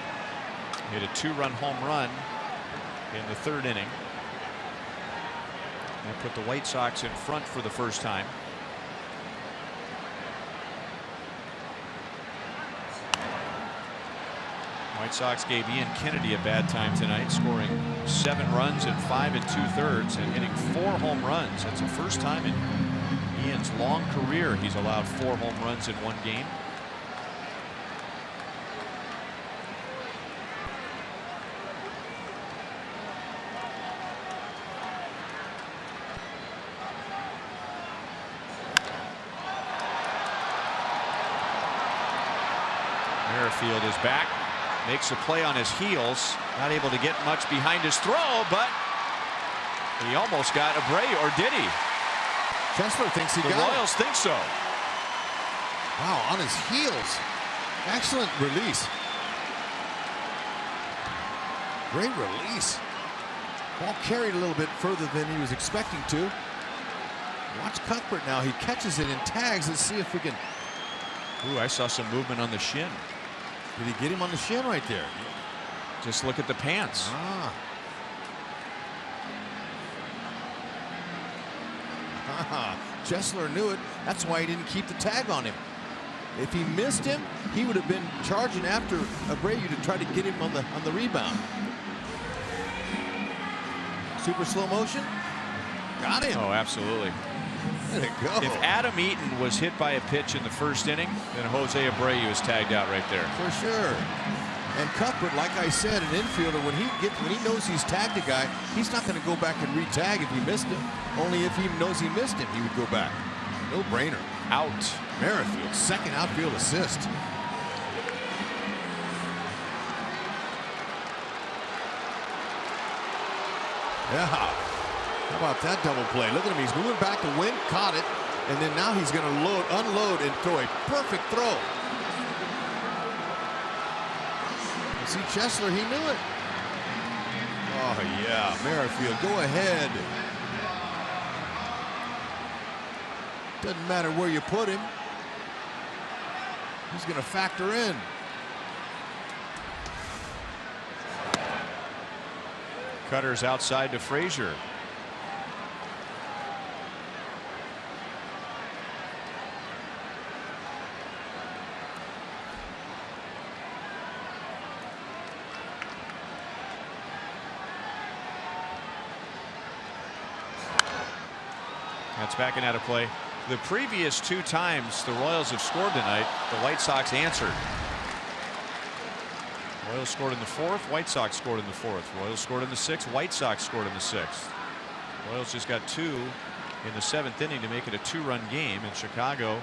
hit a 2-run home run in the 3rd inning. That put the White Sox in front for the first time. White Sox gave Ian Kennedy a bad time tonight, scoring 7 runs in 5 2/3 and hitting 4 home runs. That's the first time in Ian's long career he's allowed 4 home runs in one game. Merrifield is back. Makes a play on his heels. Not able to get much behind his throw, but he almost got Abreu, or did he? Kessler thinks he The got Royals think so. Wow, on his heels. Excellent release. Great release. Ball carried a little bit further than he was expecting to. Watch Cuthbert now. He catches it and tags. Let's see if we can. Ooh, I saw some movement on the shin. Did he get him on the shin right there? Just look at the pants. Kessler knew it. That's why he didn't keep the tag on him. If he missed him, he would have been charging after Abreu to try to get him on the rebound. Super slow motion. Got him. Oh, absolutely. There you go. If Adam Eaton was hit by a pitch in the 1st inning, then Jose Abreu is tagged out right there. For sure. And Cuthbert, like I said, an infielder, when he knows he's tagged a guy, he's not going to go back and re-tag if he missed him. Only if he knows he missed him, he would go back. No brainer. Out. Merrifield, 2nd outfield assist. Yeah. How about that double play? Look at him. He's moving back to win, caught it, and then now he's going to unload, and throw a perfect throw. You see Kessler, he knew it. Oh, yeah. Merrifield, go ahead. Doesn't matter where you put him. He's going to factor in. Cutters outside to Frazier. That's backing out of play. The previous 2 times the Royals have scored tonight, the White Sox answered. Royals scored in the 4th, White Sox scored in the 4th. Royals scored in the 6th, White Sox scored in the 6th. Royals just got 2 in the 7th inning to make it a 2-run game. And Chicago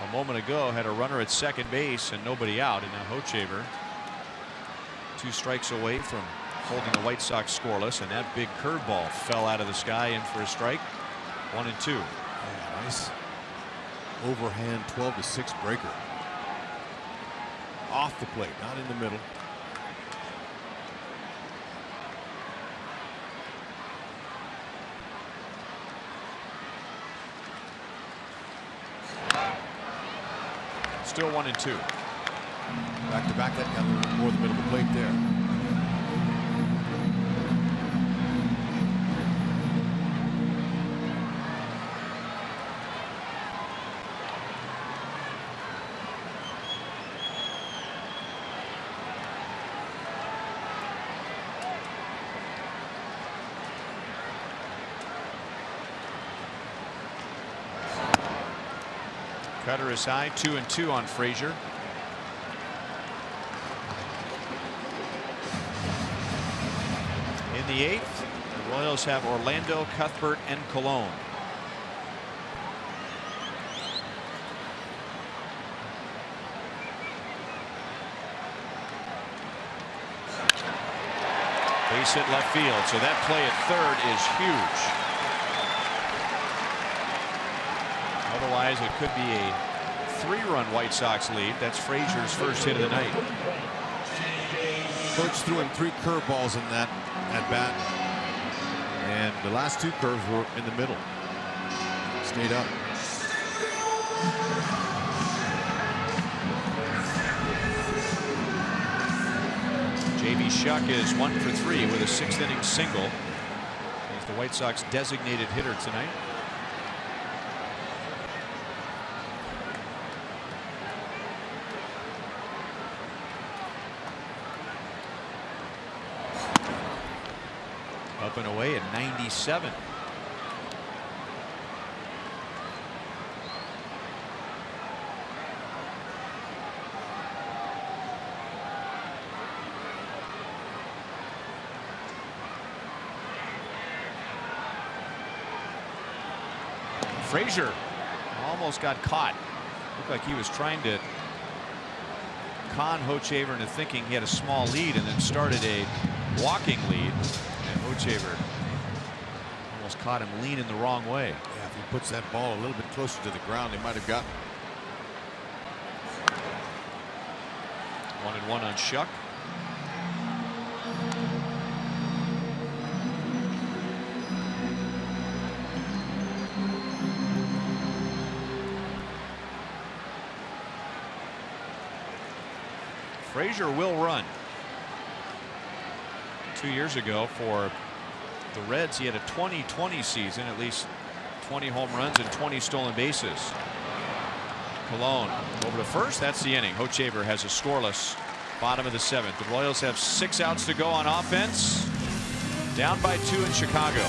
a moment ago had a runner at 2nd base and nobody out. And now Hochevar 2 strikes away from holding the White Sox scoreless, and that big curveball fell out of the sky in for a strike. 1-2. Yeah, nice overhand 12-6 breaker. Off the plate, not in the middle. Still 1-2. Back to back, that got a little more the middle of the plate there. Cutter is high, 2-2 on Frazier. In the 8th, the Royals have Orlando, Cuthbert, and Colon. Base hit left field, so that play at 3rd is huge. Otherwise, it could be a 3-run White Sox lead. That's Frazier's first hit of the night. Coach threw him 3 curveballs in that at bat, and the last 2 curves were in the middle. Stayed up. J.B. Shuck is 1 for 3 with a 6th inning single. He's the White Sox designated hitter tonight. Up and away at 97. Frazier almost got caught. Looked like he was trying to con Hochevar into thinking he had a small lead and then started a walking lead. And Hochevar almost caught him leaning the wrong way. Yeah, if he puts that ball a little bit closer to the ground, they might have gotten 1-1 on Shuck. Frazier will run. 2 years ago for the Reds, he had a 20-20 season, at least 20 home runs and 20 stolen bases. Colon over to first. That's the inning. Hochevar has a scoreless bottom of the 7th. The Royals have 6 outs to go on offense. Down by 2 in Chicago.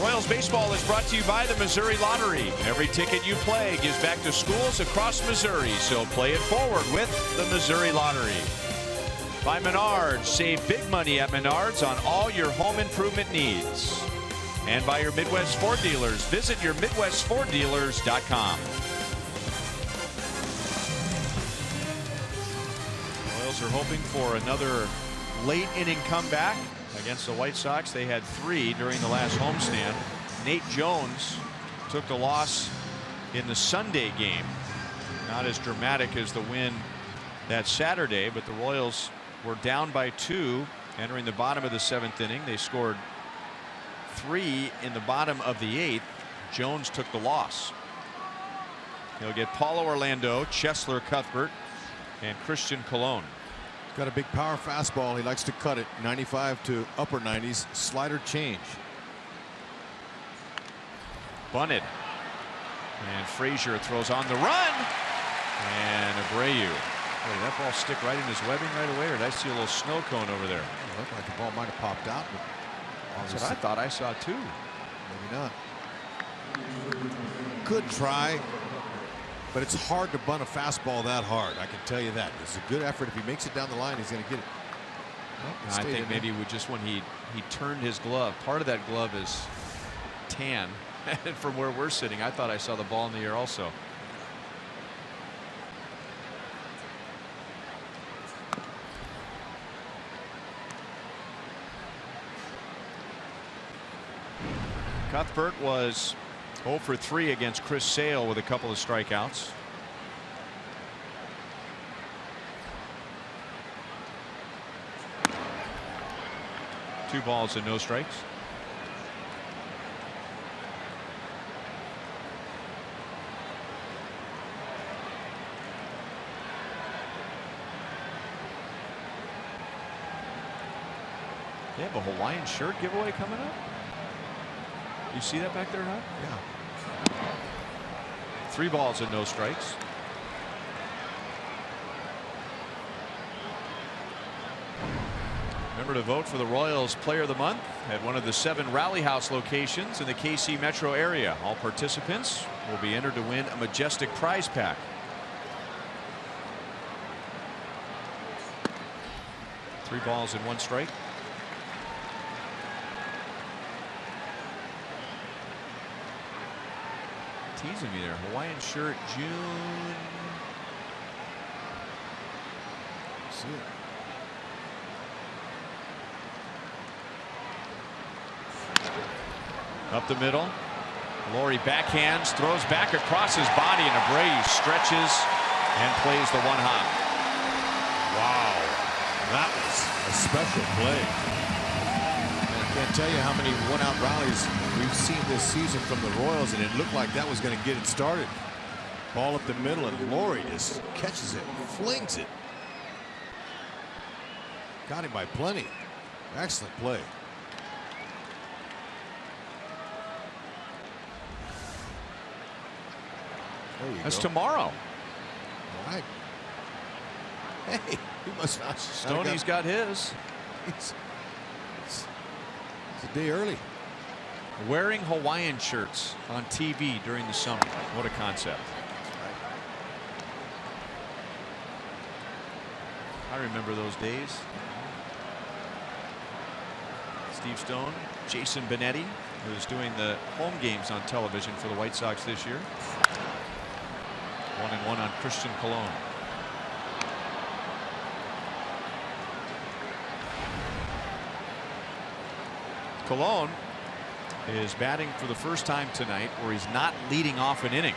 Royals baseball is brought to you by the Missouri Lottery. Every ticket you play gives back to schools across Missouri, so play it forward with the Missouri Lottery. By Menards, save big money at Menards on all your home improvement needs. And by your Midwest Ford dealers, visit your MidwestFordDealers.com. Royals are hoping for another late inning comeback against the White Sox. They had 3 during the last homestand. Nate Jones took the loss in the Sunday game. Not as dramatic as the win that Saturday, but the Royals were down by 2 entering the bottom of the 7th inning. They scored 3 in the bottom of the 8th. Jones took the loss. He'll get Paulo Orlando, Chesler Cuthbert, and Christian Colon. got a big power fastball. He likes to cut it 95 to upper 90s. Slider change. Bunted. And Frazier throws on the run. And Abreu. Boy, did that ball stick right in his webbing right away, or did I see a little snow cone over there? It looked like the ball might have popped out, but that's what I thought I saw too. Maybe not. Good try, but it's hard to bunt a fastball that hard. I can tell you that. It's a good effort. If he makes it down the line, he's going to get it. I think maybe just when he turned his glove, part of that glove is tan. And from where we're sitting, I thought I saw the ball in the air also. Cuthbert was 0 for 3 against Chris Sale with a couple of strikeouts. Two balls and no strikes. They have a Hawaiian shirt giveaway coming up. You see that back there, huh? Yeah. 3 balls and no strikes. Remember to vote for the Royals Player of the Month at one of the 7 Rally House locations in the KC metro area. All participants will be entered to win a majestic prize pack. Three balls and 1 strike. Teasing me there. Hawaiian shirt, June. See it. Up the middle. Laurie backhands, throws back across his body, and Abreu stretches and plays the 1-hop. Wow, that was a special play. And I can't tell you how many 1-out rallies we've seen this season from the Royals, and it looked like that was going to get it started. Ball up the middle, and Laurie just catches it, flings it. Got him by plenty. Excellent play. That's tomorrow. All right. Hey, he must not. Stoney's got his. It's a day early. Wearing Hawaiian shirts on TV during the summer. What a concept. I remember those days. Steve Stone, Jason Benetti, who's doing the home games on television for the White Sox this year. 1-1 on Christian Colon. Colon is batting for the first time tonight where he's not leading off an inning.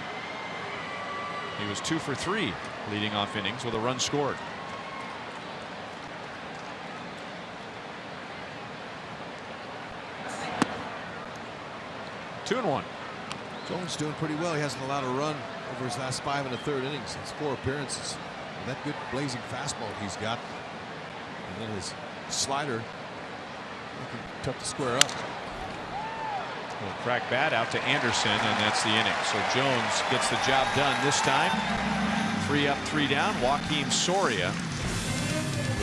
He was 2 for 3 leading off innings with a run scored. 2-1. Jones doing pretty well. He hasn't allowed a run over his last 5 1/3 innings. It's 4 appearances. And that good blazing fastball he's got, and then his slider, tough to square up. Little crack bat out to Anderson, and that's the inning. So Jones gets the job done this time. 3 up, 3 down. Joakim Soria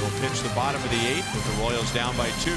will pitch the bottom of the 8th with the Royals down by 2.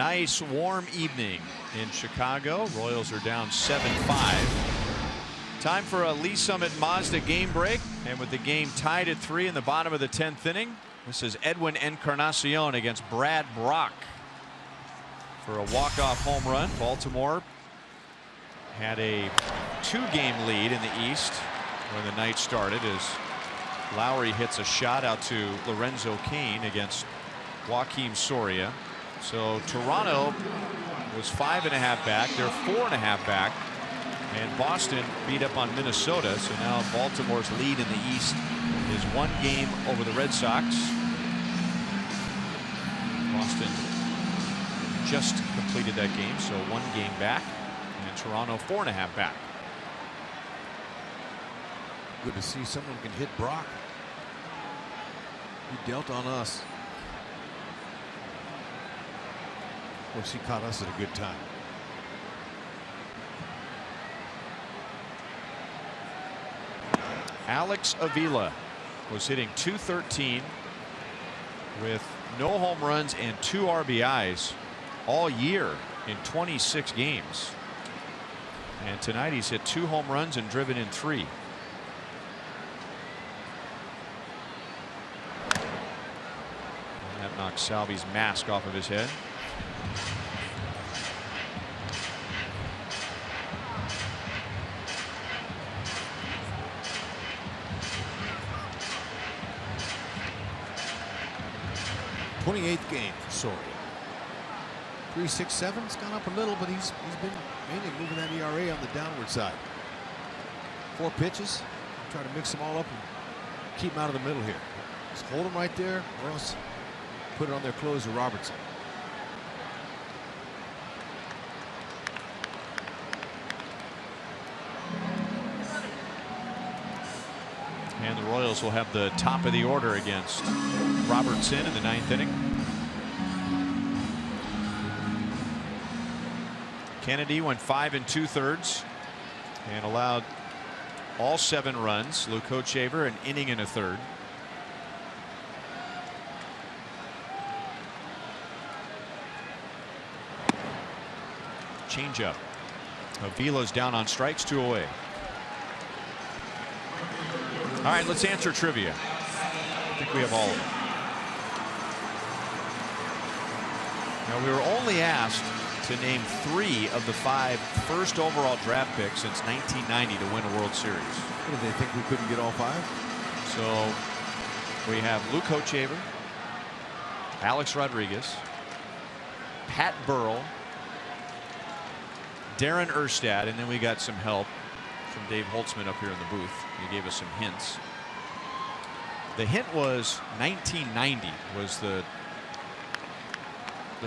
nice warm evening in Chicago. Royals are down 7-5. Time for a Lee Summit Mazda game break, and with the game tied at 3 in the bottom of the 10th inning, this is Edwin Encarnacion against Brad Brock for a walk-off home run. Baltimore had a 2-game lead in the East when the night started as Lowry hits a shot out to Lorenzo Cain against Joakim Soria. So Toronto was 5.5 back. They're 4.5 back. And Boston beat up on Minnesota. So now Baltimore's lead in the East is 1 game over the Red Sox. Boston just completed that game, so 1 game back. And Toronto 4.5 back. Good to see someone can hit Brock. He dealt on us. Of course, he caught us at a good time. Alex Avila was hitting .213 with no home runs and 2 RBIs all year in 26 games. And tonight he's hit 2 home runs and driven in 3. And that knocks Salvi's mask off of his head. '28th game for Soria. 3.67. It's gone up a little, but he's been mainly moving that ERA on the downward side. 4 pitches. Try to mix them all up and keep him out of the middle here. Just hold him right there, or else put it on their closer, Robertson. And the Royals will have the top of the order against Robertson in the 9th inning. Kennedy went 5 2/3 and allowed all 7 runs. Luke Hochevar an inning and a third. Changeup. Avila's down on strikes, 2 away. All right, let's answer trivia. I think we have all of them. Now, we were only asked to name 3 of the 5 first overall draft picks since 1990 to win a World Series. What, did they think we couldn't get all 5? So we have Luke Hochevar, Alex Rodriguez, Pat Burrell, Darren Erstad, and then we got some help from Dave Holtzman up here in the booth. He gave us some hints. The hint was 1990 was the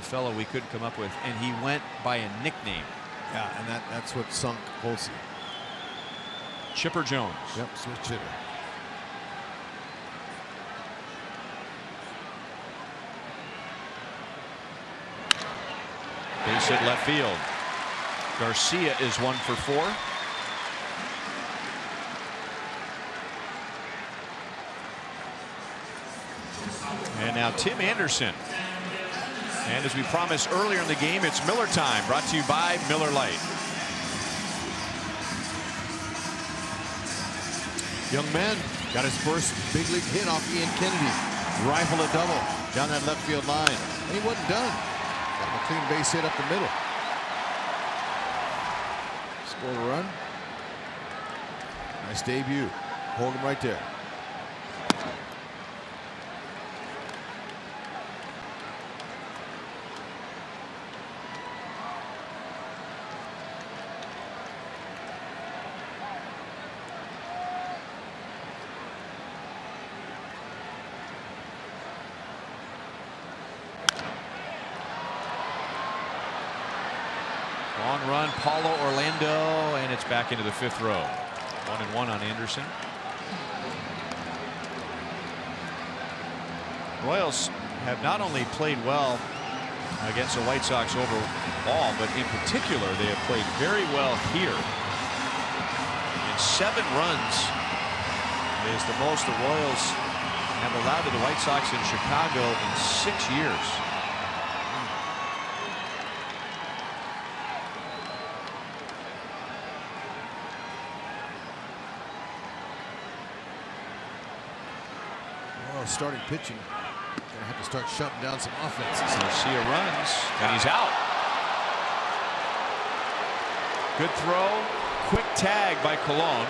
fellow we couldn't come up with, and he went by a nickname. Yeah, and that's what sunk Holtzy. Chipper Jones. Yep, switch hitter. Base hit left field. Garcia is 1 for 4. And now Tim Anderson. And as we promised earlier in the game, it's Miller time, brought to you by Miller Lite. Young man got his first big league hit off Ian Kennedy. Rifle a double down that left field line. And he wasn't done. Got him a clean base hit up the middle. Scored a run. Nice debut. Hold him right there. Long run, Paulo Orlando, and it's back into the 5th row. 1-1 on Anderson. Royals have not only played well against the White Sox overall, but in particular, they have played very well here. And 7 runs is the most the Royals have allowed to the White Sox in Chicago in 6 years. Royals starting pitching gonna have to start shutting down some offenses. Garcia runs, and he's out. Good throw, quick tag by Colon.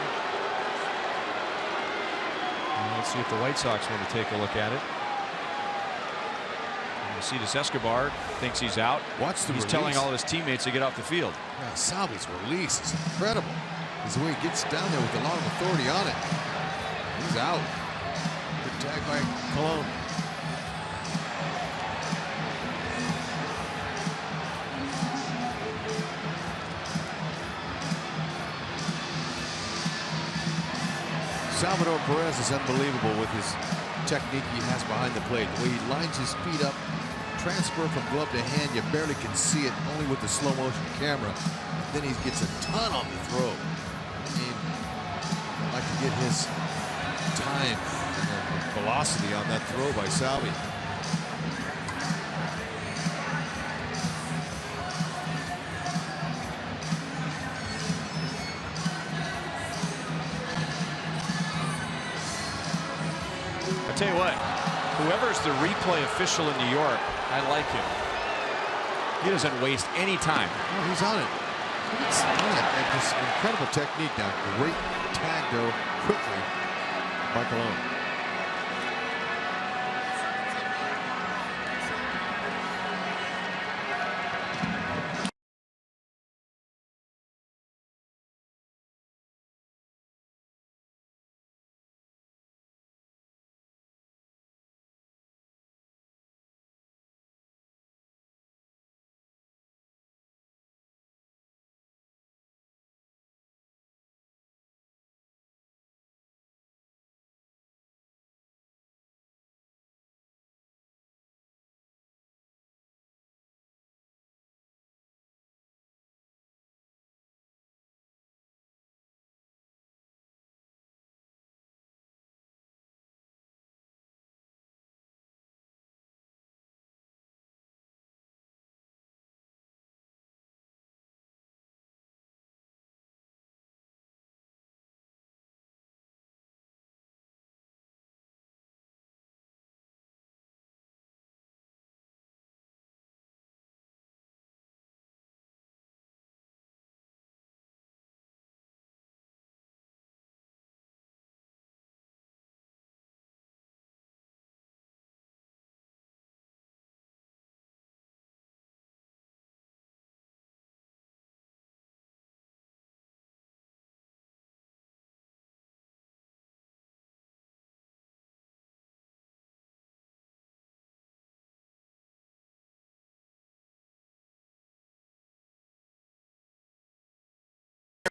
Let's see if the White Sox want to take a look at it. Cetus Escobar thinks he's out. Watch the He's release. telling all his teammates to get off the field. Yeah, Salvi's release is incredible. Is the way he gets down there with a lot of authority on it. He's out. Good tag by Colon. Salvador Perez is unbelievable with his technique he has behind the plate. The way he lines his feet up, transfer from glove to hand, you barely can see it, only with the slow motion camera. Then he gets a ton on the throw. I mean, I'd like to get his time and velocity on that throw by Salvi. I tell you what, whoever's the replay official in New York, I like him. He doesn't waste any time. Oh, he's on it. It's this incredible technique now. Great tag though, quickly by Colon.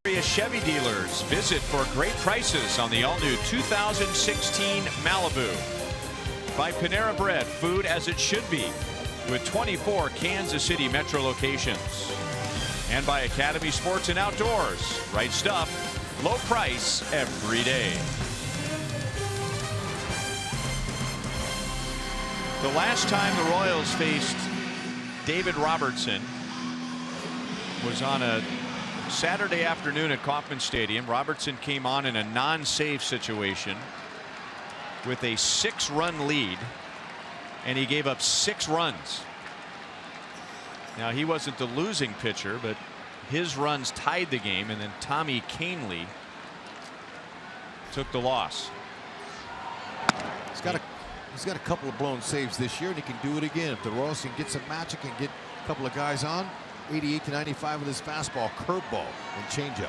Area Chevy dealers. Visit for great prices on the all-new 2016 Malibu. By Panera Bread, food as it should be, with 24 Kansas City metro locations. And by Academy Sports and Outdoors. Right stuff, low price every day. The last time the Royals faced David Robertson was on a Saturday afternoon at Kauffman Stadium. Robertson came on in a non-save situation with a 6-run lead, and he gave up 6 runs. Now, he wasn't the losing pitcher, but his runs tied the game, and then Tommy Kahnle took the loss. He's got a couple of blown saves this year, and he can do it again if the Royals can get some magic and get a couple of guys on. 88 to 95 with his fastball, curveball, and changeup.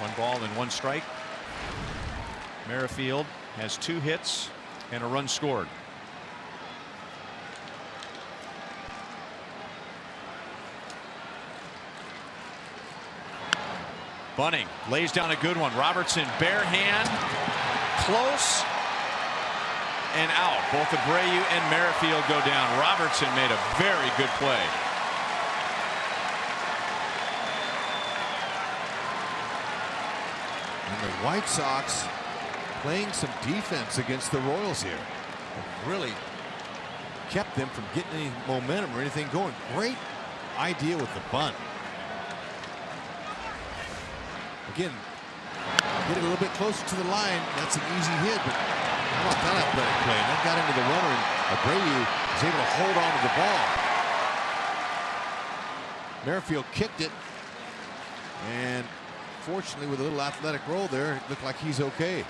One ball and 1 strike. Merrifield has 2 hits and a run scored. Bunning lays down a good one. Robertson, bare hand, close, and out. Both Abreu and Merrifield go down. Robertson made a very good play. And the White Sox playing some defense against the Royals here. Really kept them from getting any momentum or anything going. Great idea with the bunt. Again, get it a little bit closer to the line. That's an easy hit, but how about that athletic play? And that got into the runner, and Abreu was able to hold on to the ball. Merrifield kicked it, and fortunately, with a little athletic roll there, it looked like he's okay.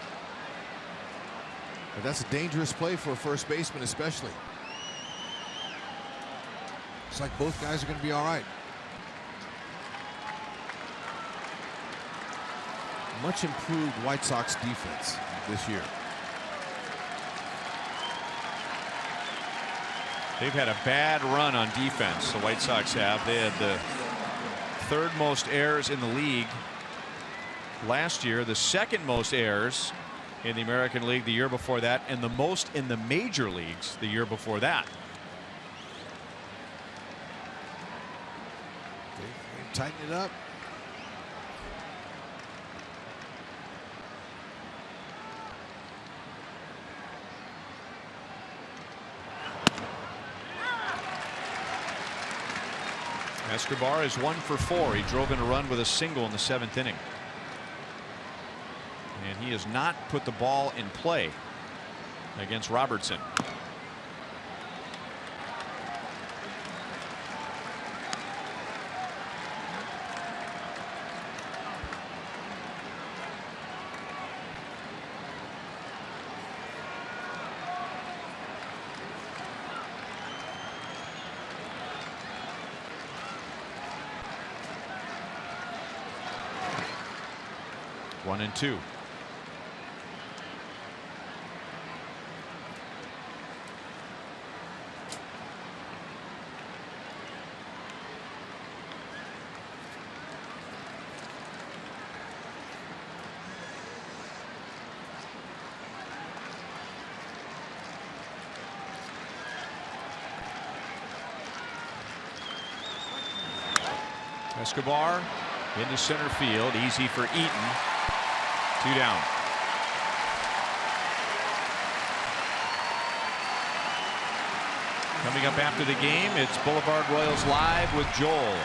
But that's a dangerous play for a first baseman, especially. Looks like both guys are going to be all right. Much improved White Sox defense this year. They've had a bad run on defense. The White Sox have. They had the third most errors in the league last year, the second most errors in the American League the year before that, and the most in the major leagues the year before that. They tighten it up. Escobar is 1 for 4. He drove in a run with a single in the 7th inning. And he has not put the ball in play against Robertson. One and two. Escobar into center field, easy for Eaton. 2 down. Coming up after the game, it's Boulevard Royals Live with Joel.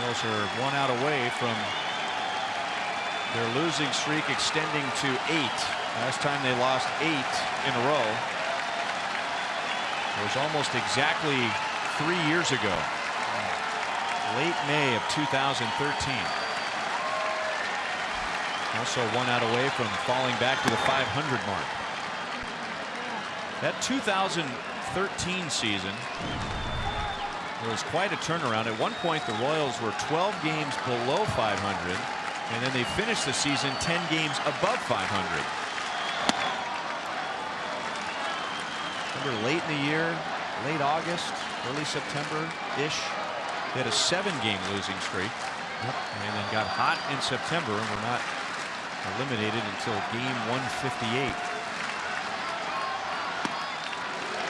Royals are 1 out away from their losing streak extending to 8. Last time they lost 8 in a row was almost exactly 3 years ago. Late May of 2013. Also 1 out away from falling back to the 500 mark. That 2013 season was quite a turnaround. At one point, the Royals were 12 games below 500, and then they finished the season 10 games above 500. Remember, late in the year, late August, early September-ish, they had a 7-game losing streak, and then got hot in September and were not eliminated until game 158.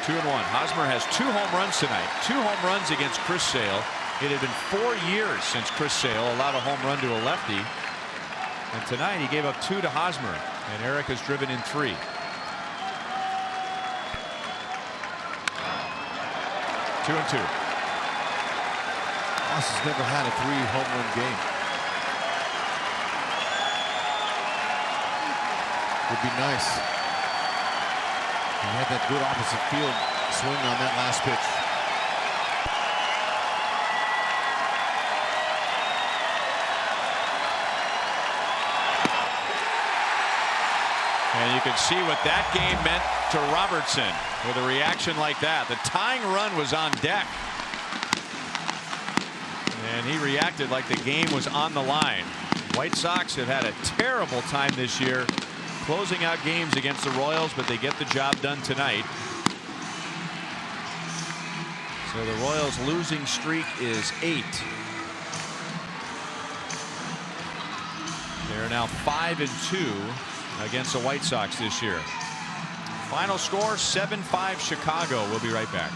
2-1. Hosmer has 2 home runs tonight. 2 home runs against Chris Sale. It had been 4 years since Chris Sale allowed a home run to a lefty, and tonight he gave up 2 to Hosmer, and Eric has driven in 3. 2-2. Ross has never had a 3 home run game. Would be nice. He had that good opposite field swing on that last pitch. And you can see what that game meant to Robertson with a reaction like that. The tying run was on deck, and he reacted like the game was on the line. White Sox have had a terrible time this year closing out games against the Royals, but they get the job done tonight. So the Royals losing streak is 8. They're now 5-2 against the White Sox this year. Final score 7-5 Chicago. We'll be right back.